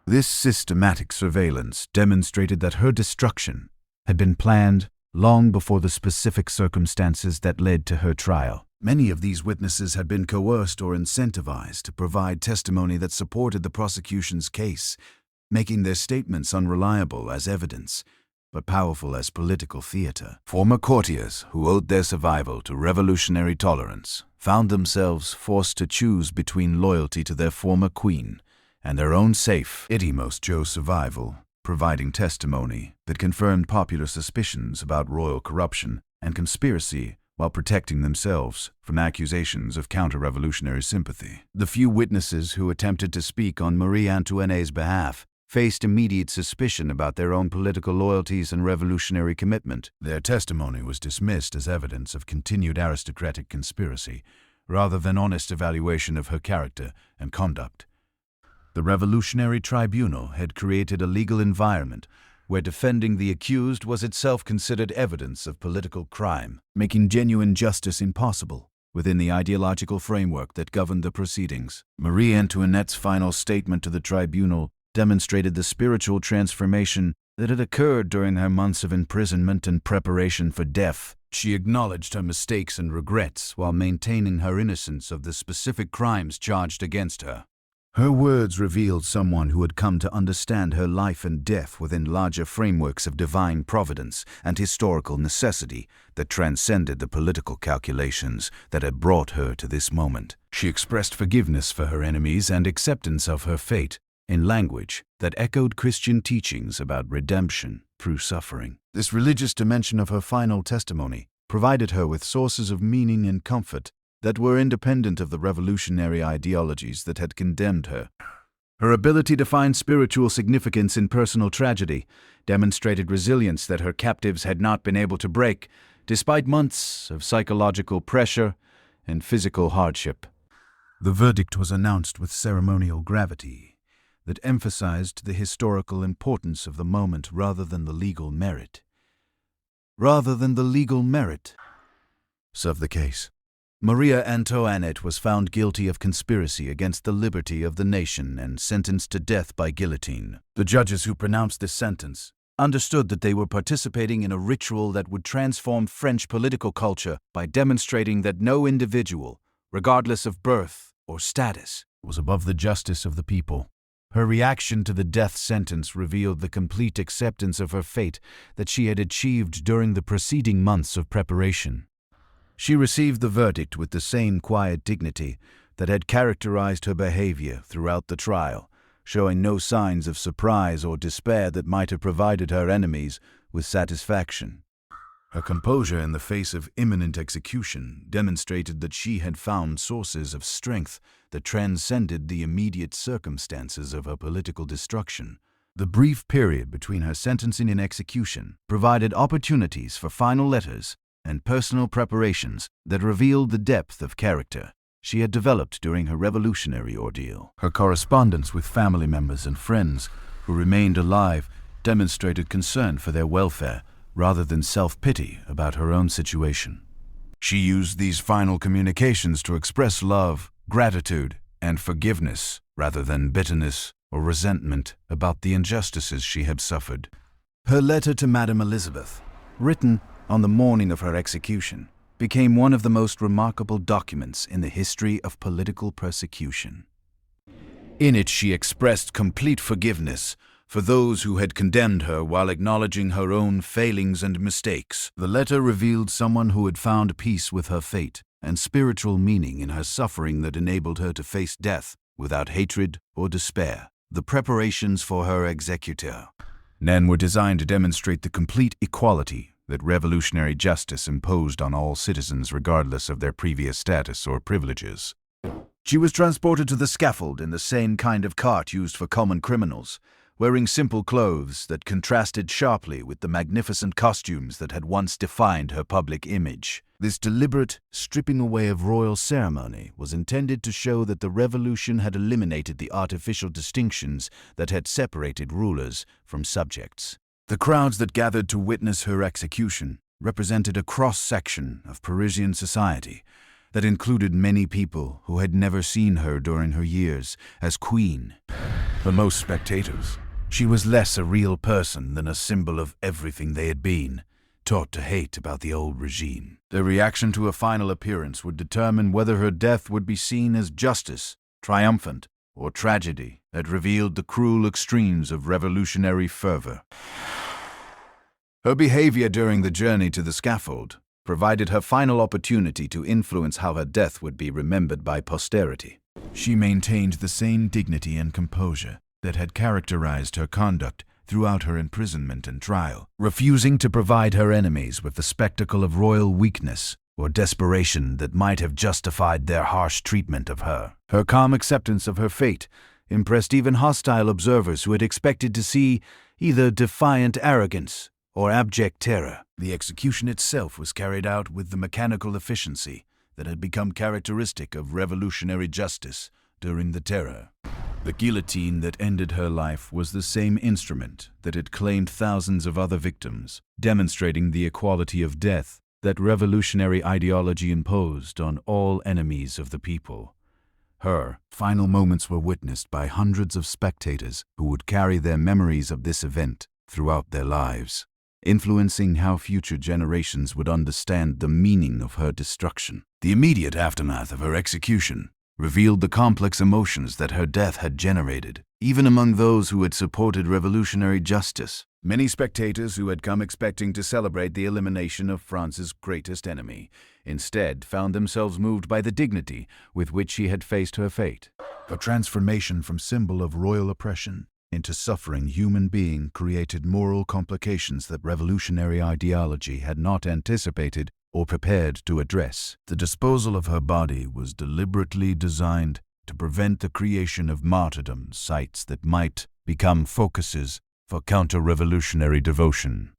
This systematic surveillance demonstrated that her destruction had been planned long before the specific circumstances that led to her trial. Many of these witnesses had been coerced or incentivized to provide testimony that supported the prosecution's case, making their statements unreliable as evidence, but powerful as political theater. Former courtiers who owed their survival to revolutionary tolerance found themselves forced to choose between loyalty to their former queen and their own safe Idimos Joe's survival, providing testimony that confirmed popular suspicions about royal corruption and conspiracy while protecting themselves from accusations of counter-revolutionary sympathy. The few witnesses who attempted to speak on Marie Antoinette's behalf faced immediate suspicion about their own political loyalties and revolutionary commitment. Their testimony was dismissed as evidence of continued aristocratic conspiracy, rather than honest evaluation of her character and conduct. The Revolutionary Tribunal had created a legal environment where defending the accused was itself considered evidence of political crime, making genuine justice impossible within the ideological framework that governed the proceedings. Marie Antoinette's final statement to the tribunal demonstrated the spiritual transformation that had occurred during her months of imprisonment and preparation for death. She acknowledged her mistakes and regrets while maintaining her innocence of the specific crimes charged against her. Her words revealed someone who had come to understand her life and death within larger frameworks of divine providence and historical necessity that transcended the political calculations that had brought her to this moment. She expressed forgiveness for her enemies and acceptance of her fate, in language that echoed Christian teachings about redemption through suffering. This religious dimension of her final testimony provided her with sources of meaning and comfort that were independent of the revolutionary ideologies that had condemned her. Her ability to find spiritual significance in personal tragedy demonstrated resilience that her captives had not been able to break, despite months of psychological pressure and physical hardship. The verdict was announced with ceremonial gravity that emphasized the historical importance of the moment rather than the legal merit. Of the case. Marie Antoinette was found guilty of conspiracy against the liberty of the nation and sentenced to death by guillotine. The judges who pronounced this sentence understood that they were participating in a ritual that would transform French political culture by demonstrating that no individual, regardless of birth or status, was above the justice of the people. Her reaction to the death sentence revealed the complete acceptance of her fate that she had achieved during the preceding months of preparation. She received the verdict with the same quiet dignity that had characterized her behavior throughout the trial, showing no signs of surprise or despair that might have provided her enemies with satisfaction. Her composure in the face of imminent execution demonstrated that she had found sources of strength that transcended the immediate circumstances of her political destruction. The brief period between her sentencing and execution provided opportunities for final letters and personal preparations that revealed the depth of character she had developed during her revolutionary ordeal. Her correspondence with family members and friends who remained alive demonstrated concern for their welfare rather than self-pity about her own situation. She used these final communications to express love, gratitude, and forgiveness rather than bitterness or resentment about the injustices she had suffered. Her letter to Madame Elizabeth, written on the morning of her execution, became one of the most remarkable documents in the history of political persecution. In it, she expressed complete forgiveness for those who had condemned her while acknowledging her own failings and mistakes. The letter revealed someone who had found peace with her fate and spiritual meaning in her suffering that enabled her to face death without hatred or despair. The preparations for her executor then were designed to demonstrate the complete equality that revolutionary justice imposed on all citizens regardless of their previous status or privileges. She was transported to the scaffold in the same kind of cart used for common criminals, wearing simple clothes that contrasted sharply with the magnificent costumes that had once defined her public image. This deliberate stripping away of royal ceremony was intended to show that the revolution had eliminated the artificial distinctions that had separated rulers from subjects. The crowds that gathered to witness her execution represented a cross-section of Parisian society that included many people who had never seen her during her years as queen. For most spectators, she was less a real person than a symbol of everything they had been taught to hate about the old regime. Their reaction to her final appearance would determine whether her death would be seen as justice, triumphant, or tragedy that revealed the cruel extremes of revolutionary fervor. Her behavior during the journey to the scaffold provided her final opportunity to influence how her death would be remembered by posterity. She maintained the same dignity and composure that had characterized her conduct throughout her imprisonment and trial, refusing to provide her enemies with the spectacle of royal weakness or desperation that might have justified their harsh treatment of her. Her calm acceptance of her fate impressed even hostile observers who had expected to see either defiant arrogance or abject terror. The execution itself was carried out with the mechanical efficiency that had become characteristic of revolutionary justice during the Terror. The guillotine that ended her life was the same instrument that had claimed thousands of other victims, demonstrating the equality of death that revolutionary ideology imposed on all enemies of the people. Her final moments were witnessed by hundreds of spectators who would carry their memories of this event throughout their lives, influencing how future generations would understand the meaning of her destruction. The immediate aftermath of her execution revealed the complex emotions that her death had generated, even among those who had supported revolutionary justice. Many spectators who had come expecting to celebrate the elimination of France's greatest enemy instead found themselves moved by the dignity with which she had faced her fate. Her transformation from symbol of royal oppression into suffering human being created moral complications that revolutionary ideology had not anticipated or prepared to address. The disposal of her body was deliberately designed to prevent the creation of martyrdom sites that might become focuses for counter-revolutionary devotion.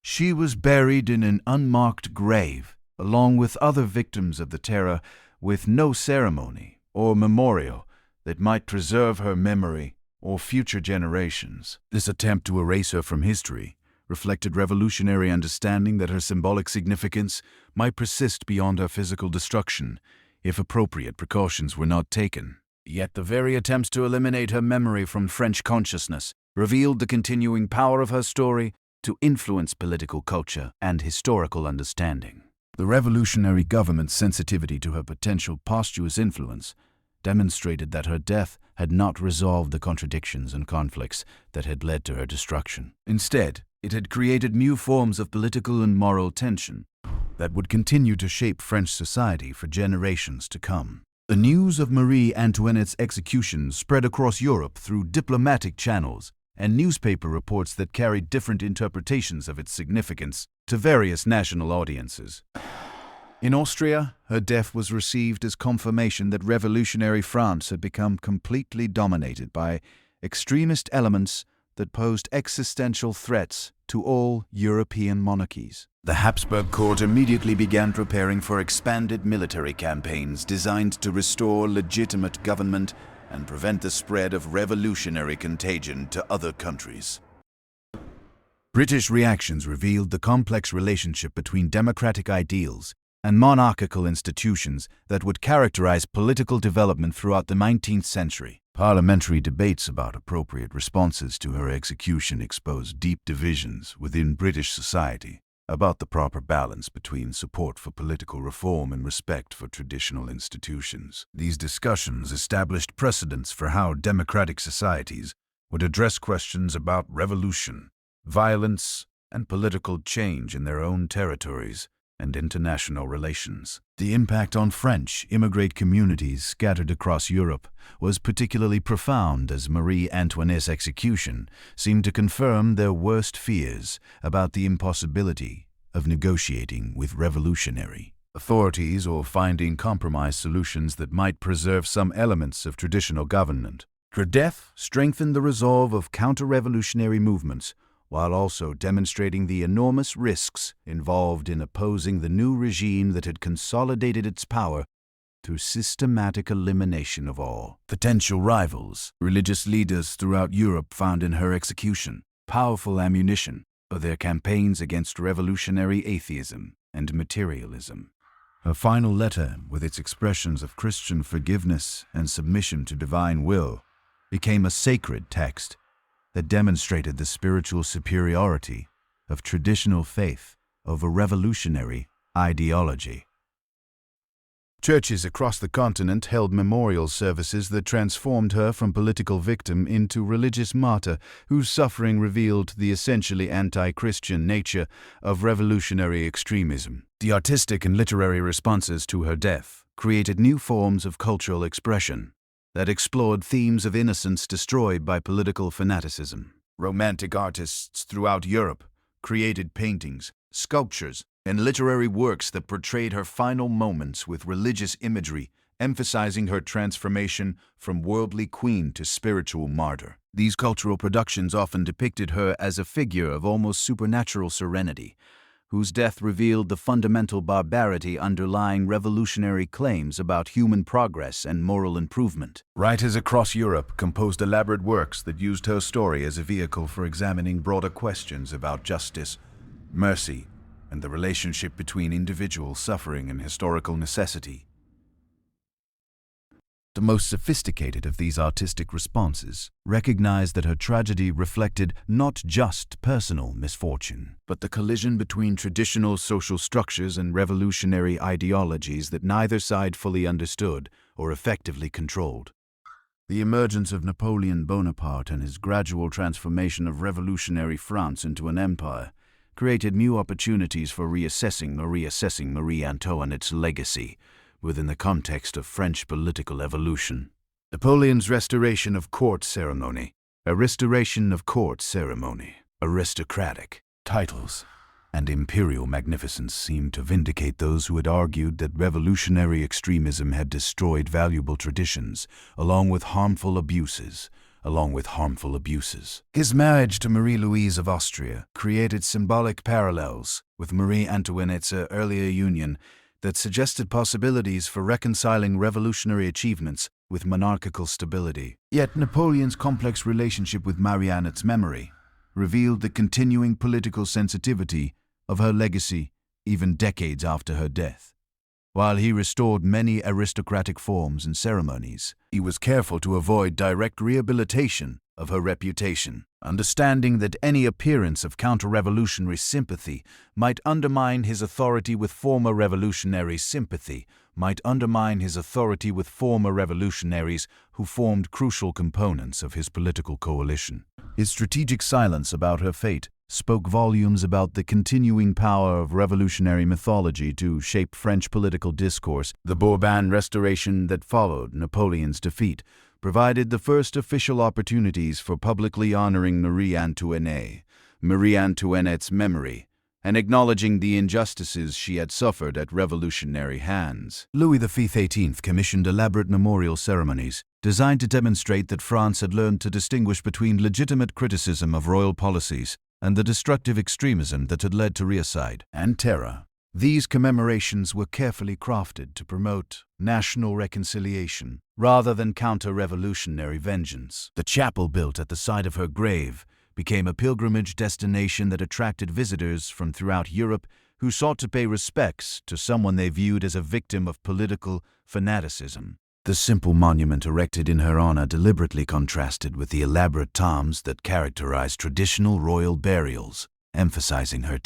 She was buried in an unmarked grave, along with other victims of the Terror, with no ceremony or memorial that might preserve her memory or future generations. This attempt to erase her from history reflected revolutionary understanding that her symbolic significance might persist beyond her physical destruction if appropriate precautions were not taken. Yet the very attempts to eliminate her memory from French consciousness revealed the continuing power of her story to influence political culture and historical understanding. The revolutionary government's sensitivity to her potential posthumous influence demonstrated that her death had not resolved the contradictions and conflicts that had led to her destruction. Instead, it had created new forms of political and moral tension that would continue to shape French society for generations to come. The news of Marie Antoinette's execution spread across Europe through diplomatic channels and newspaper reports that carried different interpretations of its significance to various national audiences. In Austria, her death was received as confirmation that revolutionary France had become completely dominated by extremist elements that posed existential threats to all European monarchies. The Habsburg court immediately began preparing for expanded military campaigns designed to restore legitimate government and prevent the spread of revolutionary contagion to other countries. British reactions revealed the complex relationship between democratic ideals and monarchical institutions that would characterize political development throughout the 19th century. Parliamentary debates about appropriate responses to her execution exposed deep divisions within British society about the proper balance between support for political reform and respect for traditional institutions. These discussions established precedents for how democratic societies would address questions about revolution, violence, and political change in their own territories and international relations. The impact on French immigrant communities scattered across Europe was particularly profound, as Marie Antoinette's execution seemed to confirm their worst fears about the impossibility of negotiating with revolutionary authorities or finding compromise solutions that might preserve some elements of traditional government. Her death strengthened the resolve of counter-revolutionary movements, while also demonstrating the enormous risks involved in opposing the new regime that had consolidated its power through systematic elimination of all potential rivals. Religious leaders throughout Europe found in her execution powerful ammunition for their campaigns against revolutionary atheism and materialism. Her final letter, with its expressions of Christian forgiveness and submission to divine will, became a sacred text that demonstrated the spiritual superiority of traditional faith over revolutionary ideology. Churches across the continent held memorial services that transformed her from political victim into religious martyr whose suffering revealed the essentially anti-Christian nature of revolutionary extremism. The artistic and literary responses to her death created new forms of cultural expression that explored themes of innocence destroyed by political fanaticism. Romantic artists throughout Europe created paintings, sculptures, and literary works that portrayed her final moments with religious imagery, emphasizing her transformation from worldly queen to spiritual martyr. These cultural productions often depicted her as a figure of almost supernatural serenity, whose death revealed the fundamental barbarity underlying revolutionary claims about human progress and moral improvement. Writers across Europe composed elaborate works that used her story as a vehicle for examining broader questions about justice, mercy, and the relationship between individual suffering and historical necessity. The most sophisticated of these artistic responses recognized that her tragedy reflected not just personal misfortune, but the collision between traditional social structures and revolutionary ideologies that neither side fully understood or effectively controlled. The emergence of Napoleon Bonaparte and his gradual transformation of revolutionary France into an empire created new opportunities for reassessing Marie Antoinette's legacy within the context of French political evolution. Napoleon's restoration of court ceremony. Aristocratic titles and imperial magnificence seemed to vindicate those who had argued that revolutionary extremism had destroyed valuable traditions, along with harmful abuses. His marriage to Marie-Louise of Austria created symbolic parallels with Marie Antoinette's earlier union that suggested possibilities for reconciling revolutionary achievements with monarchical stability. Yet Napoleon's complex relationship with Marianne's memory revealed the continuing political sensitivity of her legacy even decades after her death. While he restored many aristocratic forms and ceremonies, he was careful to avoid direct rehabilitation of her reputation, understanding that any appearance of counter-revolutionary sympathy might undermine his authority with former revolutionaries who formed crucial components of his political coalition. His strategic silence about her fate spoke volumes about the continuing power of revolutionary mythology to shape French political discourse. The Bourbon Restoration that followed Napoleon's defeat provided the first official opportunities for publicly honoring Marie Antoinette's memory, and acknowledging the injustices she had suffered at revolutionary hands. Louis XVIII commissioned elaborate memorial ceremonies designed to demonstrate that France had learned to distinguish between legitimate criticism of royal policies and the destructive extremism that had led to regicide and terror. These commemorations were carefully crafted to promote national reconciliation rather than counter-revolutionary vengeance. The chapel built at the site of her grave became a pilgrimage destination that attracted visitors from throughout Europe who sought to pay respects to someone they viewed as a victim of political fanaticism. The simple monument erected in her honor deliberately contrasted with the elaborate tombs that characterized traditional royal burials, emphasizing her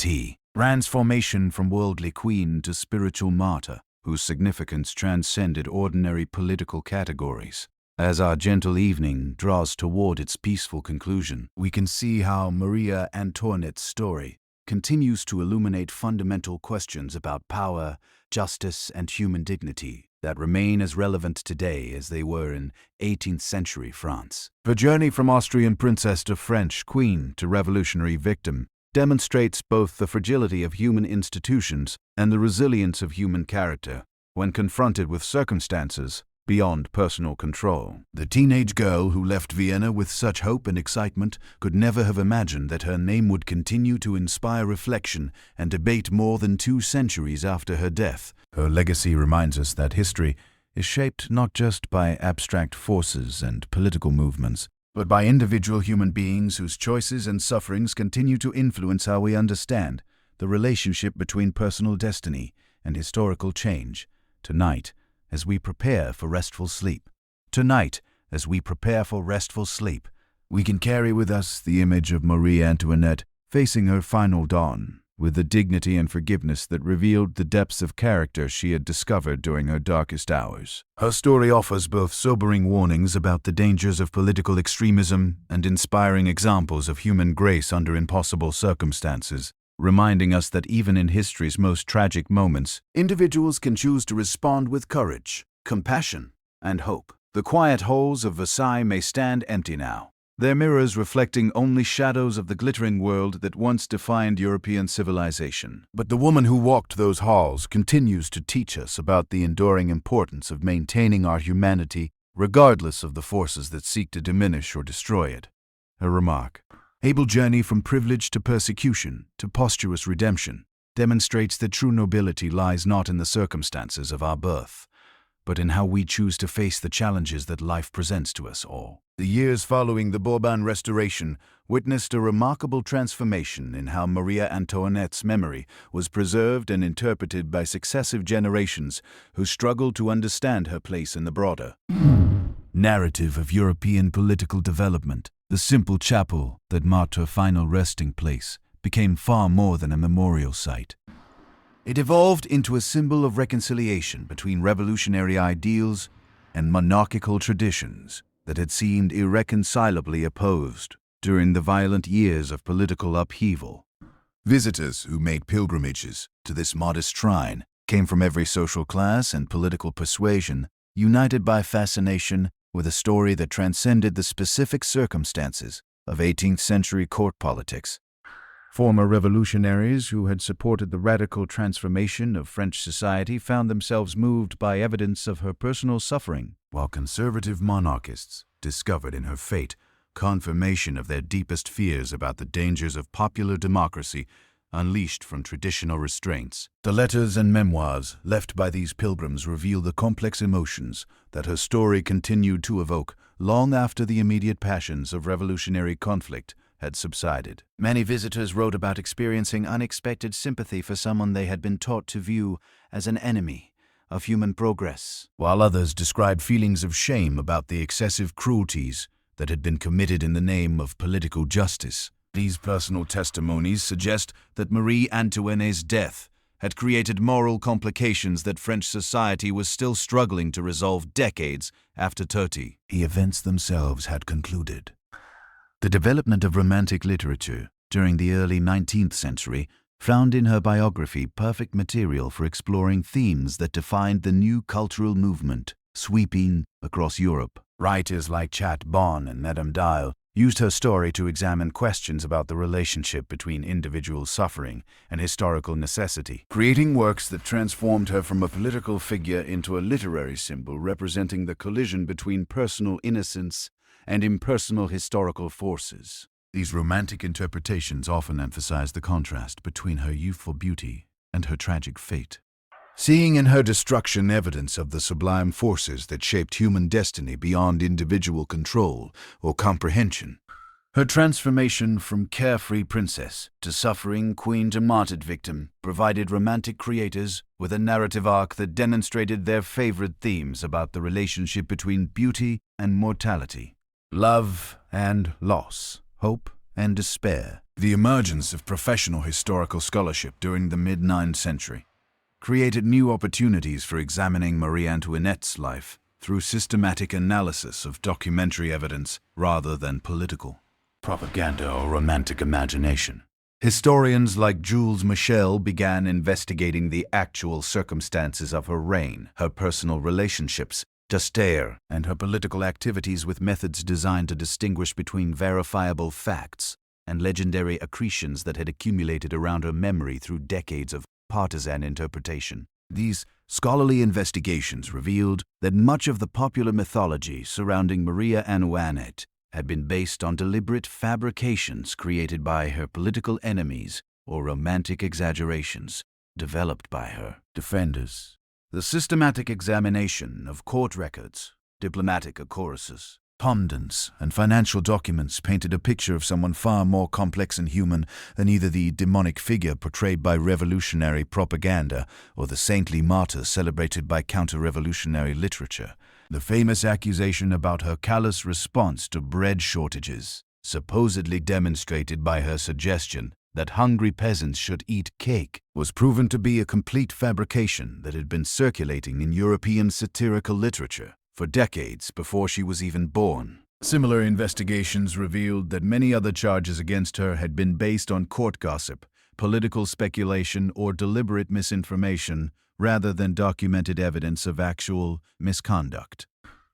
transformation from worldly queen to spiritual martyr, whose significance transcended ordinary political categories. As our gentle evening draws toward its peaceful conclusion, we can see how Marie Antoinette's story continues to illuminate fundamental questions about power, justice, and human dignity that remain as relevant today as they were in 18th century France. Her journey from Austrian princess to French queen to revolutionary victim demonstrates both the fragility of human institutions and the resilience of human character when confronted with circumstances beyond personal control. The teenage girl who left Vienna with such hope and excitement could never have imagined that her name would continue to inspire reflection and debate more than 2 centuries after her death. Her legacy reminds us that history is shaped not just by abstract forces and political movements, but by individual human beings whose choices and sufferings continue to influence how we understand the relationship between personal destiny and historical change. Tonight, as we prepare for restful sleep, we can carry with us the image of Marie Antoinette facing her final dawn, with the dignity and forgiveness that revealed the depths of character she had discovered during her darkest hours. Her story offers both sobering warnings about the dangers of political extremism and inspiring examples of human grace under impossible circumstances, reminding us that even in history's most tragic moments, individuals can choose to respond with courage, compassion, and hope. The quiet halls of Versailles may stand empty now, their mirrors reflecting only shadows of the glittering world that once defined European civilization. But the woman who walked those halls continues to teach us about the enduring importance of maintaining our humanity regardless of the forces that seek to diminish or destroy it. Her remark, "Able journey from privilege to persecution to posthumous redemption," demonstrates that true nobility lies not in the circumstances of our birth, but in how we choose to face the challenges that life presents to us all. The years following the Bourbon Restoration witnessed a remarkable transformation in how Marie Antoinette's memory was preserved and interpreted by successive generations who struggled to understand her place in the broader narrative of European political development. The simple chapel that marked her final resting place became far more than a memorial site. It evolved into a symbol of reconciliation between revolutionary ideals and monarchical traditions that had seemed irreconcilably opposed during the violent years of political upheaval. Visitors who made pilgrimages to this modest shrine came from every social class and political persuasion, united by fascination with a story that transcended the specific circumstances of 18th century court politics. Former revolutionaries who had supported the radical transformation of French society found themselves moved by evidence of her personal suffering, while conservative monarchists discovered in her fate confirmation of their deepest fears about the dangers of popular democracy unleashed from traditional restraints. The letters and memoirs left by these pilgrims reveal the complex emotions that her story continued to evoke long after the immediate passions of revolutionary conflict had subsided. Many visitors wrote about experiencing unexpected sympathy for someone they had been taught to view as an enemy of human progress, while others described feelings of shame about the excessive cruelties that had been committed in the name of political justice. These personal testimonies suggest that Marie Antoinette's death had created moral complications that French society was still struggling to resolve decades after 30. The events themselves had concluded. The development of Romantic literature during the early 19th century found in her biography perfect material for exploring themes that defined the new cultural movement sweeping across Europe. Writers like Chat Bon and Madame Dial used her story to examine questions about the relationship between individual suffering and historical necessity, creating works that transformed her from a political figure into a literary symbol representing the collision between personal innocence and impersonal historical forces. These romantic interpretations often emphasize the contrast between her youthful beauty and her tragic fate, seeing in her destruction evidence of the sublime forces that shaped human destiny beyond individual control or comprehension. Her transformation from carefree princess to suffering queen to martyred victim provided romantic creators with a narrative arc that demonstrated their favorite themes about the relationship between beauty and mortality, love and loss, hope and despair. The emergence of professional historical scholarship during the mid-9th century created new opportunities for examining Marie Antoinette's life through systematic analysis of documentary evidence rather than political propaganda or romantic imagination. Historians like Jules Michel began investigating the actual circumstances of her reign, her personal relationships, D'Astaire, and her political activities with methods designed to distinguish between verifiable facts and legendary accretions that had accumulated around her memory through decades of partisan interpretation. These scholarly investigations revealed that much of the popular mythology surrounding Marie Antoinette had been based on deliberate fabrications created by her political enemies or romantic exaggerations developed by her defenders. The systematic examination of court records, diplomatic choruses, pundits, and financial documents painted a picture of someone far more complex and human than either the demonic figure portrayed by revolutionary propaganda or the saintly martyr celebrated by counter-revolutionary literature. The famous accusation about her callous response to bread shortages, supposedly demonstrated by her suggestion that hungry peasants should eat cake, was proven to be a complete fabrication that had been circulating in European satirical literature for decades before she was even born. Similar investigations revealed that many other charges against her had been based on court gossip, political speculation, or deliberate misinformation rather than documented evidence of actual misconduct.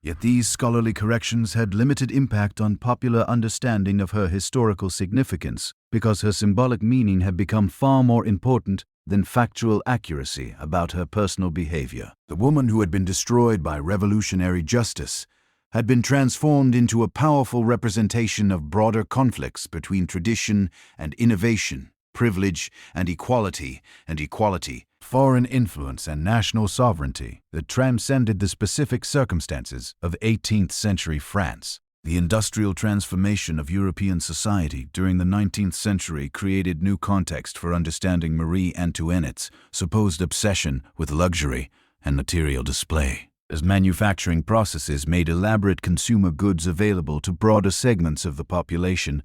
Yet these scholarly corrections had limited impact on popular understanding of her historical significance because her symbolic meaning had become far more important than factual accuracy about her personal behavior. The woman who had been destroyed by revolutionary justice had been transformed into a powerful representation of broader conflicts between tradition and innovation, privilege and equality, foreign influence and national sovereignty that transcended the specific circumstances of 18th century France. The industrial transformation of European society during the 19th century created new context for understanding Marie Antoinette's supposed obsession with luxury and material display. As manufacturing processes made elaborate consumer goods available to broader segments of the population,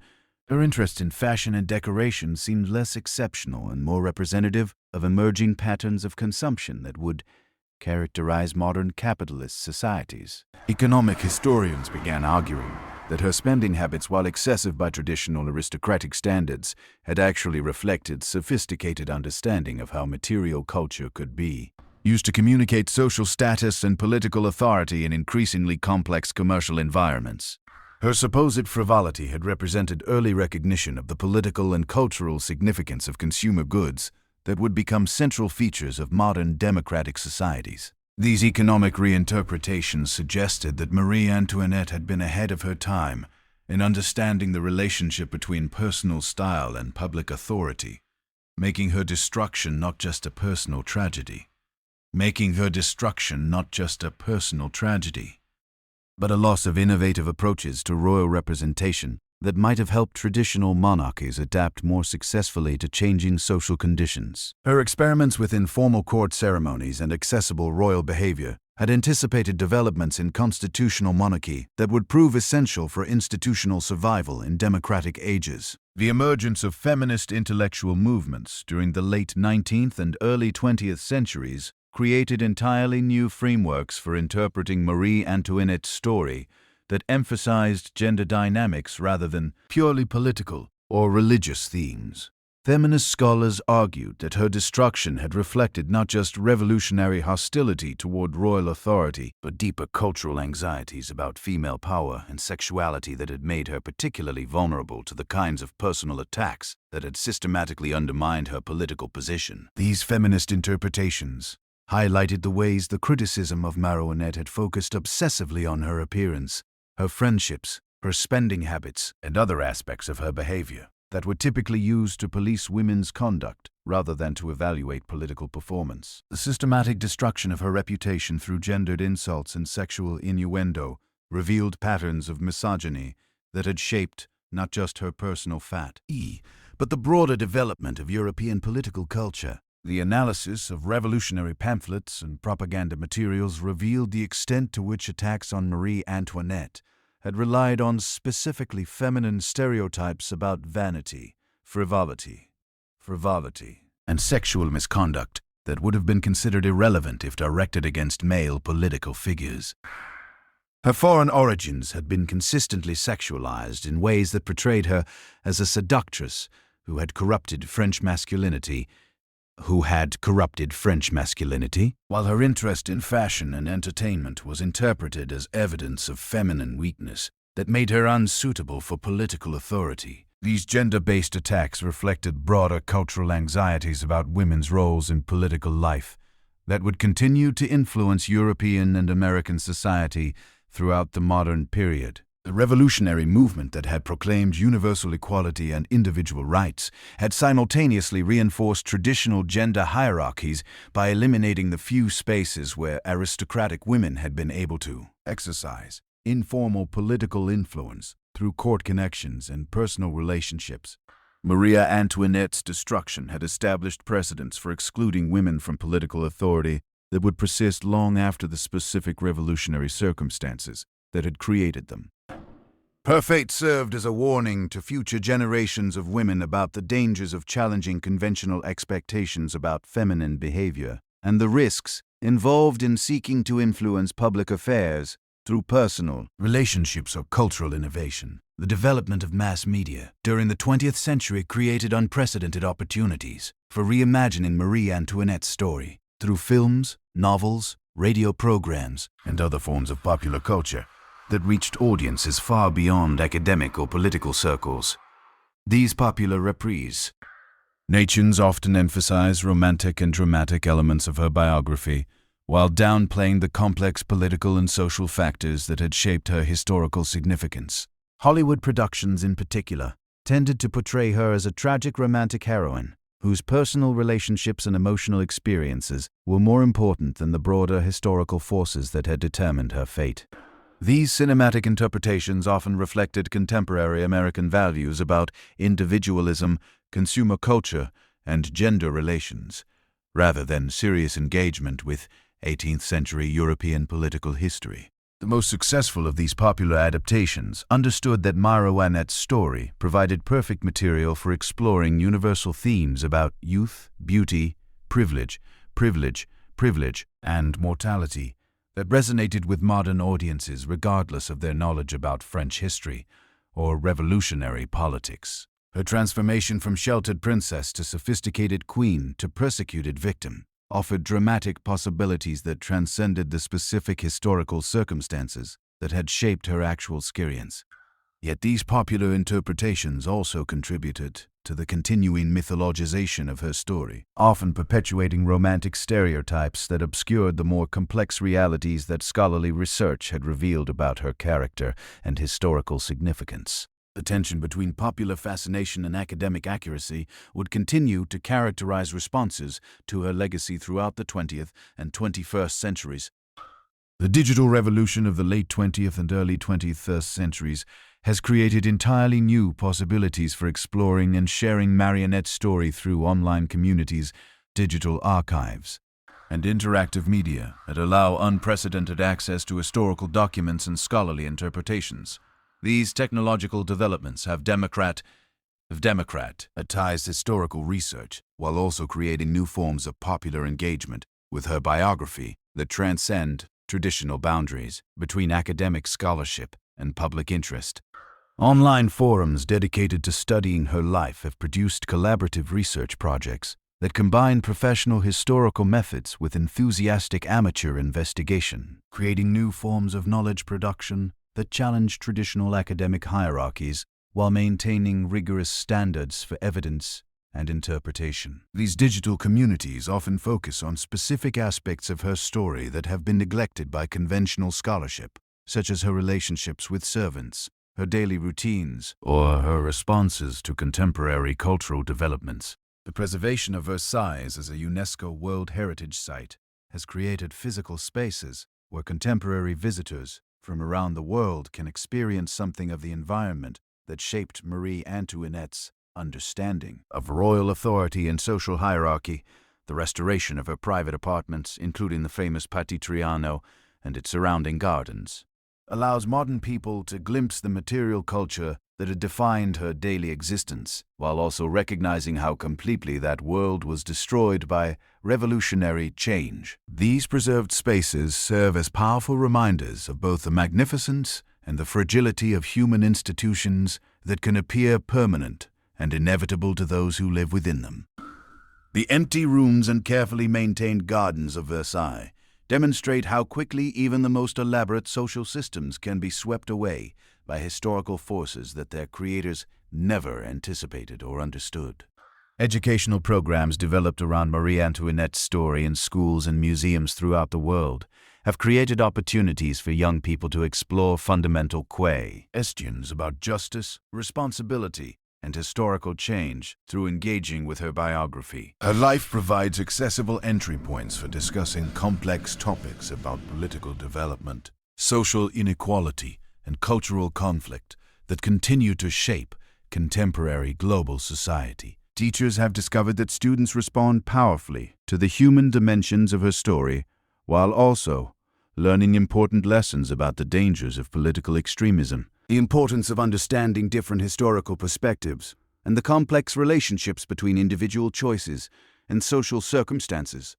her interest in fashion and decoration seemed less exceptional and more representative of emerging patterns of consumption that would characterize modern capitalist societies. Economic historians began arguing that her spending habits, while excessive by traditional aristocratic standards, had actually reflected sophisticated understanding of how material culture could be used to communicate social status and political authority in increasingly complex commercial environments. Her supposed frivolity had represented early recognition of the political and cultural significance of consumer goods that would become central features of modern democratic societies. These economic reinterpretations suggested that Marie Antoinette had been ahead of her time in understanding the relationship between personal style and public authority, making her destruction not just a personal tragedy, but a loss of innovative approaches to royal representation that might have helped traditional monarchies adapt more successfully to changing social conditions. Her experiments with informal court ceremonies and accessible royal behavior had anticipated developments in constitutional monarchy that would prove essential for institutional survival in democratic ages. The emergence of feminist intellectual movements during the late 19th and early 20th centuries created entirely new frameworks for interpreting Marie Antoinette's story that emphasized gender dynamics rather than purely political or religious themes. Feminist scholars argued that her destruction had reflected not just revolutionary hostility toward royal authority, but deeper cultural anxieties about female power and sexuality that had made her particularly vulnerable to the kinds of personal attacks that had systematically undermined her political position. These feminist interpretations highlighted the ways the criticism of Marie had focused obsessively on her appearance, her friendships, her spending habits, and other aspects of her behavior that were typically used to police women's conduct rather than to evaluate political performance. The systematic destruction of her reputation through gendered insults and sexual innuendo revealed patterns of misogyny that had shaped not just her personal fat, but the broader development of European political culture. The analysis of revolutionary pamphlets and propaganda materials revealed the extent to which attacks on Marie Antoinette had relied on specifically feminine stereotypes about vanity, frivolity, and sexual misconduct that would have been considered irrelevant if directed against male political figures. Her foreign origins had been consistently sexualized in ways that portrayed her as a seductress who had corrupted French masculinity, while her interest in fashion and entertainment was interpreted as evidence of feminine weakness that made her unsuitable for political authority. These gender-based attacks reflected broader cultural anxieties about women's roles in political life that would continue to influence European and American society throughout the modern period. The revolutionary movement that had proclaimed universal equality and individual rights had simultaneously reinforced traditional gender hierarchies by eliminating the few spaces where aristocratic women had been able to exercise informal political influence through court connections and personal relationships. Maria Antoinette's destruction had established precedents for excluding women from political authority that would persist long after the specific revolutionary circumstances that had created them. Her fate served as a warning to future generations of women about the dangers of challenging conventional expectations about feminine behavior and the risks involved in seeking to influence public affairs through personal relationships or cultural innovation. The development of mass media during the 20th century created unprecedented opportunities for reimagining Marie Antoinette's story through films, novels, radio programs, and other forms of popular culture that reached audiences far beyond academic or political circles. These popular reprises. Nations often emphasize romantic and dramatic elements of her biography, while downplaying the complex political and social factors that had shaped her historical significance. Hollywood productions, in particular, tended to portray her as a tragic romantic heroine, whose personal relationships and emotional experiences were more important than the broader historical forces that had determined her fate. These cinematic interpretations often reflected contemporary American values about individualism, consumer culture, and gender relations, rather than serious engagement with 18th-century European political history. The most successful of these popular adaptations understood that Marie Antoinette's story provided perfect material for exploring universal themes about youth, beauty, privilege, and mortality that resonated with modern audiences regardless of their knowledge about French history or revolutionary politics. Her transformation from sheltered princess to sophisticated queen to persecuted victim offered dramatic possibilities that transcended the specific historical circumstances that had shaped her actual experience. Yet these popular interpretations also contributed to the continuing mythologization of her story, often perpetuating romantic stereotypes that obscured the more complex realities that scholarly research had revealed about her character and historical significance. The tension between popular fascination and academic accuracy would continue to characterize responses to her legacy throughout the 20th and 21st centuries. The digital revolution of the late 20th and early 21st centuries has created entirely new possibilities for exploring and sharing Marionette's story through online communities, digital archives, and interactive media that allow unprecedented access to historical documents and scholarly interpretations. These technological developments have democratized historical research while also creating new forms of popular engagement with her biography that transcend traditional boundaries between academic scholarship and public interest. Online forums dedicated to studying her life have produced collaborative research projects that combine professional historical methods with enthusiastic amateur investigation, creating new forms of knowledge production that challenge traditional academic hierarchies while maintaining rigorous standards for evidence and interpretation. These digital communities often focus on specific aspects of her story that have been neglected by conventional scholarship, such as her relationships with servants, her daily routines, or her responses to contemporary cultural developments. The preservation of Versailles as a UNESCO World Heritage Site has created physical spaces where contemporary visitors from around the world can experience something of the environment that shaped Marie Antoinette's understanding of royal authority and social hierarchy, the restoration of her private apartments, including the famous Petit Trianon and its surrounding gardens, allows modern people to glimpse the material culture that had defined her daily existence, while also recognizing how completely that world was destroyed by revolutionary change. These preserved spaces serve as powerful reminders of both the magnificence and the fragility of human institutions that can appear permanent and inevitable to those who live within them. The empty rooms and carefully maintained gardens of Versailles demonstrate how quickly even the most elaborate social systems can be swept away by historical forces that their creators never anticipated or understood. Educational programs developed around Marie Antoinette's story in schools and museums throughout the world have created opportunities for young people to explore fundamental questions about justice, responsibility, and historical change through engaging with her biography. Her life provides accessible entry points for discussing complex topics about political development, Social inequality, and cultural conflict that continue to shape contemporary global society. Teachers have discovered that students respond powerfully to the human dimensions of her story, while also learning important lessons about the dangers of political extremism, the importance of understanding different historical perspectives, and the complex relationships between individual choices and social circumstances.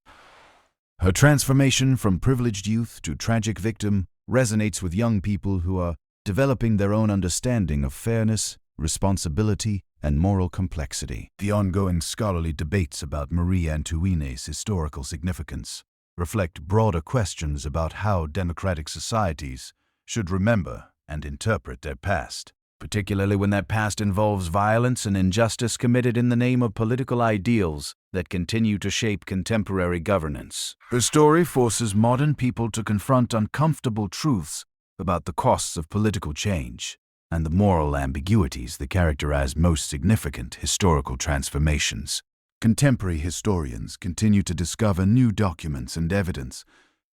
Her transformation from privileged youth to tragic victim resonates with young people who are developing their own understanding of fairness, responsibility, and moral complexity. The ongoing scholarly debates about Marie Antoinette's historical significance reflect broader questions about how democratic societies should remember and interpret their past, particularly when that past involves violence and injustice committed in the name of political ideals that continue to shape contemporary governance. Her story forces modern people to confront uncomfortable truths about the costs of political change and the moral ambiguities that characterize most significant historical transformations. Contemporary historians continue to discover new documents and evidence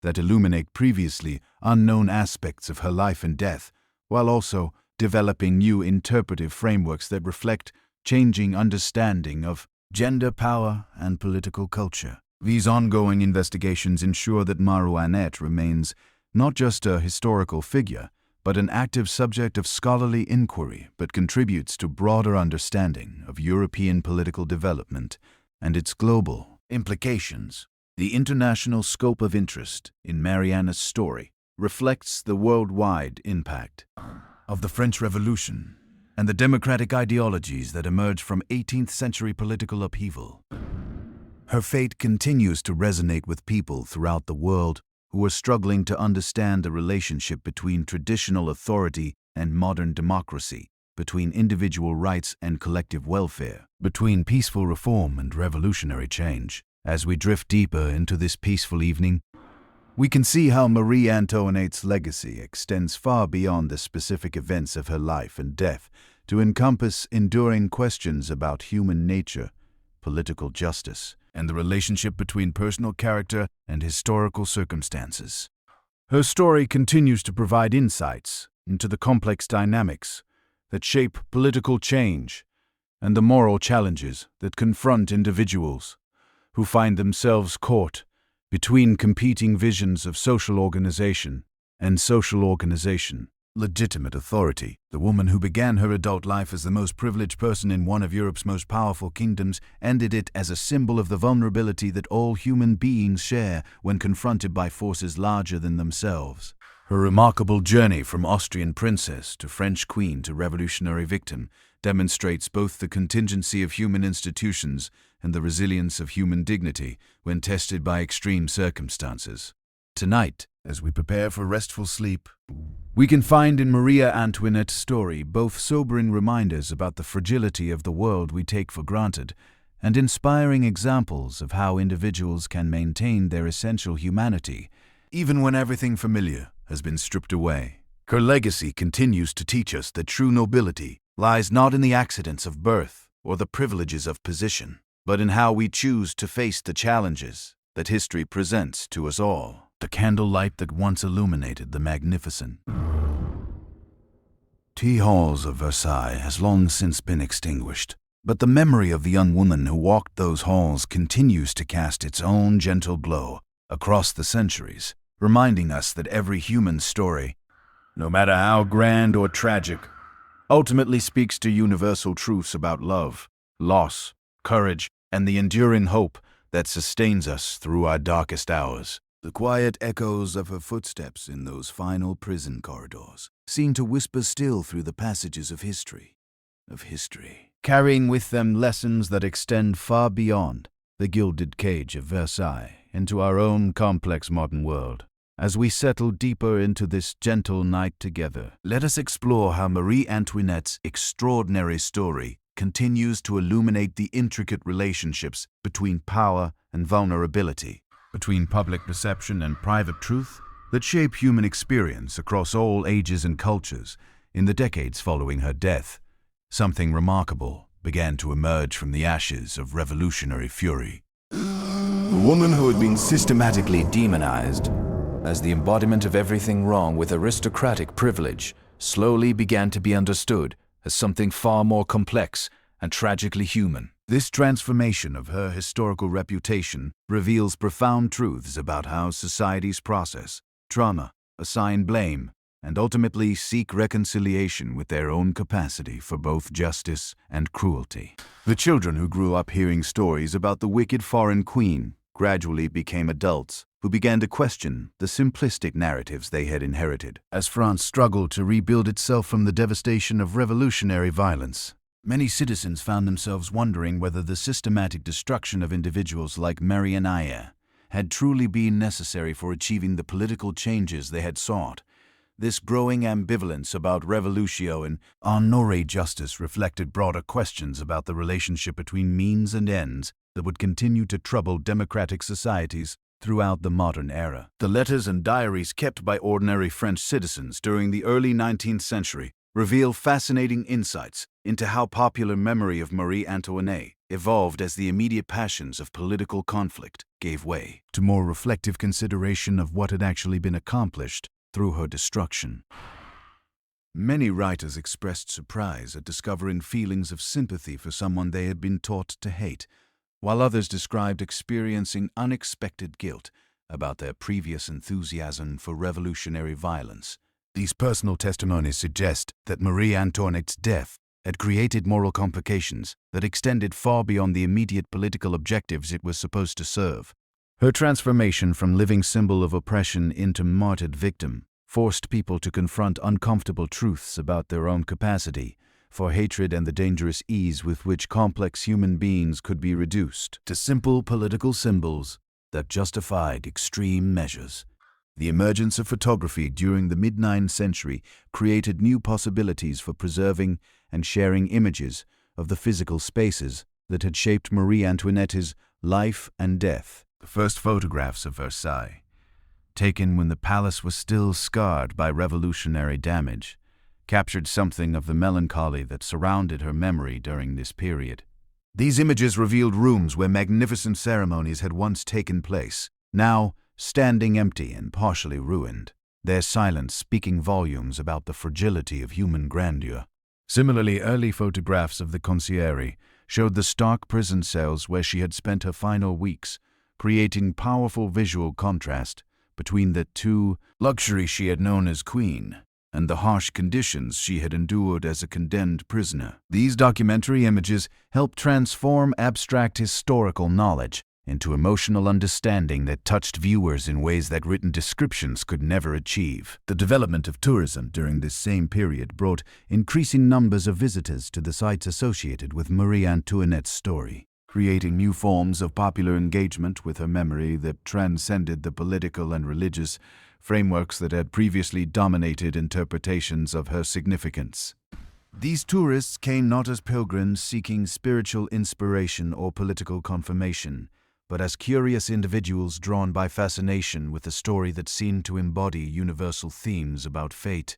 that illuminate previously unknown aspects of her life and death, while also developing new interpretive frameworks that reflect changing understanding of gender power and political culture. These ongoing investigations ensure that Marie Antoinette remains not just a historical figure, but an active subject of scholarly inquiry, but contributes to broader understanding of European political development and its global implications. The international scope of interest in Marianne's story reflects the worldwide impact of the French Revolution and the democratic ideologies that emerged from 18th century political upheaval. Her fate continues to resonate with people throughout the world who are struggling to understand the relationship between traditional authority and modern democracy, between individual rights and collective welfare, between peaceful reform and revolutionary change. As we drift deeper into this peaceful evening, we can see how Marie Antoinette's legacy extends far beyond the specific events of her life and death to encompass enduring questions about human nature, political justice, and the relationship between personal character and historical circumstances. Her story continues to provide insights into the complex dynamics that shape political change and the moral challenges that confront individuals who find themselves caught between competing visions of social organization and social organization. Legitimate authority. The woman who began her adult life as the most privileged person in one of Europe's most powerful kingdoms ended it as a symbol of the vulnerability that all human beings share when confronted by forces larger than themselves. Her remarkable journey from Austrian princess to French queen to revolutionary victim demonstrates both the contingency of human institutions and the resilience of human dignity when tested by extreme circumstances. Tonight, as we prepare for restful sleep, we can find in Marie Antoinette's story both sobering reminders about the fragility of the world we take for granted and inspiring examples of how individuals can maintain their essential humanity, even when everything familiar has been stripped away. Her legacy continues to teach us that true nobility lies not in the accidents of birth or the privileges of position, but in how we choose to face the challenges that history presents to us all. The candlelight that once illuminated the magnificent tea halls of Versailles has long since been extinguished, but the memory of the young woman who walked those halls continues to cast its own gentle glow across the centuries, reminding us that every human story, no matter how grand or tragic, ultimately speaks to universal truths about love, loss, courage, and the enduring hope that sustains us through our darkest hours. The quiet echoes of her footsteps in those final prison corridors seem to whisper still through the passages of history, carrying with them lessons that extend far beyond the gilded cage of Versailles into our own complex modern world. As we settle deeper into this gentle night together, let us explore how Marie Antoinette's extraordinary story continues to illuminate the intricate relationships between power and vulnerability, between public perception and private truth, that shape human experience across all ages and cultures. In the decades following her death, something remarkable began to emerge from the ashes of revolutionary fury. A woman who had been systematically demonized as the embodiment of everything wrong with aristocratic privilege slowly began to be understood as something far more complex and tragically human. This transformation of her historical reputation reveals profound truths about how societies process trauma, assign blame, and ultimately seek reconciliation with their own capacity for both justice and cruelty. The children who grew up hearing stories about the wicked foreign queen gradually became adults who began to question the simplistic narratives they had inherited. As France struggled to rebuild itself from the devastation of revolutionary violence, many citizens found themselves wondering whether the systematic destruction of individuals like Marie Antoinette had truly been necessary for achieving the political changes they had sought. This growing ambivalence about revolutio and honoré justice reflected broader questions about the relationship between means and ends that would continue to trouble democratic societies throughout the modern era. The letters and diaries kept by ordinary French citizens during the early 19th century reveal fascinating insights into how popular memory of Marie Antoinette evolved as the immediate passions of political conflict gave way to more reflective consideration of what had actually been accomplished through her destruction. Many writers expressed surprise at discovering feelings of sympathy for someone they had been taught to hate, while others described experiencing unexpected guilt about their previous enthusiasm for revolutionary violence. These personal testimonies suggest that Marie Antoinette's death had created moral complications that extended far beyond the immediate political objectives it was supposed to serve. Her transformation from living symbol of oppression into martyred victim forced people to confront uncomfortable truths about their own capacity for hatred and the dangerous ease with which complex human beings could be reduced to simple political symbols that justified extreme measures. The emergence of photography during the mid-9th century created new possibilities for preserving and sharing images of the physical spaces that had shaped Marie Antoinette's life and death. The first photographs of Versailles, taken when the palace was still scarred by revolutionary damage, captured something of the melancholy that surrounded her memory during this period. These images revealed rooms where magnificent ceremonies had once taken place, now standing empty and partially ruined, their silence speaking volumes about the fragility of human grandeur. Similarly, early photographs of the concierge showed the stark prison cells where she had spent her final weeks, creating powerful visual contrast between the two luxury she had known as queen and the harsh conditions she had endured as a condemned prisoner. These documentary images helped transform abstract historical knowledge into emotional understanding that touched viewers in ways that written descriptions could never achieve. The development of tourism during this same period brought increasing numbers of visitors to the sites associated with Marie Antoinette's story, creating new forms of popular engagement with her memory that transcended the political and religious frameworks that had previously dominated interpretations of her significance. These tourists came not as pilgrims seeking spiritual inspiration or political confirmation, but as curious individuals drawn by fascination with a story that seemed to embody universal themes about fate,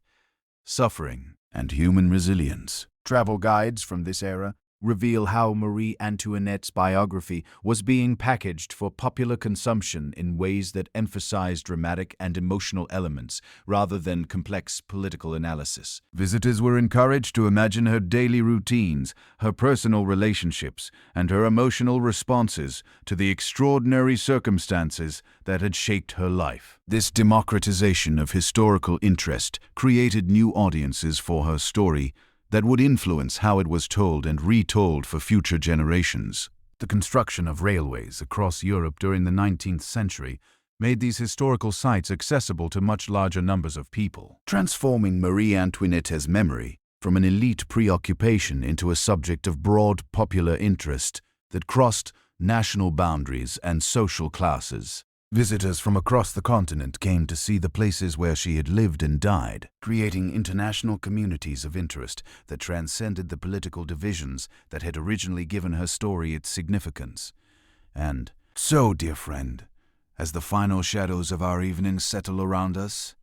suffering, and human resilience. Travel guides from this era reveal how Marie Antoinette's biography was being packaged for popular consumption in ways that emphasized dramatic and emotional elements rather than complex political analysis. Visitors were encouraged to imagine her daily routines, her personal relationships, and her emotional responses to the extraordinary circumstances that had shaped her life. This democratization of historical interest created new audiences for her story that would influence how it was told and retold for future generations. The construction of railways across Europe during the 19th century made these historical sites accessible to much larger numbers of people, transforming Marie Antoinette's memory from an elite preoccupation into a subject of broad popular interest that crossed national boundaries and social classes. Visitors from across the continent came to see the places where she had lived and died, creating international communities of interest that transcended the political divisions that had originally given her story its significance. And so, dear friend, as the final shadows of our evening settle around us,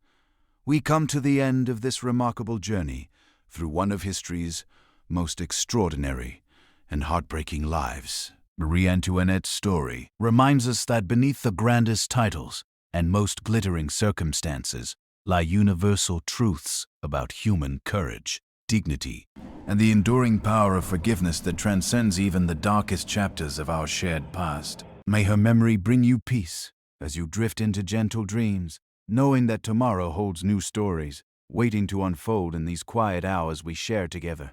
we come to the end of this remarkable journey through one of history's most extraordinary and heartbreaking lives. Marie Antoinette's story reminds us that beneath the grandest titles and most glittering circumstances lie universal truths about human courage, dignity, and the enduring power of forgiveness that transcends even the darkest chapters of our shared past. May her memory bring you peace as you drift into gentle dreams, knowing that tomorrow holds new stories, waiting to unfold in these quiet hours we share together.